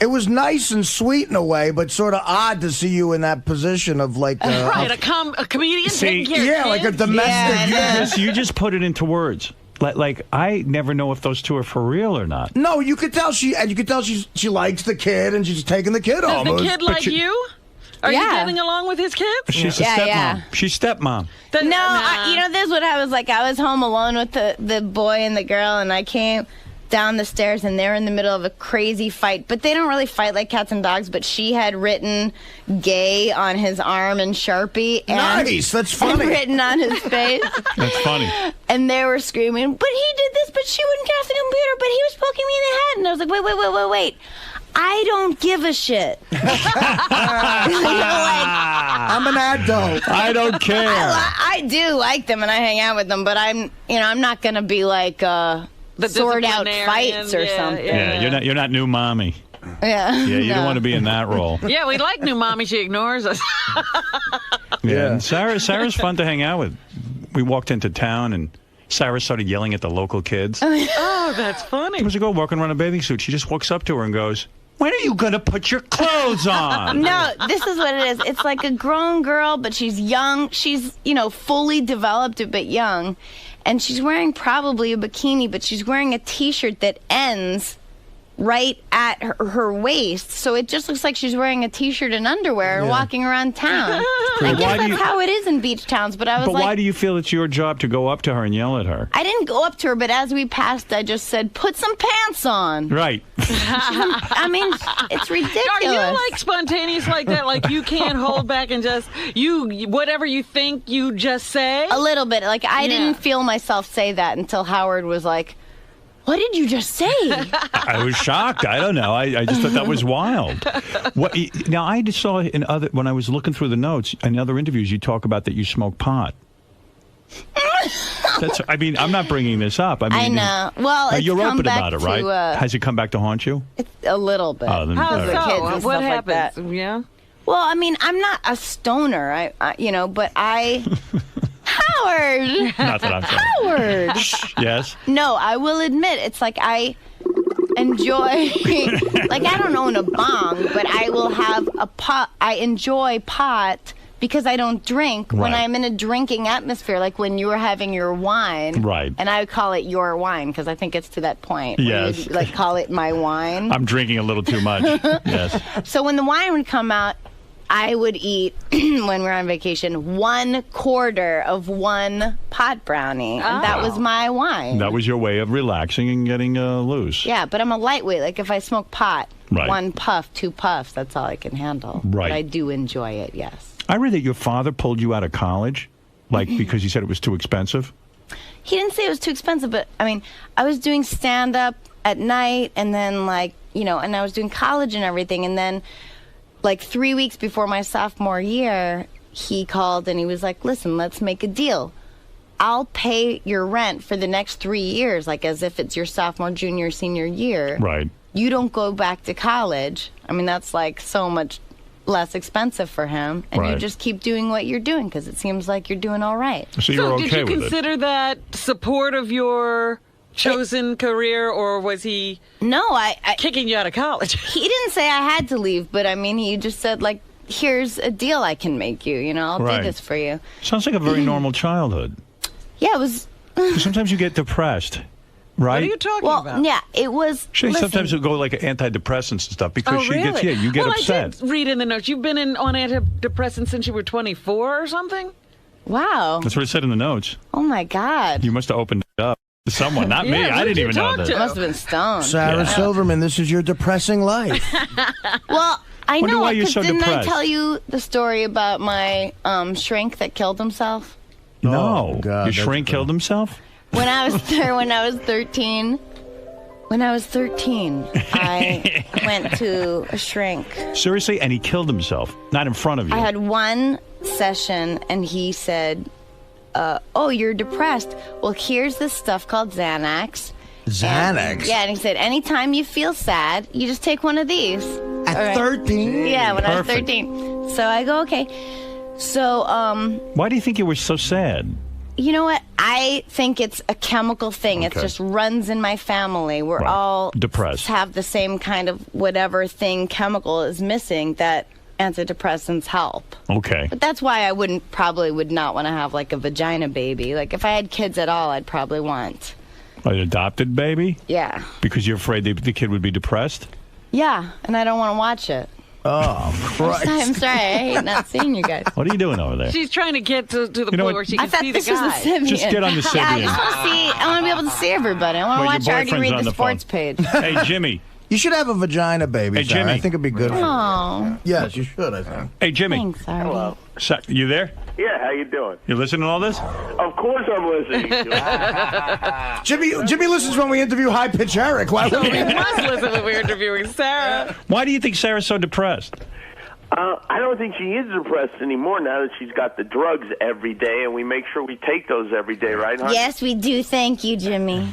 it was nice and sweet in a way, but sort of odd to see you in that position of like right, a comedian taking care of yeah, like a kids? domestic. You just put it into words. Like I never know if those two are for real or not. No, you could tell she likes the kid and she's taking the kid home. Does the kid like you? Are you getting along with his kids? She's a stepmom. Yeah. She's stepmom. No, this is what I was like. I was home alone with the boy and the girl, and I came down the stairs, and they're in the middle of a crazy fight. But they don't really fight like cats and dogs, but she had written gay on his arm in Sharpie. And, nice, that's funny. And written on his face. That's funny. And they were screaming, but he did this, but she wouldn't get off the computer, but he was poking me in the head. And I was like, wait. I don't give a shit. I'm an adult. I don't care. I do like them, and I hang out with them, but I'm not going to be like... sort out fights or something. Yeah, you're not new mommy. Yeah. Yeah, you don't want to be in that role. Yeah, we like new mommy. She ignores us. Yeah. And Sarah's fun to hang out with. We walked into town and Sarah started yelling at the local kids. Oh, that's funny. There was a girl walking around in a bathing suit. She just walks up to her and goes, "When are you going to put your clothes on?" No, this is what it is. It's like a grown girl, but she's young. She's, fully developed, but young. And she's wearing probably a bikini, but she's wearing a T-shirt that ends right at her waist. So it just looks like she's wearing a T-shirt and underwear and walking around town. I guess that's how it is in beach towns, but I was But like... why do you feel it's your job to go up to her and yell at her? I didn't go up to her, but as we passed, I just said, put some pants on. Right. I mean, it's ridiculous. Are you like spontaneous like that? Like you can't hold back and just, whatever you think, you just say? A little bit. Like I didn't feel myself say that until Howard was like, what did you just say? I was shocked. I don't know. I just thought that was wild. Now, I just saw when I was looking through the notes, in other interviews, you talk about that you smoke pot. I'm not bringing this up. I know. Well, it's you're come open back about it, right? Has it come back to haunt you? It's a little bit. Oh, then, How right. so? What Stuff happens? Like that. Yeah. Well, I mean, I'm not a stoner, but I... Howard! Not that I'm sorry. Howard! Yes? No, I will admit, it's like I enjoy... like, I don't own a bong, but I will have a pot... I enjoy pot because I don't drink. When Right. I'm in a drinking atmosphere, like when you were having your wine. Right. And I would call it your wine because I think it's to that point. where Yes. you'd, like call it my wine. I'm drinking a little too much. Yes. So when the wine would come out, I would eat, when we're on vacation, 1/4 of one pot brownie. And that was my wine. That was your way of relaxing and getting loose. Yeah, but I'm a lightweight. Like if I smoke pot, Right. 1 puff, 2 puffs, that's all I can handle. Right. But I do enjoy it, yes. I read that your father pulled you out of college, like because he said it was too expensive. He didn't say it was too expensive, but I mean, I was doing stand-up at night and then and I was doing college and everything. And then 3 weeks before my sophomore year, he called and he was like, listen, let's make a deal. I'll pay your rent for the next 3 years, like as if it's your sophomore, junior, senior year. Right. You don't go back to college. I mean, that's so much less expensive for him. And you Right. just keep doing what you're doing because it seems like you're doing all right. So you're okay did you with it? consider that support of your chosen career, or was he kicking you out of college? He didn't say I had to leave, but I mean, he just said, here's a deal I can make you. I'll Right. do this for you. Sounds like a very normal childhood. Yeah, it was. Sometimes you get depressed, right? What are you talking about? Yeah, it was. Sometimes you'll go like antidepressants and stuff because she really? gets, you get well, upset. I did read in the notes. You've been on antidepressants since you were 24 or something? Wow. That's what it said in the notes. Oh, my God. You must have opened it up to someone, not me. I didn't even know that. Must have been stoned. Sarah Yeah. Silverman, this is your depressing life. Well, I Wonder know why you're because so didn't depressed. I tell you the story about my shrink that killed himself? No. God, Your shrink killed himself? When I was when I was 13, I went to a shrink. Seriously? And he killed himself? Not in front of you? I had one session, and he said, "Oh, you're depressed. Well, here's this stuff called Xanax." Xanax? Yeah, and he said, anytime you feel sad, you just take one of these. At 13? Yeah, when I was Perfect. 13. So I go, okay. So, Why do you think you were so sad? you know what? I think it's a chemical thing. It Okay. just runs in my family. We're Right. all Depressed. have the same kind of whatever thing chemical is missing that antidepressants help. Okay. But that's why I probably would not want to have a vagina baby. Like if I had kids at all, I'd probably want. An adopted baby? Yeah. Because you're afraid the kid would be depressed? Yeah, and I don't want to watch it. Oh, Christ. I'm sorry. I hate not seeing you guys. What are you doing over there? She's trying to get to the You know point what? where she I can thought see the this was guy. the Sibian. Just get on the Yeah, I Sibian. just want to see. I want to be able to see everybody. I want to Well, watch your Artie boyfriend's read on the the phone. sports page. Hey, Jimmy. You should have a vagina baby, Hey, Sarah. Jimmy. I think it'd be good for you. Oh. Yes, you should, I think. Hey, Jimmy. Thanks, Artie. Hello. You there? Yeah, how you doing? You listening to all this? Of course I'm listening. Jimmy listens when we interview High Pitch Eric. Why would We must listen when we're interviewing Sarah. Why do you think Sarah's so depressed? I don't think she is depressed anymore now that she's got the drugs every day, and we make sure we take those every day, right, honey? Yes, we do. Thank you, Jimmy.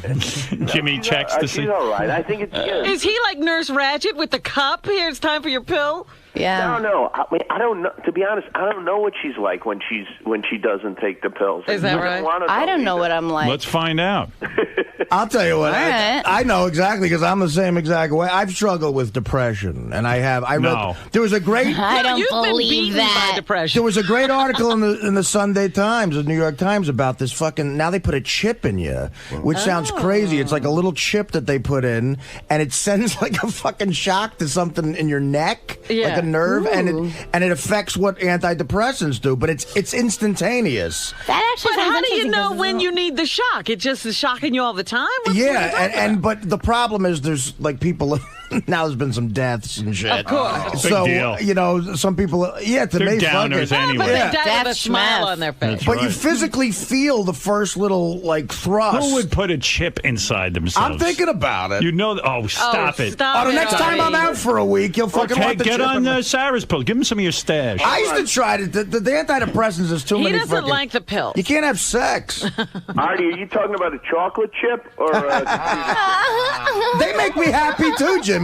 Jimmy checks to see. She's all right. I think it's good. Is he like Nurse Ratched with the cup? Here, it's time for your pill. Yeah. No. I mean, I don't know. To be honest, I don't know what she's like when she doesn't take the pills. Is that right? I don't know what I'm like. Let's find out. I'll tell you what. All right. I know exactly because I'm the same exact way. I've struggled with depression, and I read. No. There was a great. I don't You've been believe beaten that. by depression. There was a great article in the Sunday Times, the New York Times, about this fucking. Now they put a chip in you, which sounds crazy. It's like a little chip that they put in, and it sends like a fucking shock to something in your neck, like a nerve, and it affects what antidepressants do. But it's instantaneous. That actually But sounds how do you interesting know 'cause when it's you need the shock? It just is shocking you all the time? What's Yeah, but the problem is there's like people. Now there's been some deaths and shit. Of course. So Big deal. you know, some people. Yeah, to They're me, fuck downers it. anyway. But they Yeah. die with a Death smile schmath. on their face. That's But you right. physically feel the first little like thrust. Who would put a chip inside themselves? I'm thinking about it. You know. Oh, stop it. Stop the it, next time I'm Artie. out for a week, you'll fucking Okay, want the get chip on in me. Sarah's pill. Give him some of your stash. I used to try to. The antidepressants is too He many. doesn't fucking, like the pill. You can't have sex. Artie, are you talking about a chocolate chip or They make me happy too, Jimmy.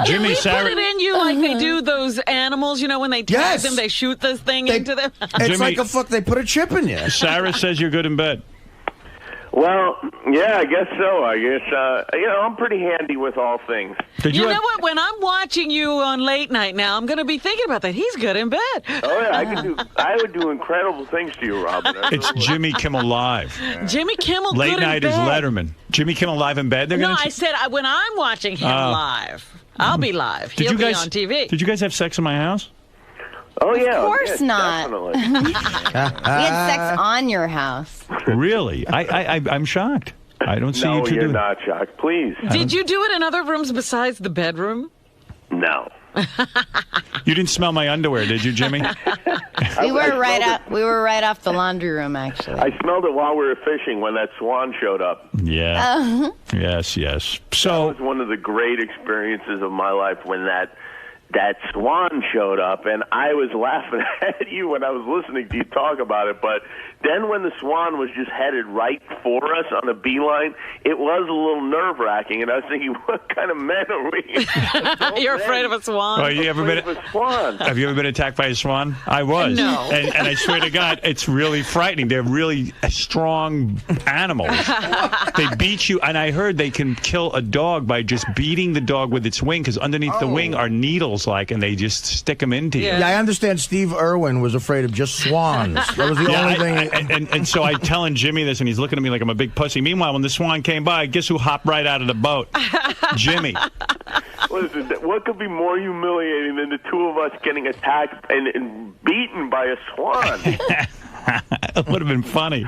Jimmy, We Sarah. put it in you like they do those animals, you know, when they tag Yes. them, they shoot this thing into them. It's Jimmy- like a fuck. They put a chip in you. Sarah says you're good in bed. Well, yeah, I guess so. I guess, I'm pretty handy with all things. You know what? When I'm watching you on late night now, I'm going to be thinking about that. He's good in bed. Oh, yeah, I would do incredible things to you, Robin. It's Jimmy Kimmel Live. Jimmy Kimmel Late good night in is bed. Letterman. Jimmy Kimmel Live in bed? No, I said when I'm watching him live, I'll be live. He'll be on TV. Did you guys have sex in my house? Oh, yeah. Of course not. Definitely. We had sex on your house. Really? I'm shocked. I don't see you two you're do not shocked. Please. Did you do it in other rooms besides the bedroom? No. You didn't smell my underwear, did you, Jimmy? We were right off the laundry room, actually. I smelled it while we were fishing when that swan showed up. Yeah. Yes. So that was one of the great experiences of my life when that swan showed up, and I was laughing at you when I was listening to you talk about it, but then when the swan was just headed right for us on a beeline, it was a little nerve-wracking, and I was thinking, what kind of men are we? You're afraid of a swan? Have you ever been attacked by a swan? I was. No. And I swear to God, it's really frightening. They're really strong animals. They beat you, and I heard they can kill a dog by just beating the dog with its wing, because underneath the wing are needles, and they just stick them into you. Yeah, I understand Steve Irwin was afraid of just swans. That was the only thing. And so I'm telling Jimmy this, and he's looking at me like I'm a big pussy. Meanwhile, when the swan came by, guess who hopped right out of the boat? Jimmy. Listen, what could be more humiliating than the two of us getting attacked and beaten by a swan? It would have been funny.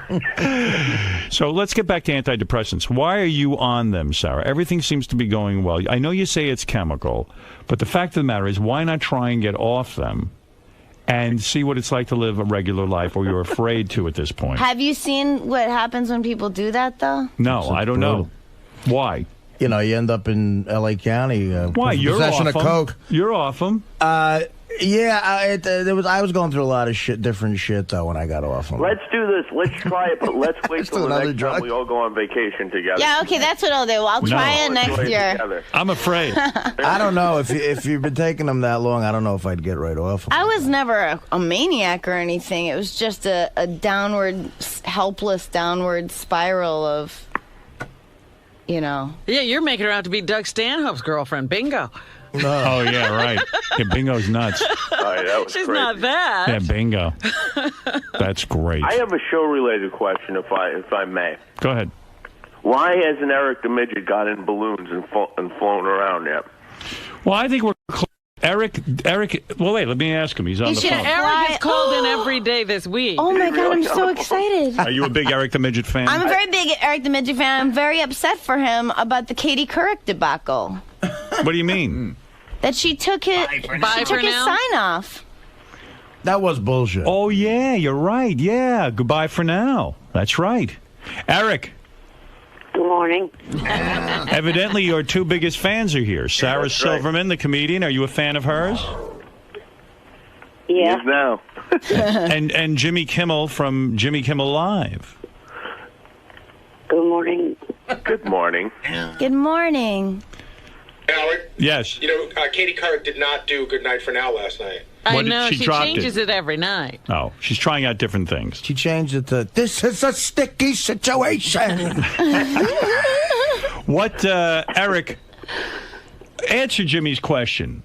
So let's get back to antidepressants. Why are you on them, Sarah? Everything seems to be going well. I know you say it's chemical, but the fact of the matter is, why not try and get off them and see what it's like to live a regular life, or you're afraid to at this point? Have you seen what happens when people do that, though? No, I don't know. Why? You know, you end up in L.A. County. Why? You're possession off of coke. You're off them. Yeah, I was going through a lot of different shit though when I got off them. Let's do this. Let's try it, but let's wait till the next time we all go on vacation together. Yeah, okay, that's what I'll do. I'll try it next year. Together. I'm afraid. I don't know if you've been taking them that long. I don't know if I'd get right off them. I was never a maniac or anything. It was just a helpless downward spiral of, Yeah, you're making her out to be Doug Stanhope's girlfriend. Bingo. No. Oh, yeah, right. Yeah, Bingo's nuts. That was She's crazy. not that. Yeah, Bingo. That's great. I have a show-related question, if I may. Go ahead. Why hasn't Eric the Midget got in balloons and flown around yet? Well, I think we're Eric. Well, wait. Let me ask him. He's on the phone. Eric has called in every day this week. Oh my God, I'm so excited. Are you a big Eric the Midget fan? I'm a very big Eric the Midget fan. I'm very upset for him about the Katie Couric debacle. What do you mean? That she took his sign off. That was bullshit. Oh, yeah, you're right. Yeah, goodbye for now. That's right. Eric. Good morning. Evidently, your two biggest fans are here. Sarah Silverman, the comedian. Are you a fan of hers? Yeah. Yes, now. and Jimmy Kimmel from Jimmy Kimmel Live. Good morning. Good morning. Good morning. Howard? Yes. Katie Couric did not do Good Night for Now last night. I know, she changes it every night. Oh, she's trying out different things. She changed it to, this is a sticky situation. What, Eric, answer Jimmy's question.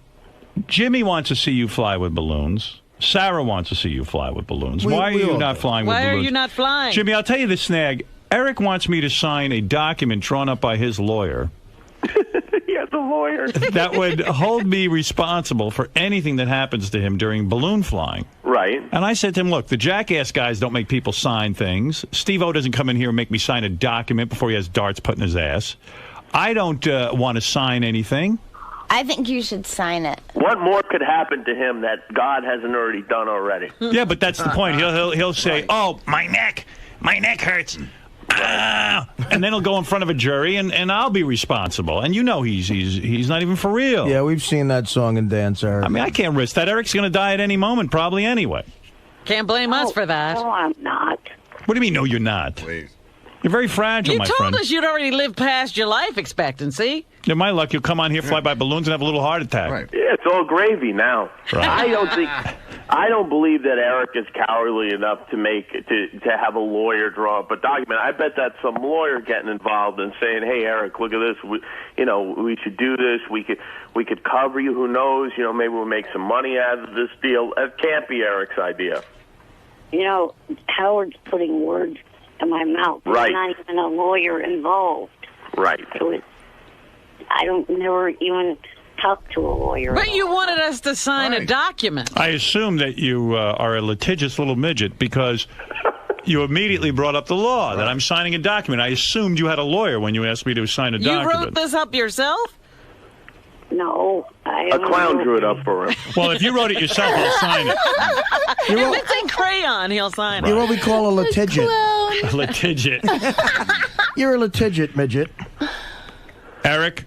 Jimmy wants to see you fly with balloons. Sarah wants to see you fly with balloons. Why are you not flying with balloons? Why are you not flying? Jimmy, I'll tell you the snag. Eric wants me to sign a document drawn up by his lawyer. Yeah, the lawyer. That would hold me responsible for anything that happens to him during balloon flying. Right. And I said to him, look, the jackass guys don't make people sign things. Steve-O doesn't come in here and make me sign a document before he has darts put in his ass. I don't want to sign anything. I think you should sign it. What more could happen to him that God hasn't already done already? Yeah, but that's the point. He'll say, oh, my neck hurts. And then he'll go in front of a jury, and I'll be responsible. And he's not even for real. Yeah, we've seen that song and dance, Eric. I mean, I can't risk that. Eric's going to die at any moment, probably anyway. Can't blame us for that. No, I'm not. What do you mean, no, you're not? Please. You're very fragile, You my told friend. us you'd already lived past your life expectancy. Yeah, my luck, you'll come on here, fly by balloons, and have a little heart attack. Right. Yeah, it's all gravy now. Right. I don't believe that Eric is cowardly enough to have a lawyer draw up a document. I bet that's some lawyer getting involved and saying, "Hey, Eric, look at this. We should do this. We could cover you. Who knows? Maybe we'll make some money out of this deal." That can't be Eric's idea. Howard's putting words in my mouth. Right. There's not even a lawyer involved. Right. So I don't never even talk to a lawyer. But you wanted us to sign a document. I assume that you are a litigious little midget because you immediately brought up the law, that I'm signing a document. I assumed you had a lawyer when you asked me to sign a You document. wrote this up yourself? No. A clown drew it up for him. Well, if you wrote it yourself, I'll sign it. If it's in crayon, he'll sign it. You're what we call a litigious. A litigious. You're a litigious midget. Eric?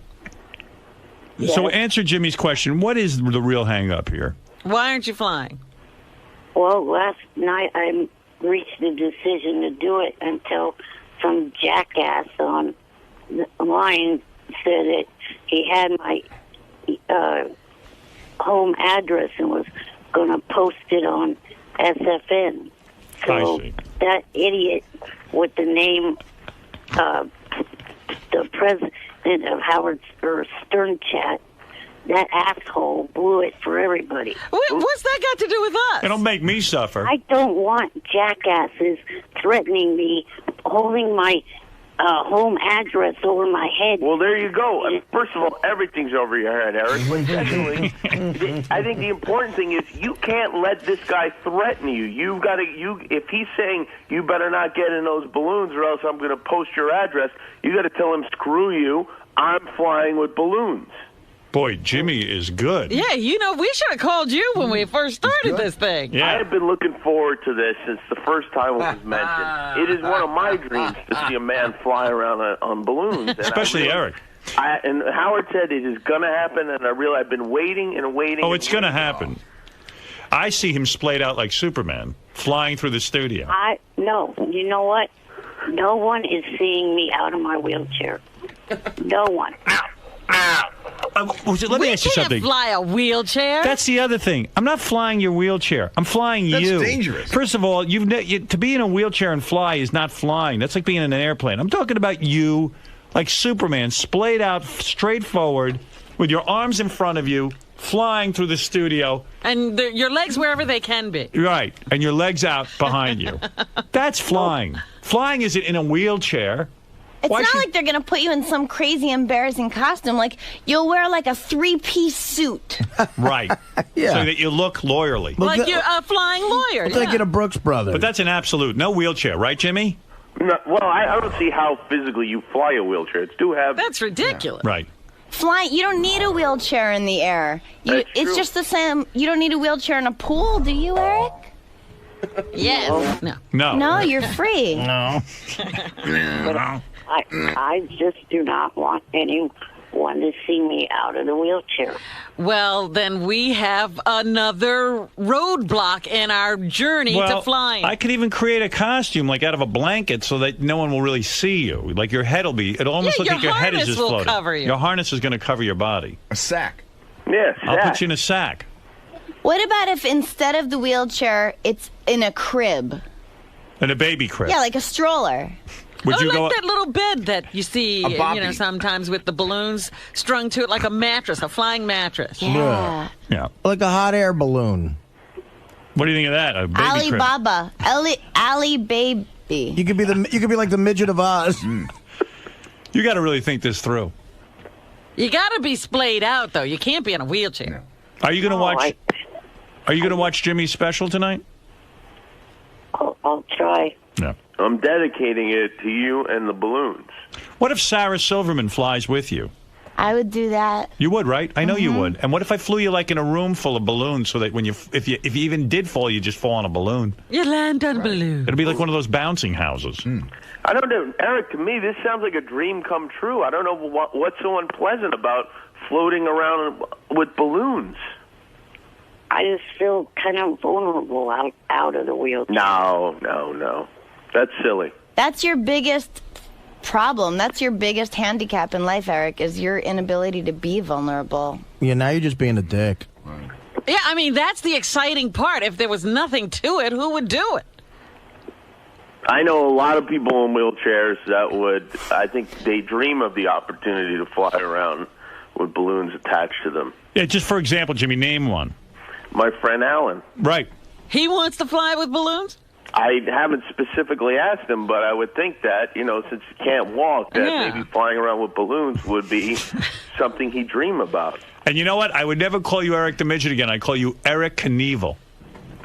Yes. So answer Jimmy's question. What is the real hang-up here? Why aren't you flying? Well, last night I reached a decision to do it until some jackass on the line said that he had my home address and was going to post it on SFN. So that idiot with the name, the president of Howard Stern Chat, that asshole blew it for everybody. What's that got to do with us? It'll make me suffer. I don't want jackasses threatening me, holding my home address over my head. Well, there you go. First of all, everything's over your head, Eric. But secondly, I think the important thing is you can't let this guy threaten you. You've got to. If he's saying you better not get in those balloons, or else I'm going to post your address, you got to tell him, screw you. I'm flying with balloons. Boy, Jimmy is good. Yeah, we should have called you when we first started this thing. I have been looking forward to this since the first time it was mentioned. It is one of my dreams to see a man fly around on balloons. And Especially Eric. And Howard said it is going to happen, and I've been waiting and waiting. Oh, it's going to happen. I see him splayed out like Superman, flying through the studio. No, you know what? No one is seeing me out of my wheelchair. No one. Let me ask you something. We can't fly a wheelchair. That's the other thing. I'm not flying your wheelchair. I'm flying you. That's dangerous. First of all, to be in a wheelchair and fly is not flying. That's like being in an airplane. I'm talking about you, like Superman, splayed out straight forward with your arms in front of you, flying through the studio. And your legs wherever they can be. Right. And your legs out behind you. That's flying. Flying isn't in a wheelchair. It's not like they're going to put you in some crazy, embarrassing costume. Like, you'll wear, like, a three-piece suit. Right. Yeah. So that you look lawyerly. Like you're a flying lawyer. It's like in a Brooks Brothers. But that's an absolute. No wheelchair, right, Jimmy? No, well, I don't see how physically you fly a wheelchair. It's too heavy. That's ridiculous. Right. Flying, you don't need a wheelchair in the air. It's just the same. You don't need a wheelchair in a pool, do you, Eric? Yes. No. No, you're free. No. I just do not want anyone to see me out of the wheelchair. Well, then we have another roadblock in our journey to flying. I could even create a costume like out of a blanket so that no one will really see you. Like your head will be. It almost looks like your head is just floating. Cover you. Your harness is going to cover your body. A sack. Yes. I'll put you in a sack. What about if instead of the wheelchair, it's in a crib? In a baby crib. Yeah, like a stroller. Would you like that little bed that you see, sometimes with the balloons strung to it like a mattress, a flying mattress. Yeah. Yeah. Like a hot air balloon. What do you think of that? A baby crib. Alibaba. Ali Baby. You could be like the midget of Oz. You got to really think this through. You got to be splayed out, though. You can't be in a wheelchair. Are you going to watch? Are you going to watch Jimmy's special tonight? I'll try. No. I'm dedicating it to you and the balloons. What if Sarah Silverman flies with you? I would do that. You would, right? I know you would. And what if I flew you like in a room full of balloons so that if you even did fall, you just fall on a balloon? You land on a balloon. It'd be like one of those bouncing houses. I don't know, Eric. To me, this sounds like a dream come true. I don't know what's so unpleasant about floating around with balloons. I just feel kind of vulnerable out of the wheelchair. No. That's silly. That's your biggest problem. That's your biggest handicap in life, Eric, is your inability to be vulnerable. Yeah, now you're just being a dick. Yeah, I mean, that's the exciting part. If there was nothing to it, who would do it? I know a lot of people in wheelchairs that would, I think they dream of the opportunity to fly around with balloons attached to them. Yeah, just for example, Jimmy, name one. My friend Alan. Right. He wants to fly with balloons? I haven't specifically asked him, but I would think that, since he can't walk, that maybe flying around with balloons would be something he'd dream about. And you know what? I would never call you Eric the Midget again. I'd call you Eric Knievel.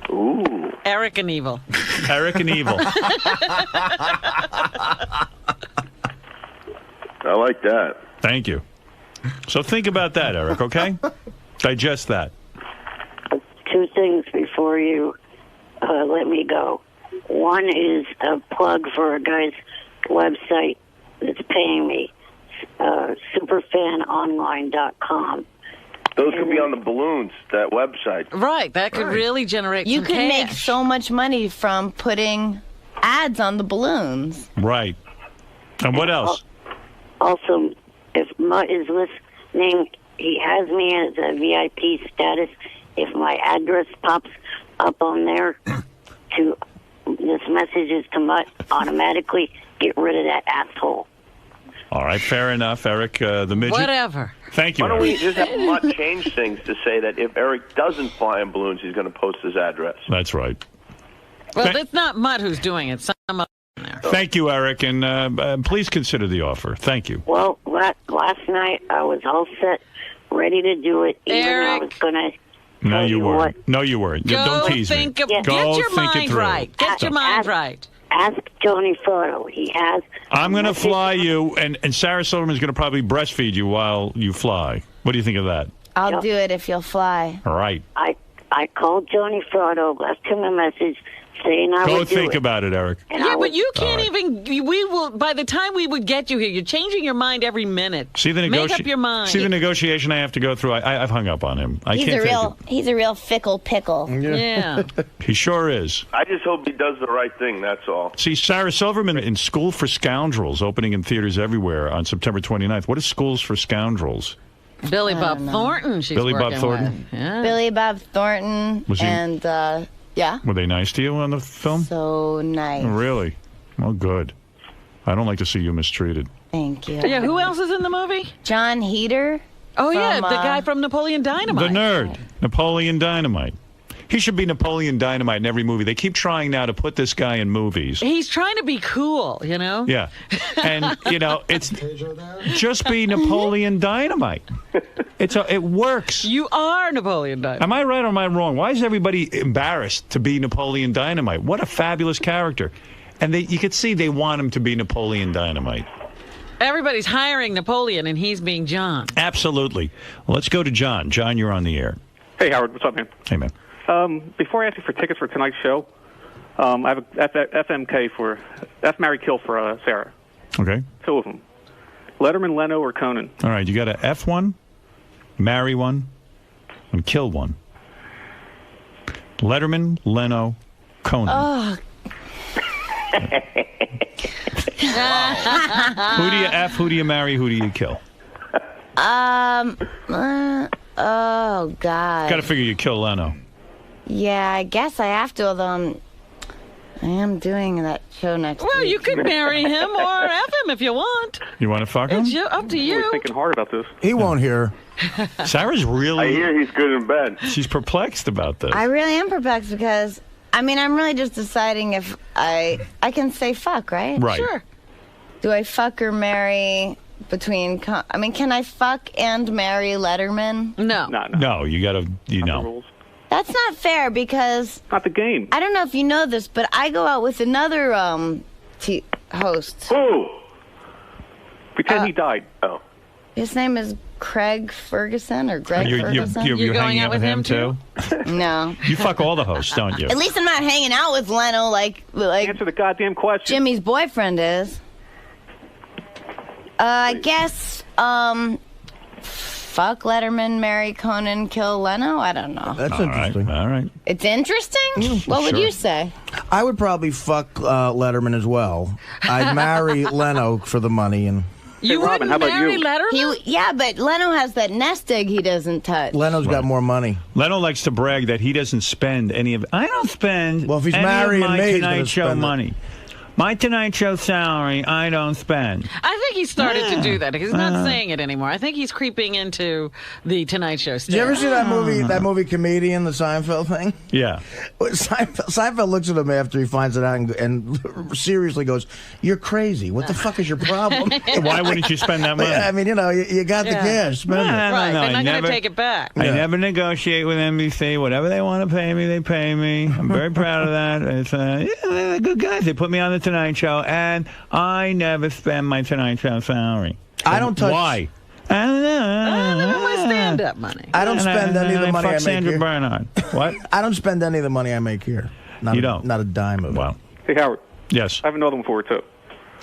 Ooh. Eric and Evil. Eric and Evil. I like that. Thank you. So think about that, Eric, okay? Digest that. 2 things before you let me go. One is a plug for a guy's website that's paying me, superfanonline.com. Those could be on the balloons, that website. Right, that could really generate You some could make cash. so much money from putting ads on the balloons. Right. And what else? Also, if Mutt is listening, he has me as a VIP status. If my address pops up on there, this message is to Mutt, automatically get rid of that asshole. All right, fair enough, Eric the Midget. Whatever. Thank you, Why don't we Eric. just have Mutt change things to say that if Eric doesn't fly in balloons, he's going to post his address? That's right. Well, it's not Mutt who's doing it. Some other there. Thank you, Eric, and please consider the offer. Thank you. Well, last night I was all set, ready to do it, even though I was going to... No, you weren't. No, you weren't. Don't tease me. Get Go your think it mind through. right. Get your mind right. Ask Tony Frodo. He has... I'm going to fly you, and Sarah Silverman's going to probably breastfeed you while you fly. What do you think of that? I'll do it if you'll fly. All right. I called Tony Frodo, left him a message saying I Go would do think it. about it, Eric. Yeah, but you All can't right. even. We will. By the time we would get you here, you're changing your mind every minute. See the Make up your mind. See the negotiation I have to go through. I've hung up on him. I He's can't a take real he's a real fickle pickle. Yeah. it. He sure is. I just hope he does the right thing, that's all. See, Sarah Silverman in School for Scoundrels, opening in theaters everywhere on September 29th. What is Schools for Scoundrels? Billy Bob Thornton. She's Billy Bob working Thornton? with. Yeah. Billy Bob Thornton Was he- and yeah. Were they nice to you on the film? So nice. Really? Well, good. I don't like to see you mistreated. Thank you. Yeah. Who else is in the movie? John Heater. Oh yeah, from, the guy from Napoleon Dynamite. The nerd, Napoleon Dynamite. He should be Napoleon Dynamite in every movie. They keep trying now to put this guy in movies. He's trying to be cool, you know. Yeah, and it's just be Napoleon Dynamite. It works. You are Napoleon Dynamite. Am I right or am I wrong? Why is everybody embarrassed to be Napoleon Dynamite? What a fabulous character. And you could see they want him to be Napoleon Dynamite. Everybody's hiring Napoleon, and he's being John. Absolutely. Well, let's go to John. John, you're on the air. Hey, Howard. What's up, man? Hey, man. Before I ask you for tickets for tonight's show, I have a FMK for F, Marry, Kill for Sarah. Okay. 2 of them. Letterman, Leno, or Conan. All right, you got to F one, marry one, and kill one. Letterman, Leno, Conan. Oh. Who do you F? Who do you marry? Who do you kill? Oh God. Got to figure you kill Leno. Yeah, I guess I have to. Although I am doing that show next week. Well, you could marry him or F him if you want. You want to fuck him? It's up to you. I'm thinking hard about this. He won't hear. Sarah's really... I hear he's good in bed. She's perplexed about this. I really am perplexed because I'm really just deciding if I can say fuck, right? Right. Sure. Do I fuck or marry between? Can I fuck and marry Letterman? No. No, you got to, That's not fair because not the game. I don't know if you know this, but I go out with another host. Who? Pretend he died. Oh. His name is Craig Ferguson or Greg Ferguson. You're hanging out with him too? No. You fuck all the hosts, don't you? At least I'm not hanging out with Leno like Answer the goddamn question. Jimmy's boyfriend is. I guess fuck Letterman, marry Conan, kill Leno. I don't know. That's interesting. All right. It's interesting. What would sure. you say? I would probably fuck Letterman as well. I'd marry Leno for the money. And you Robin, how wouldn't about marry you? Letterman? Yeah, but Leno has that nest egg he doesn't touch. Leno's got more money. Leno likes to brag that he doesn't spend any of. I don't spend. Well, if he's any marrying of my me, he's Tonight gonna Show spend it. money. My Tonight Show salary, I don't spend. I think he started to do that. He's not saying it anymore. I think he's creeping into the Tonight Show Did you ever see that movie? That movie Comedian, the Seinfeld thing. Yeah. Seinfeld looks at him after he finds it out and seriously goes, "You're crazy. What the fuck is your problem?" Why wouldn't you spend that money? I mean, you know, you got the cash. Spend it. Right, no, they're I not going never- to take it back. I never negotiate with NBC. Whatever they want to pay me, they pay me. I'm very proud of that. It's they're good guys. They put me on the Tonight Show, and I never spend my Tonight Show salary. I don't touch. Why? I don't know. My stand-up money. I don't spend any of the money I fuck make Sandra here. Bernhard. What? I don't spend any of the money I make here. Not You a, don't? Not a dime of it. Wow. Hey, Howard. Yes. I have another one for you, too.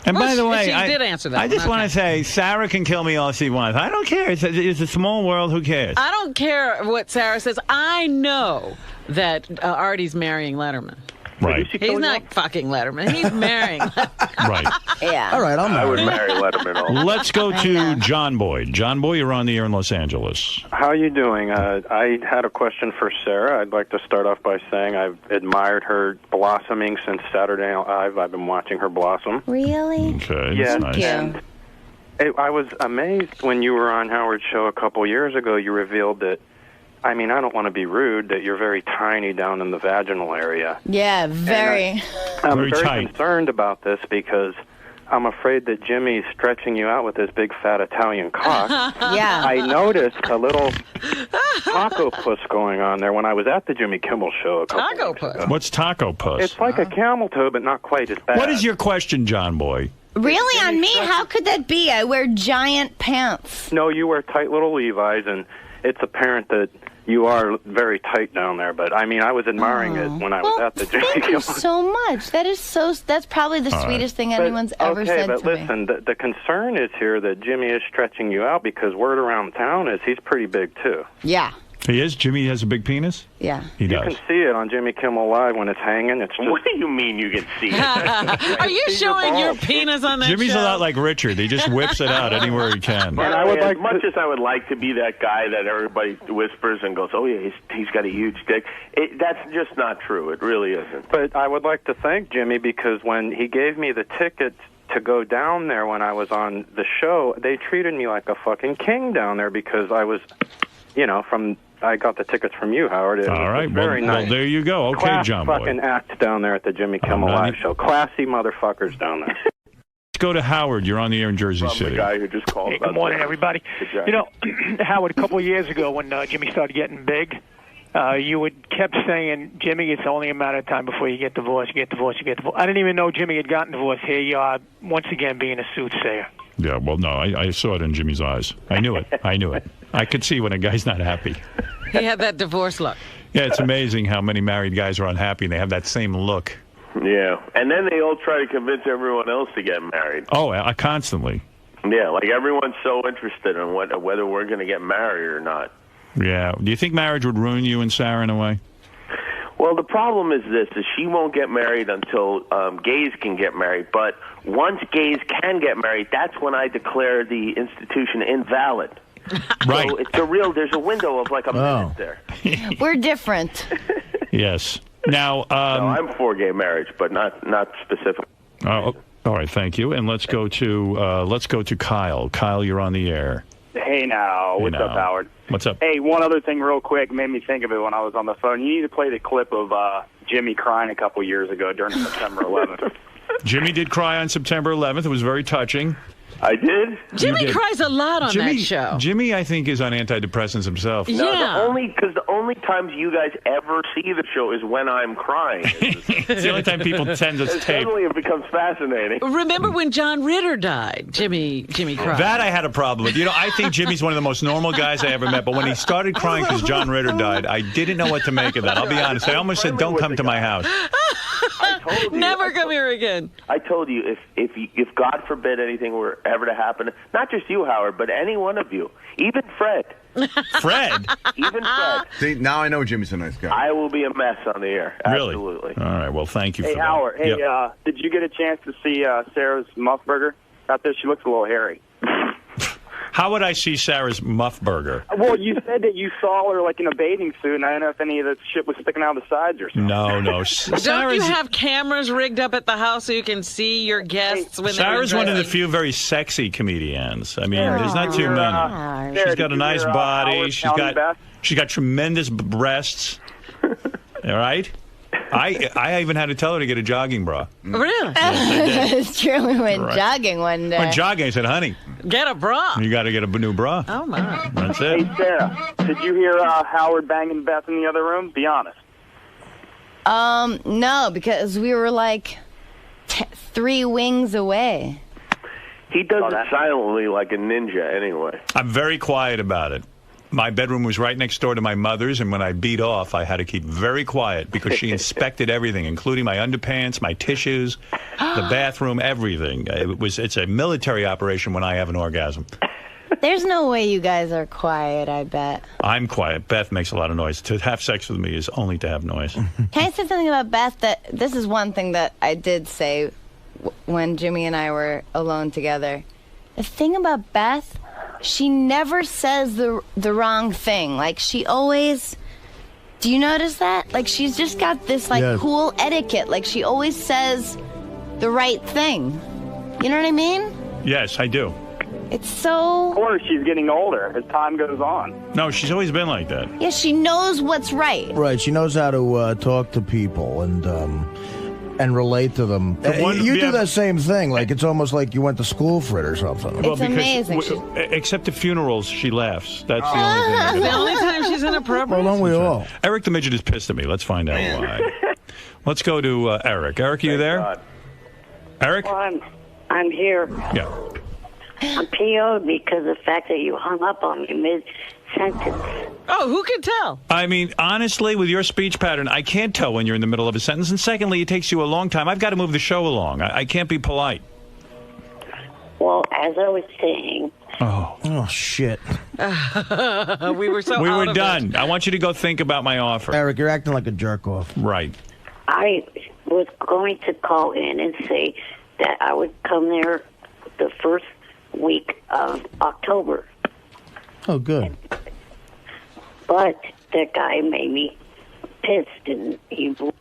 And by the Well, way, she I did answer that I one. just want Okay. to say, Sarah can kill me all she wants. I don't care. It's a small world. Who cares? I don't care what Sarah says. I know that Artie's marrying Letterman. Right. He's not fucking Letterman. He's marrying Letterman. Right. Yeah. All right, I would marry Letterman. Also. Let's go to John Boyd. John Boyd, you're on the air in Los Angeles. How you doing? I had a question for Sarah. I'd like to start off by saying I've admired her blossoming since Saturday Night Live. I've been watching her blossom. Really? Okay. Yes. That's nice. And I was amazed when you were on Howard's show a couple years ago. You revealed that, I mean, I don't want to be rude, that you're very tiny down in the vaginal area. Yeah, very. I'm Very very tight. concerned about this because I'm afraid that Jimmy's stretching you out with his big fat Italian cock. Yeah. I noticed a little taco puss going on there when I was at the Jimmy Kimmel show a couple Taco weeks puss. ago. What's taco puss? It's like a camel toe, but not quite as bad. What is your question, John Boy? Really? On me? How could that be? I wear giant pants. No, you wear tight little Levi's, and it's apparent that you are very tight down there. But I mean, I was admiring it when I was at the Jimmy Thank Kimmel. you so much. That is so. That's probably the sweetest thing anyone's ever okay, said but to me. listen, the concern is here that Jimmy is stretching you out because word around town is he's pretty big too. Yeah. He is? Jimmy has a big penis? Yeah. He You does. can see it on Jimmy Kimmel Live when it's hanging. It's just What do you mean you can see it? Are you showing your penis on that Jimmy's show? a lot like Richard. He just whips it out anywhere he can. And I would as much as I would like to be that guy that everybody whispers and goes, "Oh yeah, he's got a huge dick." That's just not true. It really isn't. But I would like to thank Jimmy because when he gave me the tickets to go down there when I was on the show, they treated me like a fucking king down there because I was, I got the tickets from you, Howard. It All was right. very Well, nice. there you go. Okay, Class John Boy. fucking act down there at the Jimmy Kimmel not Live show. Classy motherfuckers down there. Let's go to Howard. You're on the air in Jersey I'm City. the guy who just called. Hey, about good morning, that. everybody. Good You know, Howard, a couple of years ago when Jimmy started getting big, you kept saying, Jimmy, it's only a matter of time before you get divorced, you get divorced, you get divorced. I didn't even know Jimmy had gotten divorced. Here you are, once again, being a soothsayer. Yeah, well, no, I saw it in Jimmy's eyes. I knew it. I knew it. I could see when a guy's not happy. He had that divorce look. Yeah, it's amazing how many married guys are unhappy and they have that same look. Yeah, and then they all try to convince everyone else to get married. Oh, constantly. Yeah, like everyone's so interested in whether we're going to get married or not. Yeah. Do you think marriage would ruin you and Sarah in a way? Well, the problem is this, is she won't get married until gays can get married. But once gays can get married, that's when I declare the institution invalid. Right. So there's a window of like a minute there. We're different. Yes. Now, No, I'm for gay marriage, but not specific. all right, thank you. And let's go to Kyle. Kyle, you're on the air. Hey now, what's up, Howard? What's up? Hey, one other thing real quick made me think of it when I was on the phone. You need to play the clip of Jimmy crying a couple years ago during September 11th. Jimmy did cry on September 11th. It was very touching. I did? Jimmy You did. cries a lot on Jimmy, that show. Jimmy, I think, is on antidepressants himself. No, because the only times you guys ever see the show is when I'm crying. It's the only time people tend to tape. Suddenly it becomes fascinating. Remember when John Ritter died? Jimmy cried. That I had a problem with. I think Jimmy's one of the most normal guys I ever met, but when he started crying because John Ritter died, I didn't know what to make of that. I'll be honest. I almost said, don't come to my house. I told you. Never come here again. I told you, if God forbid anything were ever to happen, not just you, Howard, but any one of you, even Fred. Fred? Even Fred. See, now I know Jimmy's a nice guy. I will be a mess on the air. Really? Absolutely. All right. Well, thank you Hey, for that. Howard. Hey, Yep. did you get a chance to see Sarah's Muff Burger out there? She looks a little hairy. How would I see Sarah's Muff Burger? Well, you said that you saw her like in a bathing suit, and I don't know if any of that shit was sticking out of the sides or something. No. Don't you have cameras rigged up at the house so you can see your guests when Sarah's they're one of the dressing? few very sexy comedians. I mean, there's not too Sarah, many. Sarah, She's got did a you nice hear, body. Howard She's pounding got Beth? tremendous breasts. All right. I even had to tell her to get a jogging bra. Really? It's true. We went Right. jogging one day. Went jogging. I said, honey, Get a bra. you got to get a new bra. Oh, my. That's it. Hey, Sarah, did you hear Howard banging Beth in the other room? Be honest. No, because we were like 3 wings away. He does it silently like a ninja anyway. I'm very quiet about it. My bedroom was right next door to my mother's, and when I beat off, I had to keep very quiet because she inspected everything, including my underpants, my tissues, the bathroom, everything. It's a military operation when I have an orgasm. There's no way you guys are quiet, I bet. I'm quiet. Beth makes a lot of noise. To have sex with me is only to have noise. Can I say something about Beth? That this is one thing that I did say when Jimmy and I were alone together. The thing about Beth, she never says the wrong thing. Like, she always... Do you notice that? Like, she's just got this, like, cool etiquette. Like, she always says the right thing. You know what I mean? Yes, I do. It's so... Of course, she's getting older as time goes on. No, she's always been like that. Yeah, she knows what's right. Right, she knows how to talk to people and relate to them. You do that same thing. Like, it's almost like you went to school for it or something. It's amazing. Except at funerals, she laughs. That's the only thing. The only time she's inappropriate. Well, don't we all? Eric the Midget is pissed at me. Let's find out why. Let's go to Eric. Eric, are you there? Eric? Well, I'm here. Yeah. I'm PO'd because of the fact that you hung up on me mid-sentence. Oh, who can tell? I mean, honestly, with your speech pattern, I can't tell when you're in the middle of a sentence. And secondly, it takes you a long time. I've got to move the show along. I can't be polite. Well, as I was saying... Oh, shit. We were so We out were of done. it. I want you to go think about my offer. Eric, you're acting like a jerk-off. Right. I was going to call in and say that I would come there the first week of October. Oh, good. But that guy made me pissed, and he... All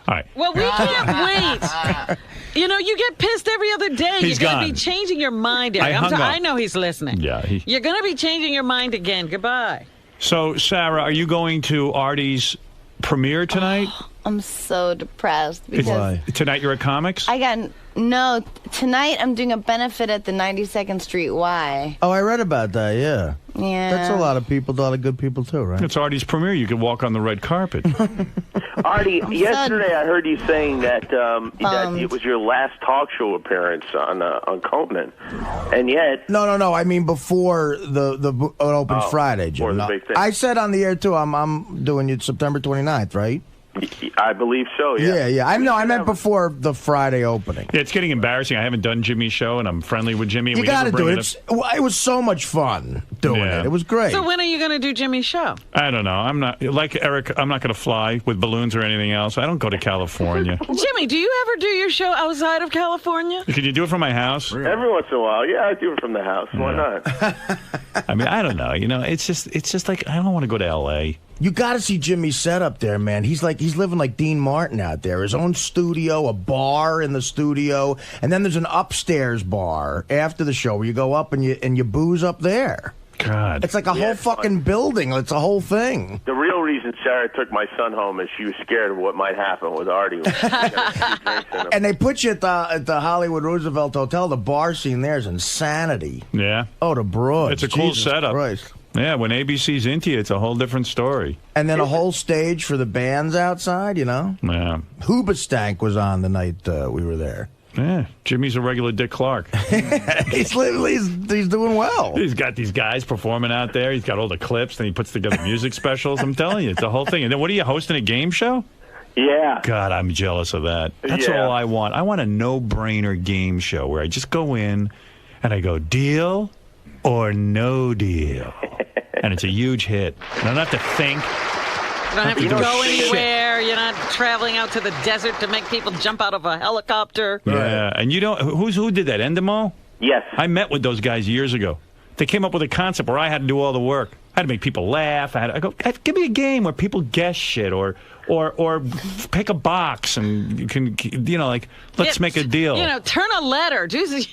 right. Well, we can't wait. You know, you get pissed every other day. He's You're going to gone. be changing your mind, Eric. I hung up. I know he's listening. Yeah. You're going to be changing your mind again. Goodbye. So, Sarah, are you going to Artie's premiere tonight? I'm so depressed because Tonight you're at Comics? I got... No, tonight I'm doing a benefit at the 92nd Street Y. Oh, I read about that, yeah. Yeah. That's a lot of people, a lot of good people, too, right? It's Artie's premiere. You could walk on the red carpet. Artie, yesterday I heard you saying that it was your last talk show appearance on Conan, and yet No. I mean before it opens Friday, Jim. before the No, big thing. I said on the air too. I'm doing it September 29th, right? I believe so. Yeah. Yeah. I meant before the Friday opening. Yeah, it's getting embarrassing. I haven't done Jimmy's show, and I'm friendly with Jimmy. You got to do it. It was so much fun doing it. It was great. So when are you going to do Jimmy's show? I don't know. I'm not like Eric. I'm not going to fly with balloons or anything else. I don't go to California. Jimmy, do you ever do your show outside of California? Can you do it from my house? Every once in a while, yeah, I do it from the house. Why not? I mean, I don't know. You know, it's just like I don't want to go to L.A. You got to see Jimmy's setup there, man. He's living like Dean Martin out there. His own studio, a bar in the studio, and then there's an upstairs bar after the show where you go up and you booze up there. God, it's like a whole fucking building. It's a whole thing. The real reason Sarah took my son home is she was scared of what might happen with Artie. And they put you at the Hollywood Roosevelt Hotel. The bar scene there is insanity. Yeah. Oh, the broad. It's a cool Jesus setup. Christ. Yeah, when ABC's into you, it's a whole different story. And then a whole stage for the bands outside, you know? Yeah. Hoobastank was on the night we were there. Yeah, Jimmy's a regular Dick Clark. he's doing well. He's got these guys performing out there. He's got all the clips, then he puts together music specials. I'm telling you, it's a whole thing. And then what are you hosting, a game show? Yeah. God, I'm jealous of that. That's Yeah. all I want. I want a no-brainer game show where I just go in and I go, deal or no deal. And it's a huge hit. I don't have to think. You don't have to do go shit. anywhere. You're not traveling out to the desert to make people jump out of a helicopter. Yeah, and you don't. Who did that? Endemol? Yes. I met with those guys years ago. They came up with a concept where I had to do all the work. I had to make people laugh. I go, give me a game where people guess shit or pick a box and you can, let's make a deal. Turn a letter. What is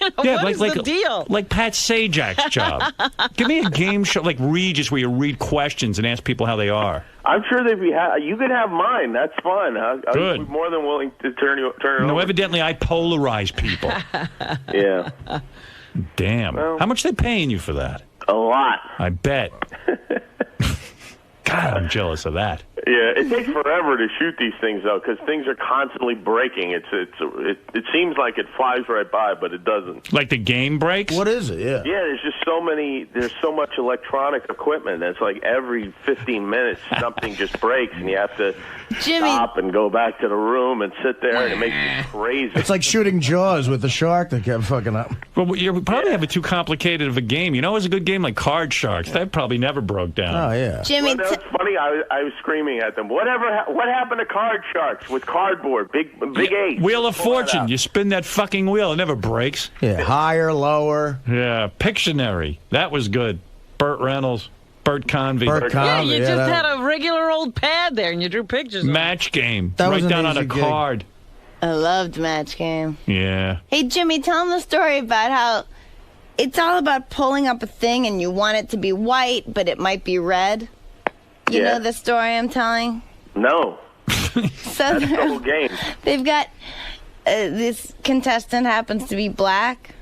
the deal? Like Pat Sajak's job. Give me a game show like Regis where you read questions and ask people how they are. I'm sure you could have mine. That's fun. Good. I'd be more than willing to turn it No, over. evidently I polarize people. Yeah. Damn. Well, how much they paying you for that? A lot. I bet. God, I'm jealous of that. Yeah, it takes forever to shoot these things though, because things are constantly breaking. It seems like it flies right by, but it doesn't. Like the game breaks? What is it? Yeah. Yeah, there's just there's so much electronic equipment. It's like every 15 minutes something just breaks, and you have to stop and go back to the room and sit there, and it makes you crazy. It's like shooting Jaws with the shark that kept fucking up. Well, you probably have it too complicated of a game. It was a good game like Card Sharks. That probably never broke down. Oh, yeah. Jimmy, well, that's funny. I was screaming at them. What happened to Card Sharks with cardboard? Big H. Wheel of Fortune. You spin that fucking wheel. It never breaks. Yeah, higher, lower. Yeah, Pictionary. That was good. Burt Reynolds. Burt Convey. Yeah, you just had a regular old pad there and you drew pictures. Match game. That was right an down on a easy gig. card. I loved Match Game. Yeah. Hey, Jimmy, tell them the story about how it's all about pulling up a thing and you want it to be white, but it might be red. You know the story I'm telling? No. So That's the whole game. They've got this contestant happens to be black.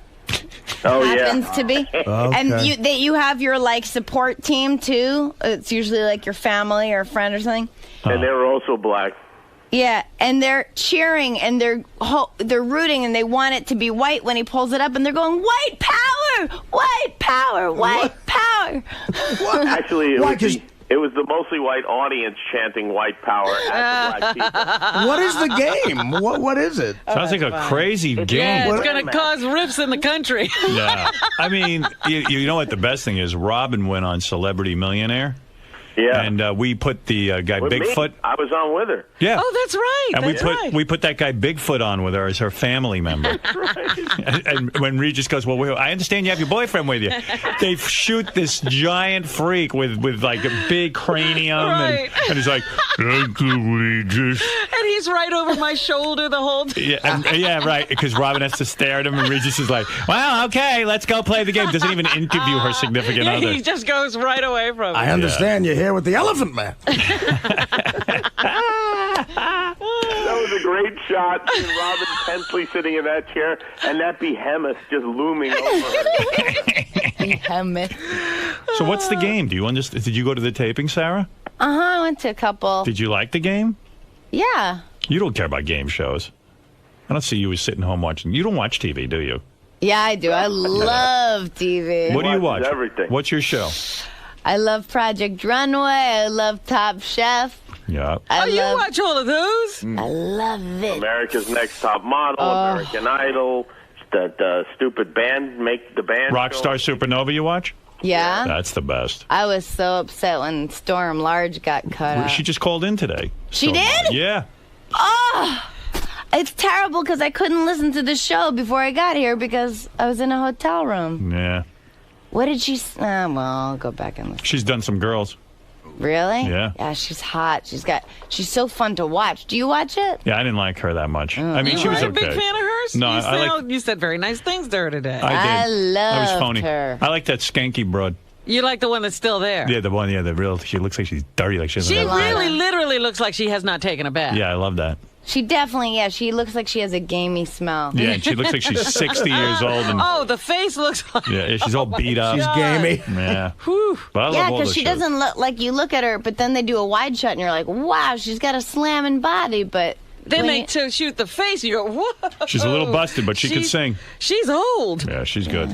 Oh, happens yeah. to be. Okay. And you have your support team too. It's usually like your family or a friend or something. And they were also black. Yeah, and they're cheering and they're rooting and they want it to be white when he pulls it up and they're going, white power, white power, white power. Actually, it was the mostly white audience chanting white power at the black people. What is the game? What is it? Sounds like a crazy game. Yeah, it's going to cause rifts in the country. Yeah. I mean, you know what the best thing is? Robin went on Celebrity Millionaire. Yeah. And we put the guy With Bigfoot. me, I was on with her. Yeah. Oh, that's right. And we put that guy Bigfoot on with her as her family member. and when Regis goes, well, I understand you have your boyfriend with you. They shoot this giant freak with like a big cranium, Right. and he's like, thank you, Regis. And he's right over my shoulder the whole time. Yeah, right. Because Robin has to stare at him, and Regis is like, well, okay, let's go play the game. Doesn't even interview her significant Yeah, other. he just goes right away from it. I understand you're here with the Elephant Man. That was a great shot. Seeing Robin tensely sitting in that chair, and that behemoth just looming over her. Behemoth. So what's the game? Do you understand? Did you go to the taping, Sarah? I went to a couple. Did you like the game? Yeah. You don't care about game shows. I don't see you as sitting home watching. You don't watch TV, do you? Yeah, I do. I love TV. What do you watch? Everything. What's your show? I love Project Runway. I love Top Chef. Yeah. You watch all of those? I love it. America's Next Top Model, American Idol, the stupid band, the band. Rockstar Supernova you watch? Yeah. That's the best. I was so upset when Storm Large got cut out. She just called in today. She did? Yeah. Oh! It's terrible because I couldn't listen to the show before I got here because I was in a hotel room. Yeah. What did she... well, I'll go back and listen. She's done some girls. Really? Yeah. Yeah, she's hot. She's so fun to watch. Do you watch it? Yeah, I didn't like her that much. I mean, You she was weren't okay. a big fan of hers? No, You said very nice things to her today. I did. loved I was phony. her. I like that skanky broad. You like the one that's still there? Yeah, the one. Yeah, the real. She looks like she's dirty. Like she doesn't She have really, literally looks like she has not taken a bath. Yeah, I love that. She definitely, she looks like she has a gamey smell. Yeah, and she looks like she's 60 years old. And, the face looks like... yeah, she's all beat up. She's gamey. Yeah. Whew. But I love Yeah, all because those she shows. doesn't look like you look at her, but then they do a wide shot and you're like, wow, she's got a slamming body, but... Then they shoot the face, you go, whoa. She's a little busted, but she can sing. She's old. Yeah, she's good.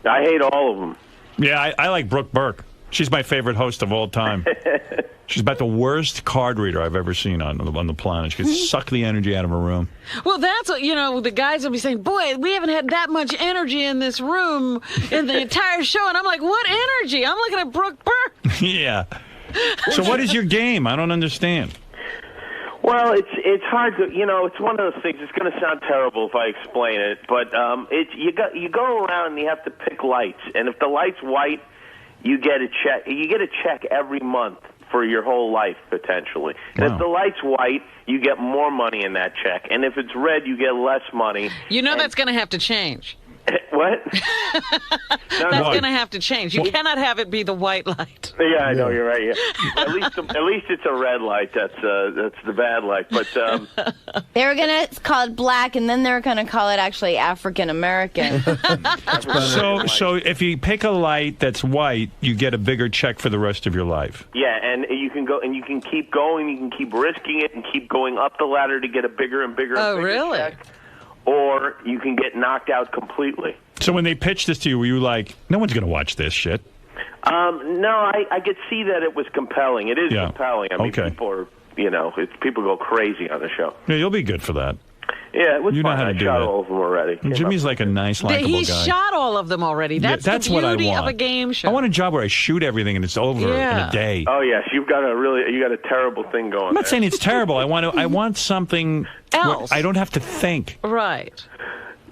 I hate all of them. Yeah, I like Brooke Burke. She's my favorite host of all time. She's about the worst card reader I've ever seen on the planet. She can suck the energy out of a room. Well, that's what, the guys will be saying, boy, we haven't had that much energy in this room in the entire show. And I'm like, what energy? I'm looking at Brooke Burke. Yeah. So what is your game? I don't understand. Well, it's hard to, it's one of those things. It's going to sound terrible if I explain it, but you go around and you have to pick lights, and if the light's white, you get a check. You get a check every month for your whole life potentially. And if the light's white, you get more money in that check, and if it's red, you get less money. That's going to have to change. What? That's going to have to change. You cannot have it be the white light. Yeah, I know, you're right. Yeah. At least it's a red light. That's the bad light. But they were gonna call it black, and then they were gonna call it actually African American. So if you pick a light that's white, you get a bigger check for the rest of your life. Yeah, and you can go and you can keep going. You can keep risking it and keep going up the ladder to get a bigger and bigger. Oh, and bigger really? check. Or you can get knocked out completely. So when they pitched this to you, were you like, no one's going to watch this shit? No, I could see that it was compelling. It is compelling. I mean, people are, people go crazy on the show. Yeah, you'll be good for that. Yeah, it was you fun. know how to I do shot that. all of them already. Jimmy's like a nice, likable guy. He shot all of them already. That's the what I beauty want. of a game show. I want a job where I shoot everything and it's over in a day. Oh yes, you got a terrible thing going. I'm not saying it's terrible. I want something else. I don't have to think. Right.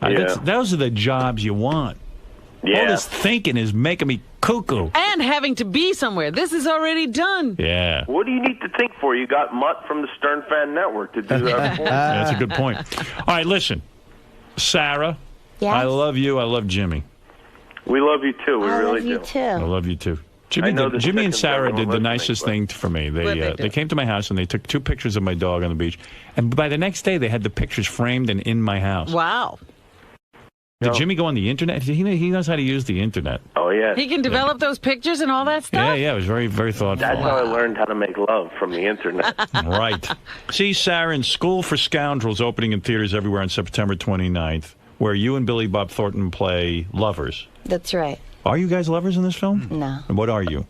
Those are the jobs you want. Yeah. All this thinking is making me cuckoo. And having to be somewhere. This is already done. Yeah. What do you need to think for? You got Mutt from the Stern Fan Network to do that for. That's a good point. All right, listen. Sarah, yes? I love you. I love Jimmy. We love you, too. We really do. I love you, too. I love you, too. Jimmy and Sarah did the nicest thing for me. They came to my house and they took 2 pictures of my dog on the beach. And by the next day, they had the pictures framed and in my house. Wow. Did Jimmy go on the internet? He knows how to use the internet. Oh, yeah. He can develop those pictures and all that stuff? Yeah, it was very, very thoughtful. That's how I learned how to make love, from the internet. Right. See Sarah in School for Scoundrels opening in theaters everywhere on September 29th, where you and Billy Bob Thornton play lovers. That's right. Are you guys lovers in this film? No. And what are you?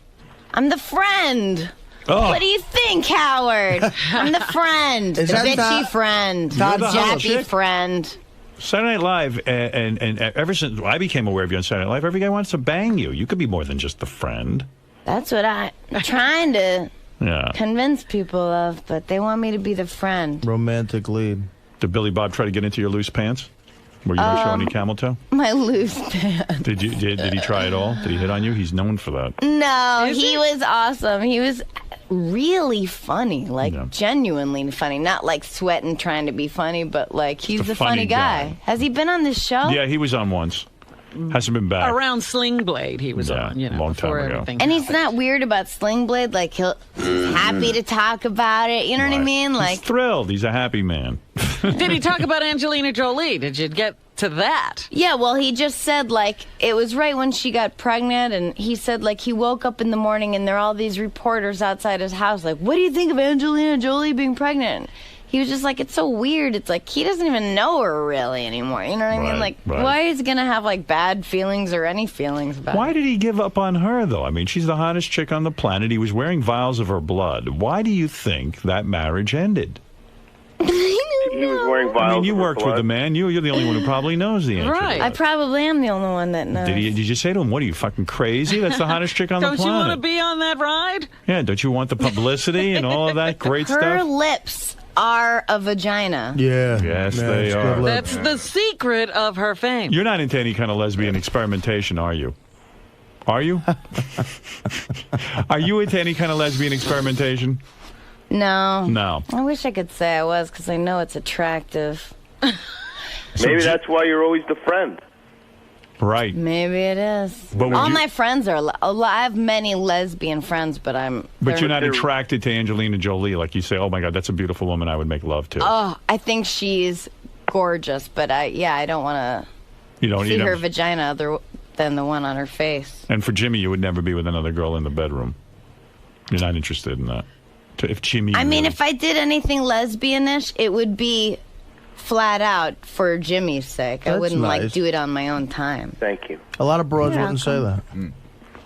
I'm the friend. Oh. What do you think, Howard? I'm the friend. The bitchy friend. The jappy friend. Saturday Night Live, and ever since I became aware of you on Saturday Night Live, every guy wants to bang you. You could be more than just the friend. That's what I'm trying to convince people of, but they want me to be the friend. Romantic lead. Did Billy Bob try to get into your loose pants? Where you don't show any camel toe? My loose pants. Did he try it all? Did he hit on you? He's known for that. No, he was awesome. He was really funny, genuinely funny. Not like sweating trying to be funny, but like he's a funny guy. Has he been on this show? Yeah, he was on once. Hasn't been back. Around Sling Blade he was on, long time ago. everything. And he's not weird about Sling Blade, like he's happy to talk about it. You know what I mean? Like he's thrilled. He's a happy man. Did he talk about Angelina Jolie? Did you get to that? Yeah, well, he just said, like, it was right when she got pregnant, and he said, like, he woke up in the morning and there are all these reporters outside his house, like, what do you think of Angelina Jolie being pregnant? He was just like, it's so weird. It's like, he doesn't even know her really anymore. You know what I mean? Like, why is he going to have, like, bad feelings or any feelings about Why it? did he give up on her, though? I mean, she's the hottest chick on the planet. He was wearing vials of her blood. Why do you think that marriage ended? He was wearing vials. I mean, you worked with the man. You're the only one who probably knows the answer. Right. I probably am the only one that knows. Did you say to him, what are you, fucking crazy? That's the hottest chick on the planet. Don't you want to be on that ride? Yeah, don't you want the publicity and all of that great Her stuff? Her lips are a vagina. Yeah. Yes, they are. That's the secret of her fame. You're not into any kind of lesbian experimentation, are you? Are you? Are you into any kind of lesbian experimentation? No. No. I wish I could say I was, because I know it's attractive. Maybe that's why you're always the friend. Right. Maybe it is. But all my friends are. I have many lesbian friends, but But you're not attracted to Angelina Jolie, like you say. Oh my God, that's a beautiful woman I would make love to. Oh, I think she's gorgeous, but I don't want to see her vagina other than the one on her face. And for Jimmy, you would never be with another girl in the bedroom. You're not interested in that. If Jimmy, I mean, if I did anything lesbianish, it would be flat out for Jimmy's sake. I wouldn't like do it on my own time. Thank you. A lot of broads wouldn't say that.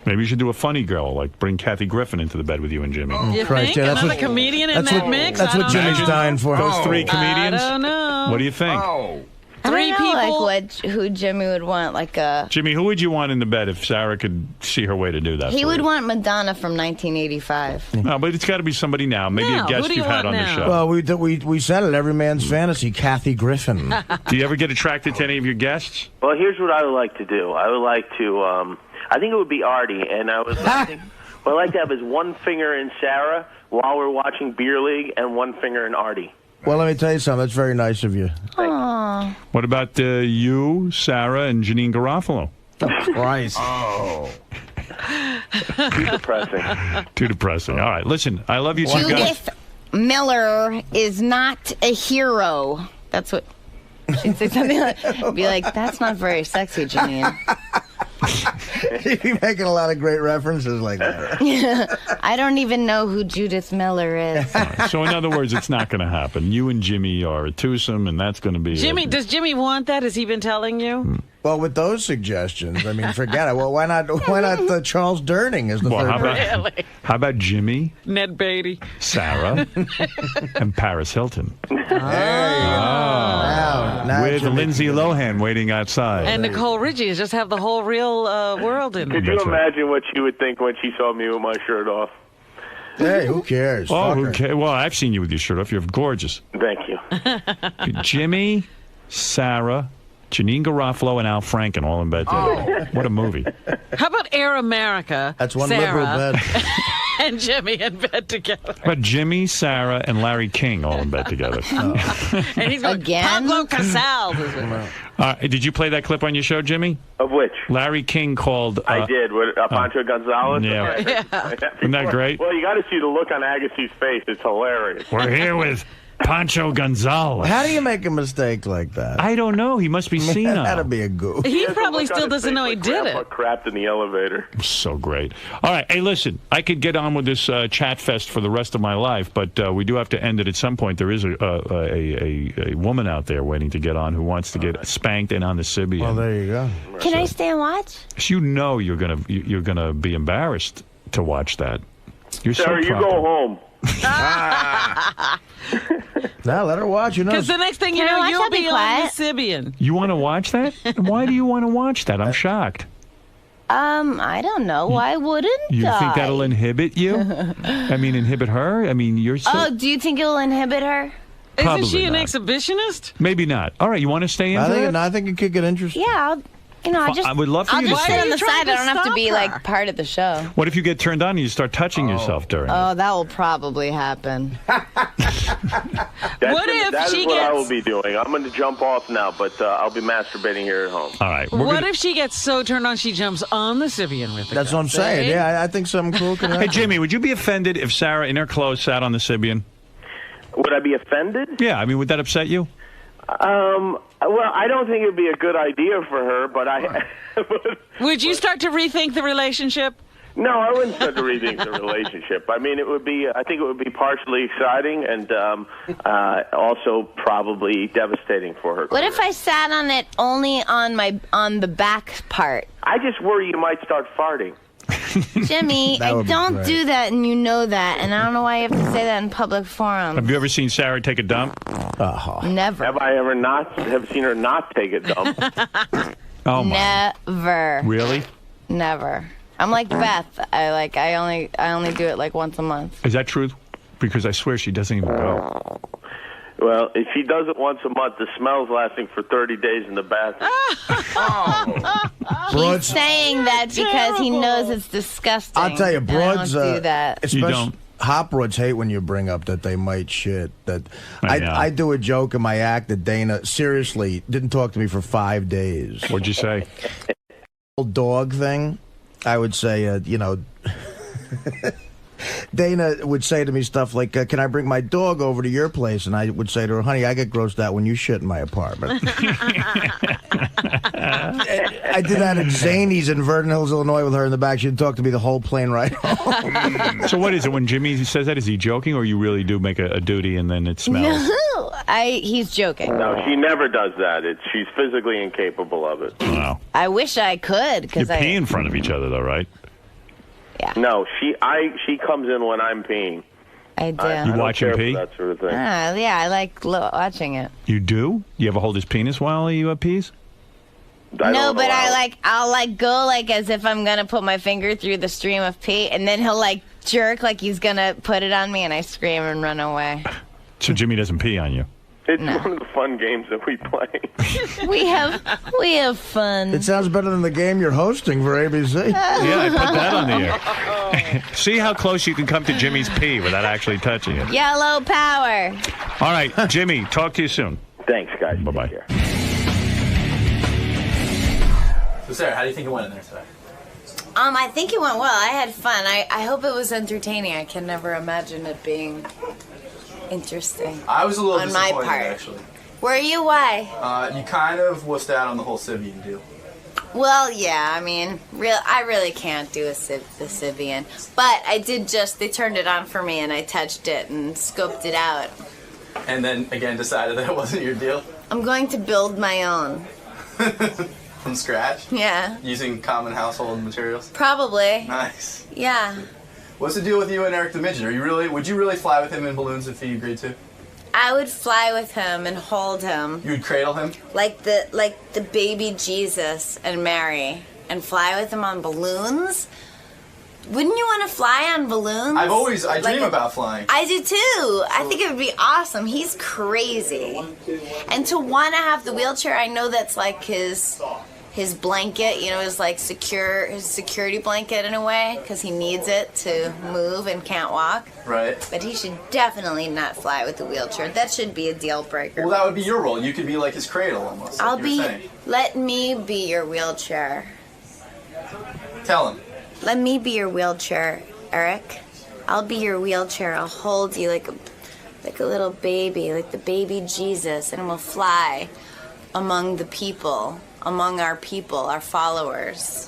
Maybe you should do a funny girl, like bring Kathy Griffin into the bed with you and Jimmy. You think? Another comedian in that mix? That's what Jimmy's dying for. Those three comedians? I don't know. What do you think? Three people, like who Jimmy would want, like a. Jimmy, who would you want in the bed if Sarah could see her way to do that? He would want Madonna from 1985. No, but it's got to be somebody now. Maybe a guest you've had on the show. Well, we said it. Every man's fantasy. Kathy Griffin. Do you ever get attracted to any of your guests? Well, here's what I would like to do. I would like to. I think it would be Artie, and I would like what I'd like to have is one finger in Sarah while we're watching Beer League, and one finger in Artie. Well, let me tell you something. That's very nice of you. Aww. What about you, Sarah, and Janine Garofalo? Oh, Christ. Oh. Too depressing. Too depressing. All right, listen, I love you two guys. Judith Miller is not a hero. That's what she'd say. Something like, be like, that's not very sexy, Janine. You'd be making a lot of great references like that. I don't even know who Judith Miller is. So, in other words, it's not going to happen. You and Jimmy are a twosome, and that's going to be. Does Jimmy want that? Has he been telling you? Well, with those suggestions, I mean, forget it. Well, why not Charles Durning as the third person? How about Jimmy, Ned Beatty, Sarah, and Paris Hilton? Now with Jimmy Lindsay Lohan waiting outside. and Nicole Richie. Just have the whole real world in it. Could you imagine what she would think when she saw me with my shirt off? Hey, who cares? Oh, who cares? Well, I've seen you with your shirt off. You're gorgeous. Thank you. Jimmy, Sarah, Janine Garofalo, and Al Franken all in bed together. What a movie. How about Air America? That's one Sarah, liberal bed. and Jimmy in bed together. How about Jimmy, Sarah, and Larry King all in bed together? And he's going, Pablo Casal. Did you play that clip on your show, Jimmy? Of which? Larry King called... I did, with Pancho Gonzalez. Yeah. Isn't that great? Well, you got to see the look on Agassi's face. It's hilarious. We're here with Pancho Gonzalez. How do you make a mistake like that? I don't know. He must be senile. That'd be a goof. He probably still doesn't know he did it. Crapped in the elevator. So great. All right. Hey, listen, I could get on with this chat fest for the rest of my life, but we do have to end it at some point. There is a woman out there waiting to get on who wants to get spanked and on the Sibian. Well, there you go. Can I stay and watch? You know you're gonna be embarrassed to watch that. You're Sarah, so you proper. go home. Now let her watch. Because the next thing you know, you'll be on the Sibian. You want to watch that? Why do you want to watch that? I'm shocked. I don't know. Why wouldn't You think that'll inhibit you? I mean, inhibit her? I mean, you're so... Oh, do you think it'll inhibit her? Probably Isn't she an not. exhibitionist? Maybe not. All right, you want to stay into it? I think it could get interesting. Yeah, I would love for I'll you to just stay. sit on the side. I don't have to be her? like part of the show. What if you get turned on and you start touching yourself during it? Oh, that will probably happen. That is what I will be doing. I'm going to jump off now, but I'll be masturbating here at home. All right. What if she gets so turned on she jumps on the Sibian with the That's what I'm saying. Yeah, I think something cool could happen. Hey, Jimmy, would you be offended if Sarah, in her clothes, sat on the Sibian? Would I be offended? Yeah, I mean, would that upset you? Well, I don't think it would be a good idea for her, but Would you start to rethink the relationship? No, I wouldn't start to rethink the relationship. I mean, I think it would be partially exciting and also probably devastating for her. What if I sat on it only on the back part? I just worry you might start farting. Jimmy, I don't do that, and you know that, and I don't know why you have to say that in public forums. Have you ever seen Sarah take a dump? Never. Have I ever have seen her not take a dump? Oh my! Never. Really? Never. I'm like Beth. I only do it like once a month. Is that true? Because I swear she doesn't even go. Well, if she does it once a month, the smell's lasting for 30 days in the bathroom. He's saying that because he knows it's disgusting. I'll tell you, and broads. I don't do that. Especially hot broads hate when you bring up that they might shit. I do a joke in my act that Dana seriously didn't talk to me for 5 days. What'd you say? Dog thing. I would say, Dana would say to me stuff like, can I bring my dog over to your place? And I would say to her, honey, I get grossed out when you shit in my apartment. I did that at Zany's in Vernon Hills, Illinois with her in the back. She'd talk to me the whole plane ride home. So what is it when Jimmy says that? Is he joking or you really do make a duty and then it smells? No, he's joking. No, she never does that. She's physically incapable of it. Wow. I wish I could. You pee in front of each other, though, right? Yeah. No, she comes in when I'm peeing. I do. You watch him pee? That sort of thing. Yeah, I like watching it. You do? You ever hold his penis while he pees? No, but I'll go as if I'm gonna put my finger through the stream of pee, and then he'll jerk like he's gonna put it on me, and I scream and run away. So Jimmy doesn't pee on you? It's one of the fun games that we play. we have fun. It sounds better than the game you're hosting for ABC. Yeah, I put that on the air. See how close you can come to Jimmy's pee without actually touching it. Yellow power. All right, Jimmy, talk to you soon. Thanks, guys. Bye-bye. So, Sarah, how do you think it went in there today? I think it went well. I had fun. I hope it was entertaining. I can never imagine it being interesting. I was a little on my disappointed, part. actually. Were you? Why? You kind of wussed out on the whole Sibian deal. Well, yeah. I mean, I really can't do the Sibian, but I did they turned it on for me, and I touched it and scoped it out. And then again decided that it wasn't your deal. I'm going to build my own. From scratch? Yeah. Using common household materials? Probably. Nice. Yeah. What's the deal with you and Eric the Midget? Would you really fly with him in balloons if he agreed to? I would fly with him and hold him. You'd cradle him? Like the baby Jesus and Mary, and fly with him on balloons? Wouldn't you want to fly on balloons? I dream about flying. I do too. I think it would be awesome. He's crazy. And to want to have the wheelchair, I know that's like his blanket, his security blanket in a way, because he needs it to move and can't walk. Right. But he should definitely not fly with the wheelchair. That should be a deal breaker. Well, that would be your role. You could be like his cradle almost. Let me be your wheelchair. Tell him. Let me be your wheelchair, Eric. I'll be your wheelchair. I'll hold you like a little baby, like the baby Jesus, and we'll fly among the people, among our people, our followers.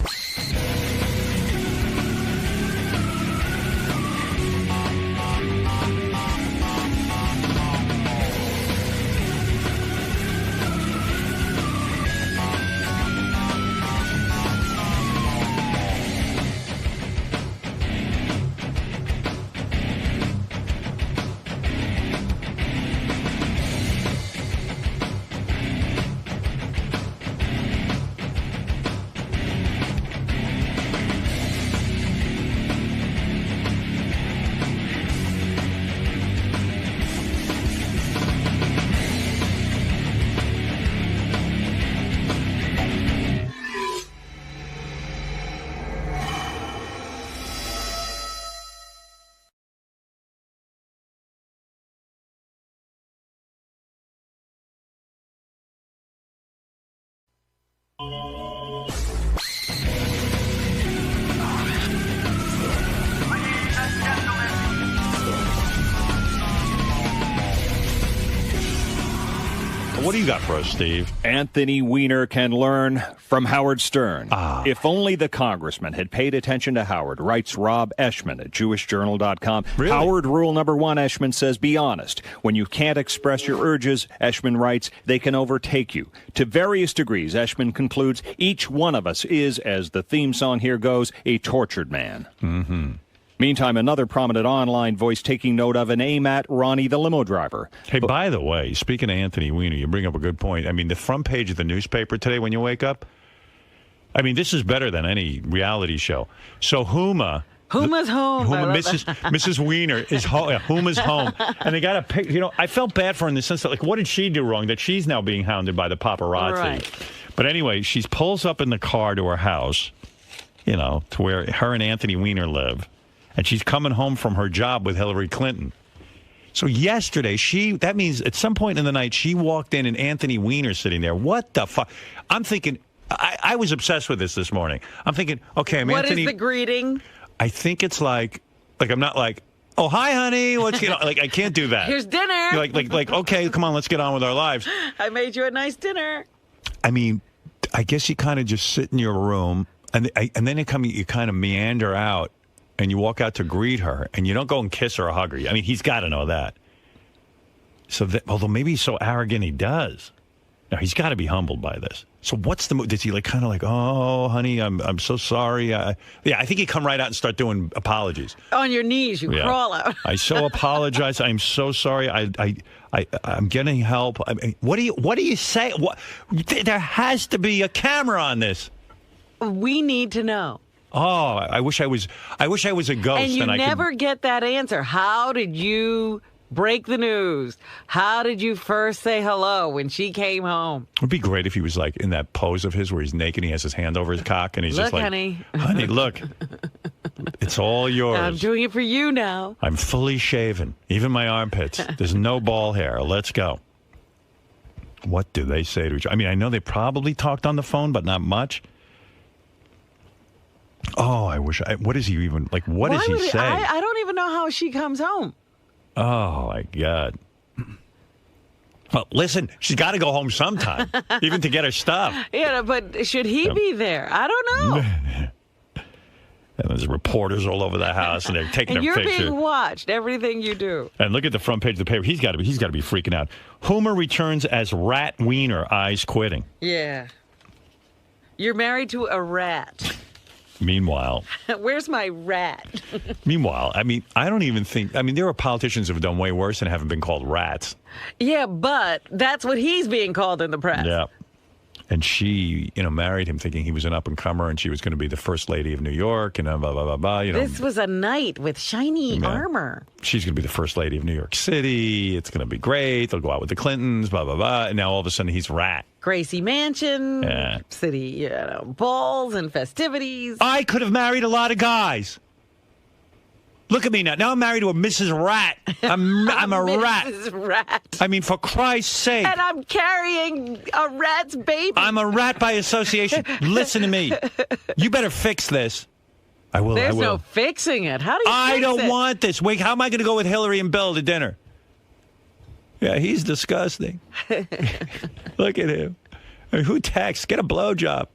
What do you got for us, Steve? Anthony Weiner can learn from Howard Stern. If only the congressman had paid attention to Howard, writes Rob Eshman at JewishJournal.com. Really? Howard rule number one, Eshman says, be honest. When you can't express your urges, Eshman writes, they can overtake you. To various degrees, Eshman concludes, each one of us is, as the theme song here goes, a tortured man. Mm-hmm. Meantime, another prominent online voice taking note of an aim at Ronnie the limo driver. Hey, by the way, speaking of Anthony Weiner, you bring up a good point. I mean, the front page of the newspaper today when you wake up, I mean, this is better than any reality show. So Huma Huma's home. Mrs. Weiner is home. Yeah, Huma's home. And they got a pic. I felt bad for her in the sense that, like, what did she do wrong that she's now being hounded by the paparazzi? Right. But anyway, she pulls up in the car to her house, to where her and Anthony Weiner live. And she's coming home from her job with Hillary Clinton. So yesterday, that means at some point in the night, she walked in and Anthony Weiner sitting there. What the fuck? I'm thinking, I was obsessed with this morning. I'm thinking, okay, I'm Anthony. What is the greeting? I think it's like I'm not like, oh, hi, honey. What's like, I can't do that. Here's dinner. Like, okay, come on, let's get on with our lives. I made you a nice dinner. I mean, I guess you kind of just sit in your room and then you kind of meander out. And you walk out to greet her, and you don't go and kiss her or hug her. I mean, he's got to know that. So, although maybe he's so arrogant, he does. Now, he's got to be humbled by this. So what's the move? Does he kind of oh, honey, I'm so sorry. I think he'd come right out and start doing apologies. On your knees, you crawl out. I so apologize. I'm so sorry. I'm getting help. I mean, what do you say? There has to be a camera on this. We need to know. Oh, I wish I was a ghost. And you never get that answer. How did you break the news? How did you first say hello when she came home? It would be great if he was in that pose of his where he's naked and he has his hand over his cock and he's look, just like, honey, look, it's all yours. I'm doing it for you now. I'm fully shaven, even my armpits. There's no ball hair. Let's go. What do they say to each other? I mean, I know they probably talked on the phone, but not much. Oh, I wish. What is he even What does he say? I don't even know how she comes home. Oh, my God. Well, listen, she's got to go home sometime, even to get her stuff. Yeah, but should he be there? I don't know. And there's reporters all over the house, and they're taking and their picture. You're being watched, everything you do. And look at the front page of the paper. He's got to be freaking out. Homer returns as rat wiener, eyes quitting. Yeah. You're married to a rat. Meanwhile, where's my rat? Meanwhile, I mean, I don't even think. I mean, there are politicians who have done way worse and haven't been called rats. Yeah, but that's what he's being called in the press. Yeah. And she, married him thinking he was an up-and-comer and she was going to be the first lady of New York and blah, blah, blah, blah. This was a knight with shiny armor. She's going to be the first lady of New York City. It's going to be great. They'll go out with the Clintons, blah, blah, blah. And now all of a sudden he's rat. Gracie Mansion, city, balls and festivities. I could have married a lot of guys. Look at me now. Now I'm married to a Mrs. Rat. I'm a rat. Mrs. Rat. I mean, for Christ's sake. And I'm carrying a rat's baby. I'm a rat by association. Listen to me. You better fix this. I will. There's I will. no fixing it. How do you I fix don't it? want this. Wait, how am I going to go with Hillary and Bill to dinner? Yeah, he's disgusting. Look at him. I mean, who texts? Get a blowjob.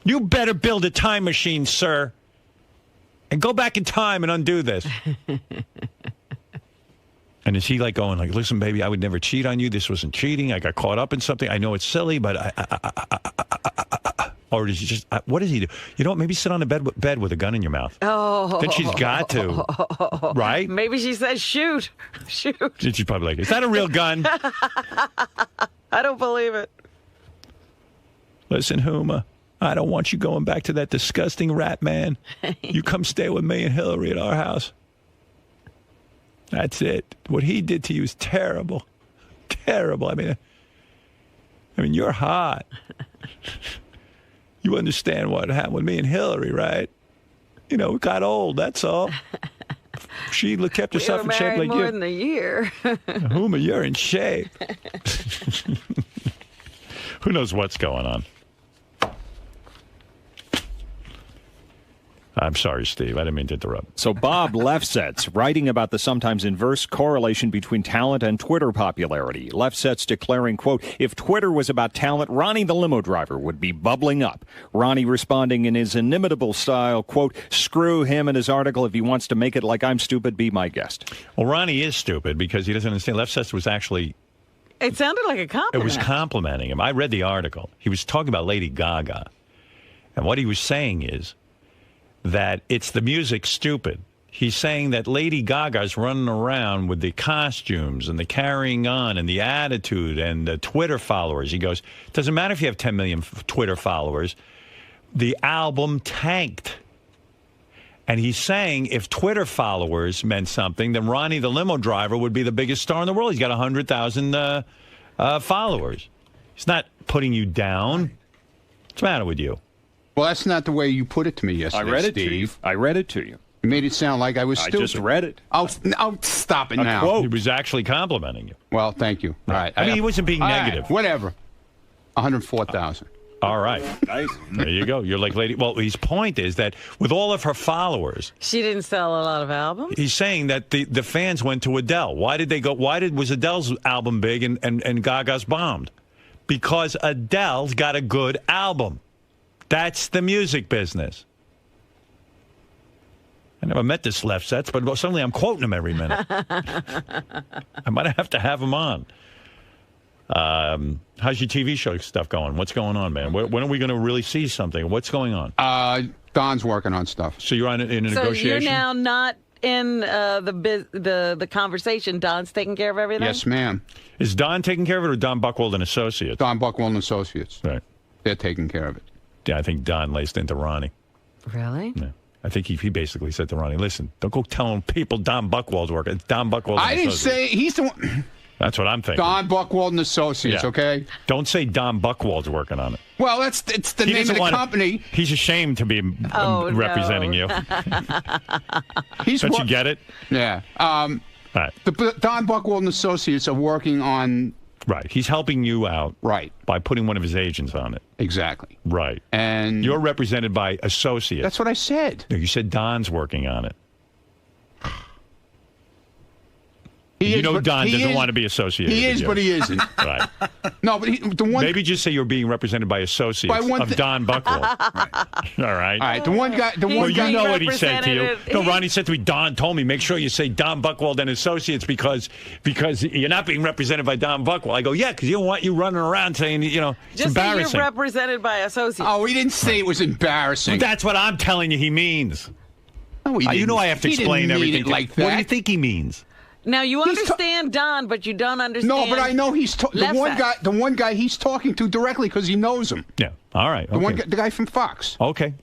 You better build a time machine, sir. And go back in time and undo this. And is he going listen, baby, I would never cheat on you. This wasn't cheating. I got caught up in something. I know it's silly, but or does he just, what does he do? Maybe sit on the bed with a gun in your mouth. Oh. Then she's got to. Right? Maybe she says, shoot. Shoot. She's probably is that a real gun? I don't believe it. Listen, Huma. I don't want you going back to that disgusting rat man. You come stay with me and Hillary at our house. That's it. What he did to you is terrible. Terrible. I mean, you're hot. You understand what happened with me and Hillary, right? We got old, that's all. She kept herself in shape like you. more than a year. Huma, you're in shape. Who knows what's going on? I'm sorry, Steve. I didn't mean to interrupt. So Bob Lefsetz, writing about the sometimes inverse correlation between talent and Twitter popularity. Lefsetz declaring, quote, if Twitter was about talent, Ronnie the limo driver would be bubbling up. Ronnie responding in his inimitable style, quote, screw him and his article. If he wants to make it like I'm stupid, be my guest. Well, Ronnie is stupid because he doesn't understand. Lefsetz was actually... It sounded like a compliment. It was complimenting him. I read the article. He was talking about Lady Gaga. And what he was saying is that it's the music stupid. He's saying that Lady Gaga's running around with the costumes and the carrying on and the attitude and the Twitter followers. He goes, it doesn't matter if you have 10 million Twitter followers. The album tanked. And he's saying if Twitter followers meant something, then Ronnie the limo driver would be the biggest star in the world. He's got 100,000 followers. He's not putting you down. What's the matter with you? Well, that's not the way you put it to me yesterday, I read it Steve. to you. I read it to you. You made it sound like I was stupid. I just read it. Oh, stop it now. Quote. He was actually complimenting you. Well, thank you. All right. I mean, he wasn't being negative. Right, whatever. 104,000. All right. Nice. There you go. You're like Lady... Well, his point is that with all of her followers... She didn't sell a lot of albums? He's saying that the fans went to Adele. Why did they go... was Adele's album big and Gaga's bombed? Because Adele's got a good album. That's the music business. I never met this Lefsetz, but suddenly I'm quoting him every minute. I might have to have him on. How's your TV show stuff going? What's going on, man? When are we going to really see something? What's going on? Don's working on stuff. So you're in a negotiation? So you're now not in the conversation. Don's taking care of everything? Yes, ma'am. Is Don taking care of it or Don Buchwald and Associates? Don Buchwald and Associates. Right. They're taking care of it. Yeah, I think Don laced into Ronnie. Really? Yeah. I think he basically said to Ronnie, listen, don't go telling people Don Buchwald's working. It's Don Buchwald and I didn't Associates. say he's the one. That's what I'm thinking. Don Buchwald and Associates, okay? Don't say Don Buchwald's working on it. Well, it's the name of the company. He's ashamed to be representing you. Don't you get it? Yeah. Right. The Don Buchwald and Associates are working on... Right. He's helping you out. Right. By putting one of his agents on it. Exactly. Right. And... You're represented by Associates. That's what I said. No, you said Don's working on it. Don doesn't want to be associated. He with is, you. but he isn't. Right. No, but the one. Maybe just say you're being represented by associates of Don Buchwald. All right. All right. The one guy. You know what he said to you. No, Ronnie said to me, Don told me, make sure you say Don Buchwald and Associates because you're not being represented by Don Buchwald. I go, yeah, because you don't want you running around saying, it's just embarrassing. Say you're represented by Associates. Oh, he didn't say it was embarrassing. That's what I'm telling you he means. No, he didn't. You know I have to explain everything. Like that. What do you think he means? Now you understand Don, but you don't understand. No, but I know he's the one guy he's talking to directly because he knows him. Yeah. All right. Okay. The guy from Fox. Okay.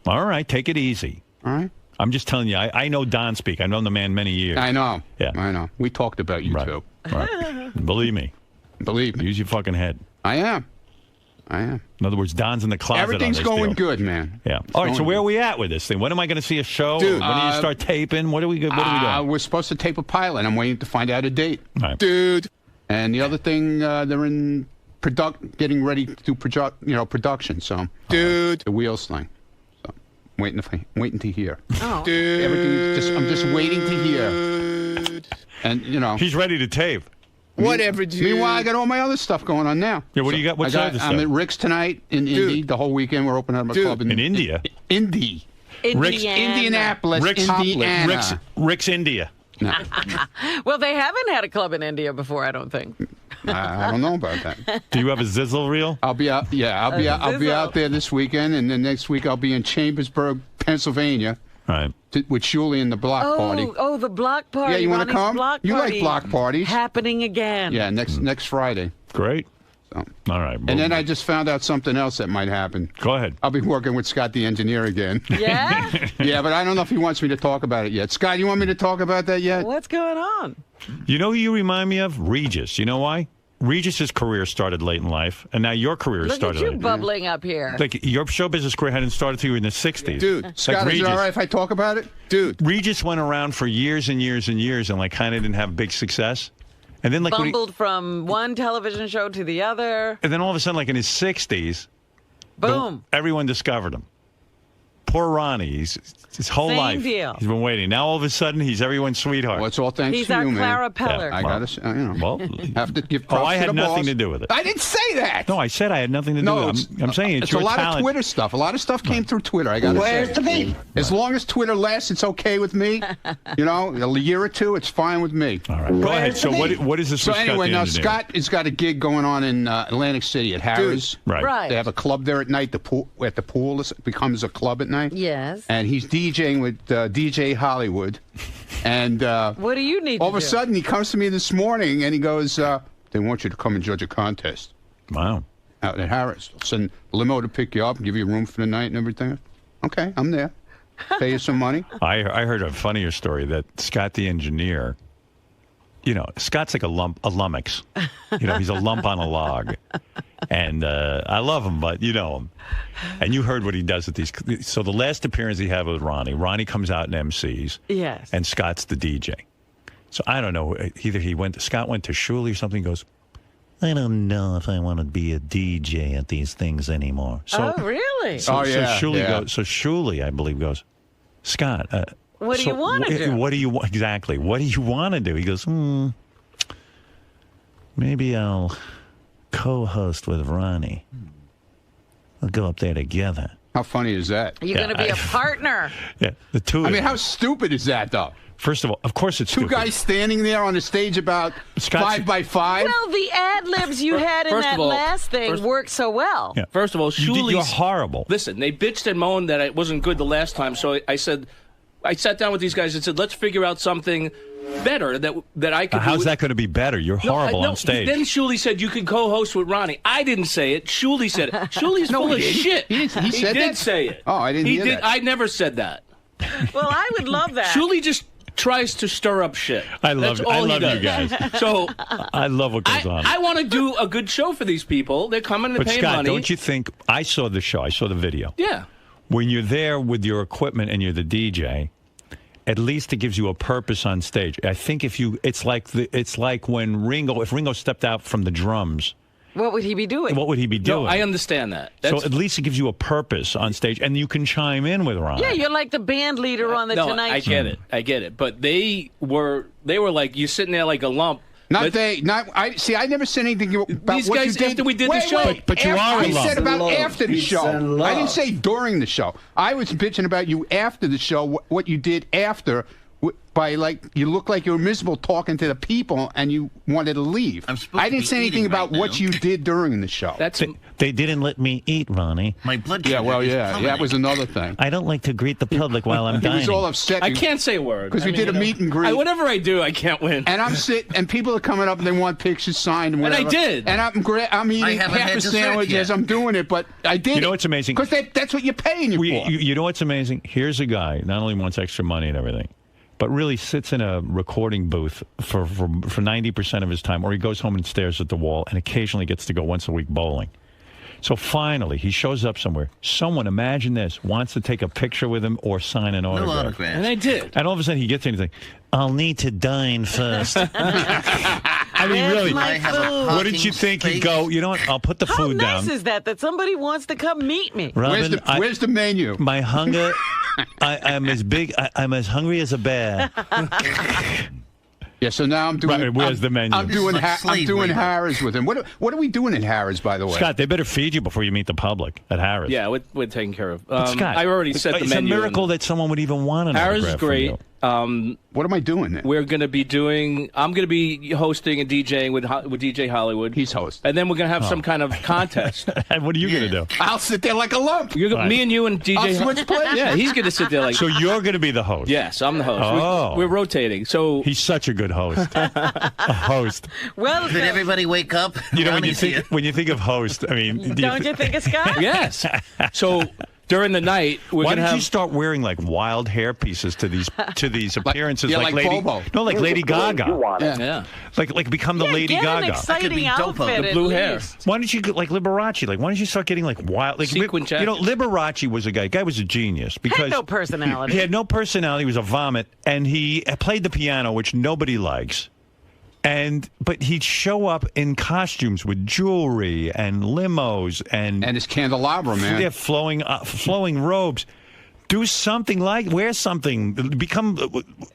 All right. Take it easy. All right. I'm just telling you. I know Don speak. I've known the man many years. I know. Yeah. I know. We talked about you too. Right. Believe me. Believe me. Use your fucking head. I am. In other words, Don's in the closet. Everything's going good, man. Yeah. All right. So where are we at with this thing? When am I going to see a show? Dude, when do you start taping? What are we doing? We're supposed to tape a pilot. I'm waiting to find out a date. Right. Dude. And the other thing, they're in getting ready to do production. So, dude, the wheels thing. So, waiting to hear. Oh. Dude. I'm just waiting to hear. And he's ready to tape. Whatever, dude. Meanwhile, I got all my other stuff going on now. Yeah, what do you got? What's other stuff? I'm at Rick's tonight in Indy. The whole weekend we're opening up a club in India. Indy. Indianapolis, Indiana. Rick's India. No. Well, they haven't had a club in India before, I don't think. I don't know about that. Do you have a Zizzle reel? I'll be out. Yeah, I'll be out there this weekend, and then next week I'll be in Chambersburg, Pennsylvania. Right. With Shuli and the block party. Oh, the block party. Yeah, you want to come? You like block parties? Happening again. Yeah, next Friday. Great. So. All right. And then I just found out something else that might happen. Go ahead. I'll be working with Scott the engineer again. Yeah? Yeah, but I don't know if he wants me to talk about it yet. Scott, you want me to talk about that yet? What's going on? You know who you remind me of? Regis. You know why? Regis's career started late in life, and now your career started. Look at you bubbling up here. Like your show business career hadn't started till you were in the 60s. Dude, Scott, is it all right if I talk about it? Dude. Regis went around for years and years and years and kind of didn't have big success. And then bumbled from one television show to the other. And then all of a sudden, in his 60s, boom, everyone discovered him. Poor Ronnie. His whole life. Deal. He's been waiting. Now all of a sudden, he's everyone's sweetheart. Well, it's all thanks he's to our you, Clara man. Peller. Yeah, I got to, Well, have to give props I had to the nothing boss. to do with it. I didn't say that. No, I said I had nothing to do with it. I'm saying it's your a lot talent. of Twitter stuff. A lot of stuff came through Twitter. I got to say. Where's the beef? As long as Twitter lasts, it's okay with me. A year or two, it's fine with me. All right. Go ahead. So what is this? So anyway, now Scott has got a gig going on in Atlantic City at Harrah's. Right. They have a club there at night. At the pool, it becomes a club at night. Yes. And he's DJing with DJ Hollywood. And what do you need? All of a sudden, he comes to me this morning and he goes, "They want you to come and judge a contest." Wow. Out at Harrah's. They'll send a limo to pick you up and give you a room for the night and everything. Okay, I'm there. Pay you some money. I heard a funnier story that Scott the engineer, Scott's like a lummox. He's a lump on a log. And I love him, but you know him. And you heard what he does at these. So the last appearance he had with Ronnie comes out and MCs. Yes. And Scott's the DJ. So I don't know. Either Scott went to Shuli or something. Goes, I don't know if I want to be a DJ at these things anymore. So, oh, really? So Shuli, I believe, goes, Scott. What do you want to do? What do you exactly? What do you want to do? He goes, maybe I'll co-host with Ronnie. We'll go up there together. How funny is that? You're going to be a partner. Yeah, the two. I mean, how stupid is that, though? First of all, of course it's Two stupid. guys standing there on a stage about 5 by 5. Well, the ad libs you had in that last thing worked so well. Yeah. First of all, you're horrible. Listen, they bitched and moaned that it wasn't good the last time, so I sat down with these guys and said, let's figure out something better that I could do. How's that going to be better? You're horrible on stage. Then Shuley said you could co-host with Ronnie. I didn't say it. Shuley said it. Shuley's full of shit. He said did that? say it. Oh, I didn't hear that. I never said that. Well, I would love that. Shuley just tries to stir up shit. I love you guys. So I love what goes on. I want to do a good show for these people. They're coming to But pay Scott, money. don't you think? I saw the show. I saw the video. Yeah. When you're there with your equipment and you're the DJ, at least it gives you a purpose on stage. I think it's like when if Ringo stepped out from the drums. What would he be doing? What would he be doing? No, I understand that. So at least it gives you a purpose on stage, and you can chime in with Ron. Yeah, you're like the band leader on the Tonight Show. I get it. But they were like, you're sitting there like a lump. I never said anything about these what guys you did after we did the show. But you are a lump. I said about after the show. I didn't say during the show. I was bitching about you after the show, what you did after. By you look like you were miserable talking to the people and you wanted to leave. I didn't say anything about what you did during the show. They didn't let me eat, Ronnie. My blood sugar that was another thing. I don't like to greet the public while I'm dining. He was all upset. I can't say a word. Because we did a meet and greet. Whatever I do, I can't win. And I'm sitting, and people are coming up and they want pictures signed and whatever. And I did. And I'm eating half a sandwich as I'm doing it, but I did. You know what's amazing? Because that's what you're paying for. You know what's amazing? Here's a guy, not only wants extra money and everything, but really sits in a recording booth for 90% of his time, or he goes home and stares at the wall and occasionally gets to go once a week bowling. So finally, he shows up somewhere. Someone, imagine this, wants to take a picture with him or sign an autograph. And I did. And all of a sudden he gets anything. I'll need to dine first. I mean, really, what did you think? He'd go, you know what, I'll put the food down. How nice is that somebody wants to come meet me? Robin, where's the menu? My hunger, I'm as big, I'm as hungry as a bear. Yeah, so now I'm doing. Right, where's the menu? I'm doing Harris with him. What are we doing at Harris, by the way? Scott, they better feed you before you meet the public at Harris. Yeah, we're taking care of. Scott, I already set the menu. It's a miracle that someone would even want an Harris autograph is great. What am I doing then? We're going to be I'm going to be hosting and DJing with DJ Hollywood. He's host. And then we're going to have some kind of contest. And what are you going to do? I'll sit there like a lump. Me and you and DJ. I'll switch places. Yeah, he's going to sit there like. So you're going to be the host? Yes, I'm the host. Oh. We're rotating. So he's such a good host. A host. Well, did everybody wake up? You know, when you think of host, I mean, don't you think of Scott? Yes. So during the night, why did you start wearing like wild hair pieces to these appearances like Lady Bobo. No, like Lady Gaga. Yeah. Like become the Lady get Gaga. An exciting outfit, the blue hair. Why don't you like Liberace? Like why don't you start getting like wild sequin jacket? You know, Liberace was a guy. Guy was a genius because had no personality. He had no personality. He was a vomit, and he played the piano, which nobody likes. But he'd show up in costumes with jewelry and limos and his candelabra, man. Yeah, flowing robes. Do something wear something.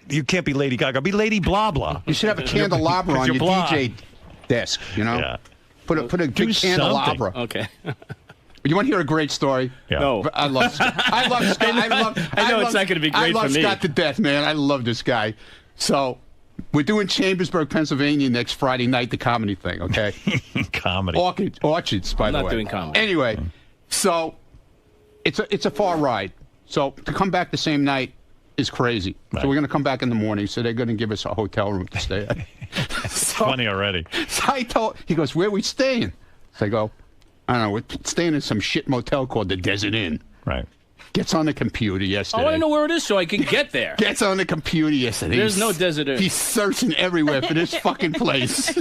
You can't be Lady Gaga. Be Lady Blah Blah. You should have a candelabra on your DJ desk. You know, yeah. Put a big candelabra. Okay. You want to hear a great story? Yeah. No. I love Scott. I know it's not going to be great for me. I love Scott to death, man. I love this guy. So. We're doing Chambersburg, Pennsylvania next Friday night, the comedy thing, okay? Comedy. Orchards, by the way. I'm not doing comedy. Anyway, so it's a far ride. So to come back the same night is crazy. Right. So we're going to come back in the morning, so they're going to give us a hotel room to stay at. Funny already. So he goes, where are we staying? So I go, I don't know, we're staying in some shit motel called the Desert Inn. Right. Gets on the computer yesterday. I want to know where it is so I can get there. Gets on the computer yesterday. There's no Desert Inn. He's searching everywhere for this fucking place.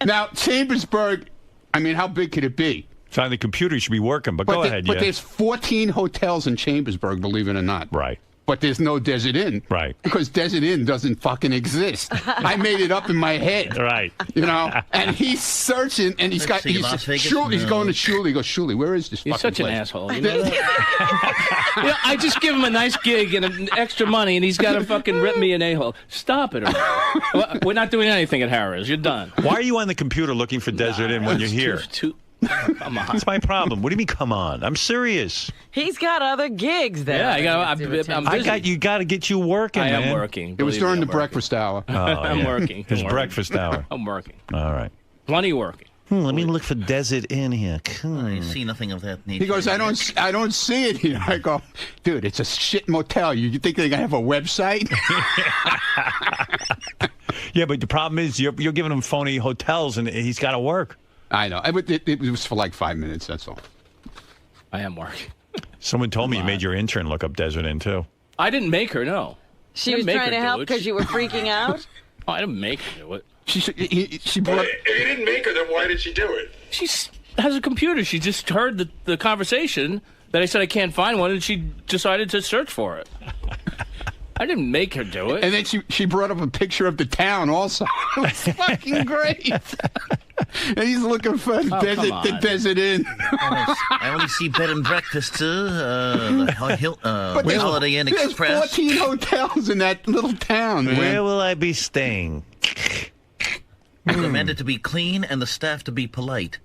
Now, Chambersburg, I mean, how big could it be? It's on the computer. You should be working, but go ahead. But there's 14 hotels in Chambersburg, believe it or not. Right. But there's no Desert Inn. Right. Because Desert Inn doesn't fucking exist. I made it up in my head. Right. You know? And he's searching, and he's going to Shuley. He goes, Shuley, where is this fucking place? He's such an asshole. You know that? You know, I just give him a nice gig and extra money, and he's got to fucking rip me an a-hole. Stop it. We're not doing anything at Harris. You're done. Why are you on the computer looking for Desert Inn when you're here? Come on. That's my problem. What do you mean, come on? I'm serious. He's got other gigs there. Yeah, I'm busy. You got to get you working, I am man. working. It was Believe during me, the I'm breakfast hour. Oh, I'm yeah. working. His I'm working. breakfast hour. I'm working. All right. Plenty working. Let me look for Desert Inn here. I see nothing of that nature. He goes, I don't see it here. I go, dude, it's a shit motel. You think they're gonna have a website? Yeah, but the problem is you're giving him phony hotels, and he's got to work. I know. It was for like 5 minutes. That's all. I am working. Someone told me you made your intern look up Desert Inn too. I didn't make her. No. She was trying to help because you were freaking out. Oh, I didn't make her do it. She brought. If you didn't make her, then why did she do it? She has a computer. She just heard the conversation that I said I can't find one, and she decided to search for it. I didn't make her do it. And then she brought up a picture of the town also. It was fucking great. And he's looking for the Desert Inn. I only see bed and breakfasts, the Holiday Inn There's Express. 14 hotels in that little town, man. Where will I be staying? Recommended to be clean and the staff to be polite.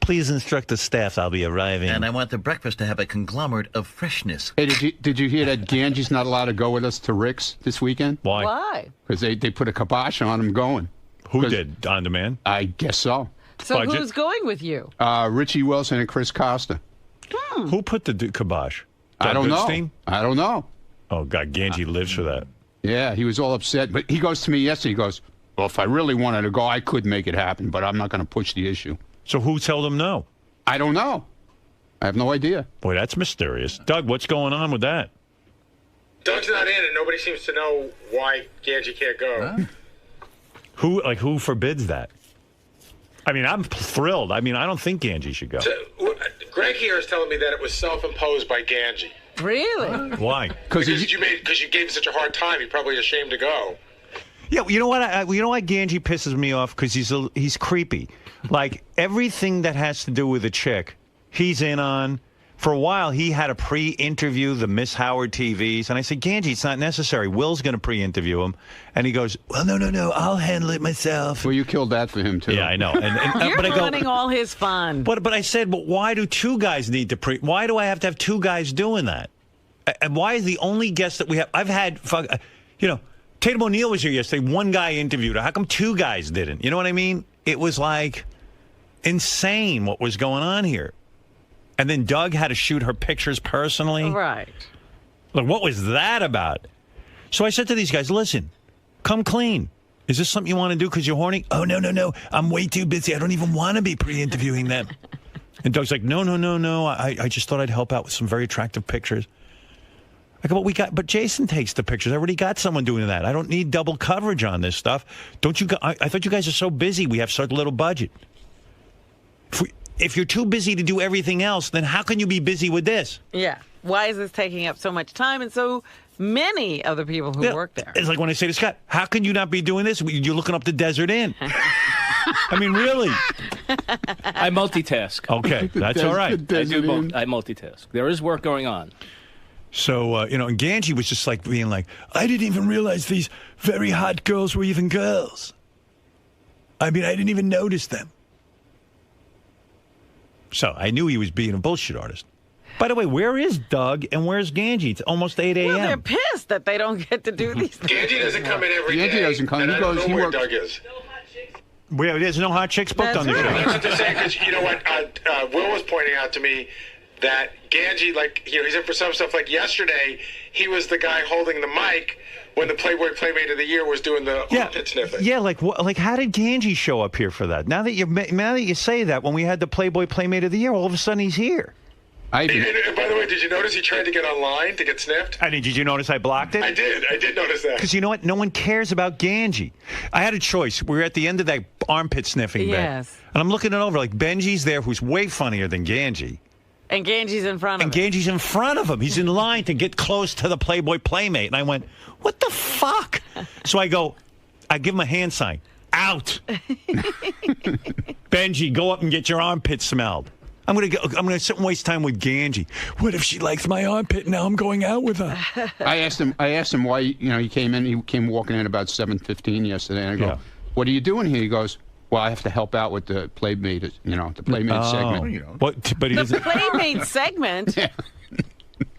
Please instruct the staff. I'll be arriving. And I want the breakfast to have a conglomerate of freshness. Hey, did you hear that Ganji's not allowed to go with us to Rick's this weekend? Why? Why? Because they put a kibosh on him going. Who did? On Demand? I guess so. So Budget? who's going with you? Richie Wilson and Chris Costa. Who put the kibosh? I don't Goodstein? know. I don't know. Oh, God, Ganji lives for that. Yeah, he was all upset. But he goes to me yesterday, he goes, well, if I really wanted to go, I could make it happen, but I'm not going to push the issue. So who told him no? I don't know. I have no idea. Boy, that's mysterious. Doug, what's going on with that? Doug's not in, and nobody seems to know why Ganji can't go. Huh? Who forbids that? I mean, I'm thrilled. I mean, I don't think Ganji should go. So, Greg here is telling me that it was self-imposed by Ganji. Really? Why? Because you gave him such a hard time. You're probably ashamed to go. Yeah, you know what? You know why Ganji pisses me off? Because he's creepy. Like everything that has to do with a chick, he's in on. For a while, he had to pre-interview the Miss Howard TVs, and I said, Ganji, it's not necessary. Will's going to pre-interview him, and he goes, well, no, I'll handle it myself. Well, you killed that for him too. Yeah, I know. You're but I go, ruining all his fun. But I said, but why do two guys need to why do I have to have two guys doing that? And why is the only guest that we have? I've had, Tatum O'Neal was here yesterday. One guy interviewed her. How come two guys didn't? You know what I mean? It was like insane what was going on here. And then Doug had to shoot her pictures personally. Right. Like, what was that about? So I said to these guys, listen, come clean. Is this something you want to do because you're horny? Oh, no. I'm way too busy. I don't even want to be pre-interviewing them. And Doug's like, no. I just thought I'd help out with some very attractive pictures. I go, but Jason takes the pictures. I already got someone doing that. I don't need double coverage on this stuff. Don't you? I thought you guys are so busy. We have such little budget. If you're too busy to do everything else, then how can you be busy with this? Yeah. Why is this taking up so much time and so many other people who work there? It's like when I say to Scott, how can you not be doing this? You're looking up the Desert Inn. I mean, really? I multitask. Okay, that's all right. I multitask. There is work going on. So, and Ganji was just like being like, I didn't even realize these very hot girls were even girls. I mean, I didn't even notice them. So I knew he was being a bullshit artist. By the way, where is Doug and where's Ganji? It's almost 8 a.m. Well, they're pissed that they don't get to do these things. Ganji doesn't come in every day. Ganji doesn't come. And I don't know where Doug is. There's no hot chicks booked on the show. That's to say, because you know what? Will was pointing out to me that Ganji, he's in for some stuff. Like yesterday, he was the guy holding the mic when the Playboy Playmate of the Year was doing the armpit sniffing. Yeah, like how did Ganji show up here for that? Now that you say that, when we had the Playboy Playmate of the Year, all of a sudden he's here. And by the way, did you notice he tried to get online to get sniffed? Did you notice I blocked it? I did notice that. Because you know what? No one cares about Ganji. I had a choice. We were at the end of that armpit sniffing bit. Yes. And I'm looking it over, like Benji's there, who's way funnier than Ganji. And Ganji's in front of him. And Ganji's in front of him. He's in line to get close to the Playboy Playmate. And I went, what the fuck? So I give him a hand sign. Out. Benji, go up and get your armpit smelled. I'm gonna sit and waste time with Ganji. What if she likes my armpit? Now I'm going out with her. I asked him why he came in. He came walking in about 7:15 yesterday. And I go, what are you doing here? He goes, Well, I have to help out with the Playmate, the Playmate segment. But he doesn't. The Playmate segment? Yeah.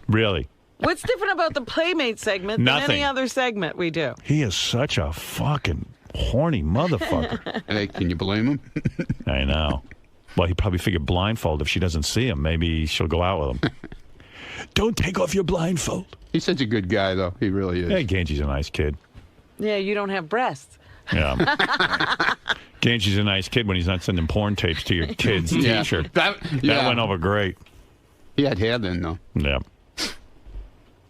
Really? What's different about the Playmate segment than Nothing. any other segment we do? He is such a fucking horny motherfucker. Hey, can you blame him? I know. Well, he probably figured blindfold. If she doesn't see him, maybe she'll go out with him. Don't take off your blindfold. He's such a good guy, though. He really is. Hey, Ganji's a nice kid. Yeah, you don't have breasts. Yeah. Ganji's a nice kid when he's not sending porn tapes to your kid's Yeah. teacher. That went over great. He had hair then, though. Yeah.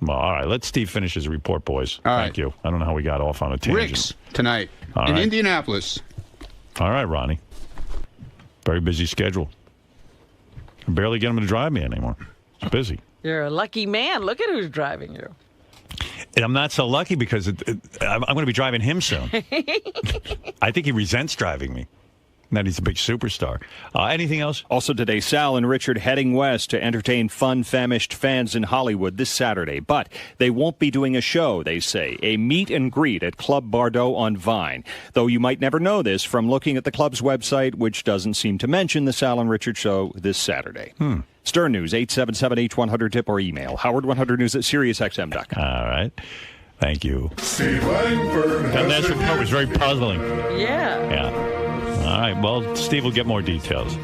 Well, all right. Let Steve finish his report, boys. Thank you. I don't know how we got off on a tangent. Rick's tonight All in right. Indianapolis. All right, Ronnie. Very busy schedule. I barely get him to drive me anymore. It's busy. You're a lucky man. Look at who's driving you. And I'm not so lucky because I'm going to be driving him soon. I think he resents driving me. That he's a big superstar. Anything else? Also today, Sal and Richard heading west to entertain fun-famished fans in Hollywood this Saturday. But they won't be doing a show, they say. A meet and greet at Club Bardot on Vine. Though you might never know this from looking at the club's website, which doesn't seem to mention the Sal and Richard show this Saturday. Stern News, 877-H100-TIP or email. Howard100news at SiriusXM.com. All right. Thank you. Steve Langford. That last report was very puzzling. Yeah. Yeah. All right. Well, Steve will get more details.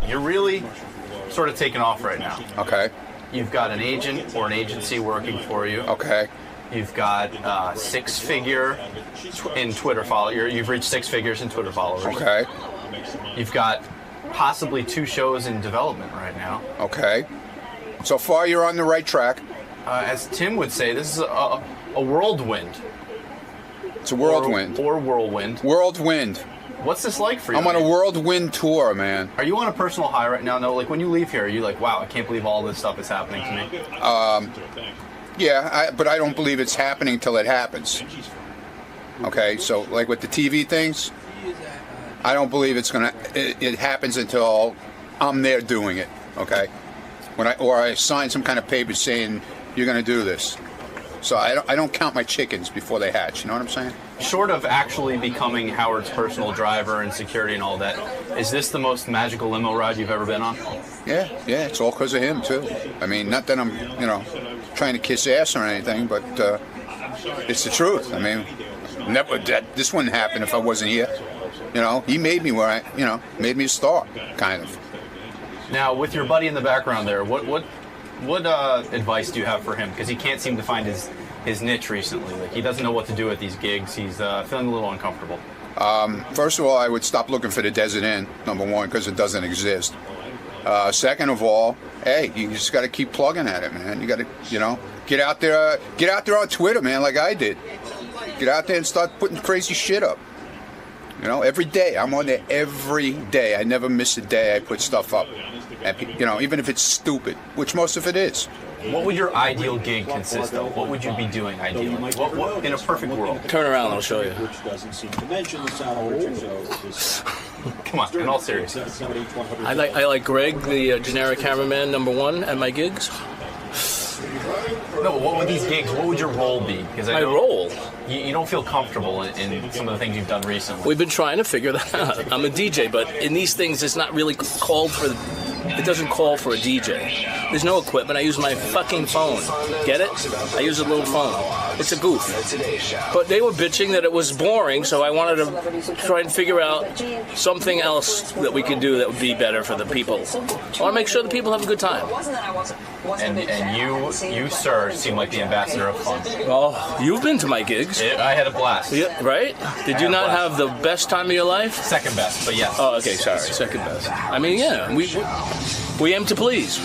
You're really sort of taking off right now. Okay. You've got an agent or an agency working for you. Okay. You've got six-figure in Twitter followers. You've reached 6 figures in Twitter followers. Okay. You've got possibly 2 shows in development right now. Okay. So far, you're on the right track. As Tim would say, this is a whirlwind. It's a whirlwind. Or whirlwind. Whirlwind. What's this like for you? I'm on a whirlwind tour, man. Are you on a personal high right now? No, like when you leave here, are you like, wow, I can't believe all this stuff is happening to me? Yeah, but I don't believe it's happening till it happens. Okay, so like with the TV things, I don't believe it happens until I'm there doing it. Okay, or I sign some kind of paper saying you're going to do this. So I don't count my chickens before they hatch. You know what I'm saying? Short of actually becoming Howard's personal driver and security and all that, is this the most magical limo ride you've ever been on? Yeah, it's all because of him too. I mean, not that I'm, trying to kiss ass or anything, but it's the truth. I mean, this wouldn't happen if I wasn't here. He made me where made me a star, kind of. Now, with your buddy in the background there, what advice do you have for him? Because he can't seem to find his niche recently. Like, he doesn't know what to do at these gigs. He's feeling a little uncomfortable. First of all, I would stop looking for the Desert Inn, number one, because it doesn't exist. Second of all, hey, you just got to keep plugging at it, man. You got to, get out there on Twitter, man, like I did. Get out there and start putting crazy shit up. Every day. I'm on there every day. I never miss a day I put stuff up. And, even if it's stupid, which most of it is. What would your ideal gig consist of? What would you be doing ideally? What in a perfect world? Turn around, I'll show you. Which doesn't seem to mention the Sal Richard show. Come on, in all seriousness. I like Greg, the generic cameraman, #1 at my gigs. No, but what would these gigs? What would your role be? Because My role? You don't feel comfortable in some of the things you've done recently. We've been trying to figure that out. I'm a DJ, but in these things, it's not really called for. It doesn't call for a DJ. There's no equipment. I use my fucking phone. Get it? I use a little phone. It's a goof. But they were bitching that it was boring, so I wanted to try and figure out something else that we could do that would be better for the people. I want to make sure the people have a good time. And you, sir, seem like the ambassador of fun. Oh, you've been to my gigs. I had a blast. Yeah, right? Did you not have the best time of your life? Second best, but yes. Oh, okay, sorry. Second best. I mean, yeah, we aim to please.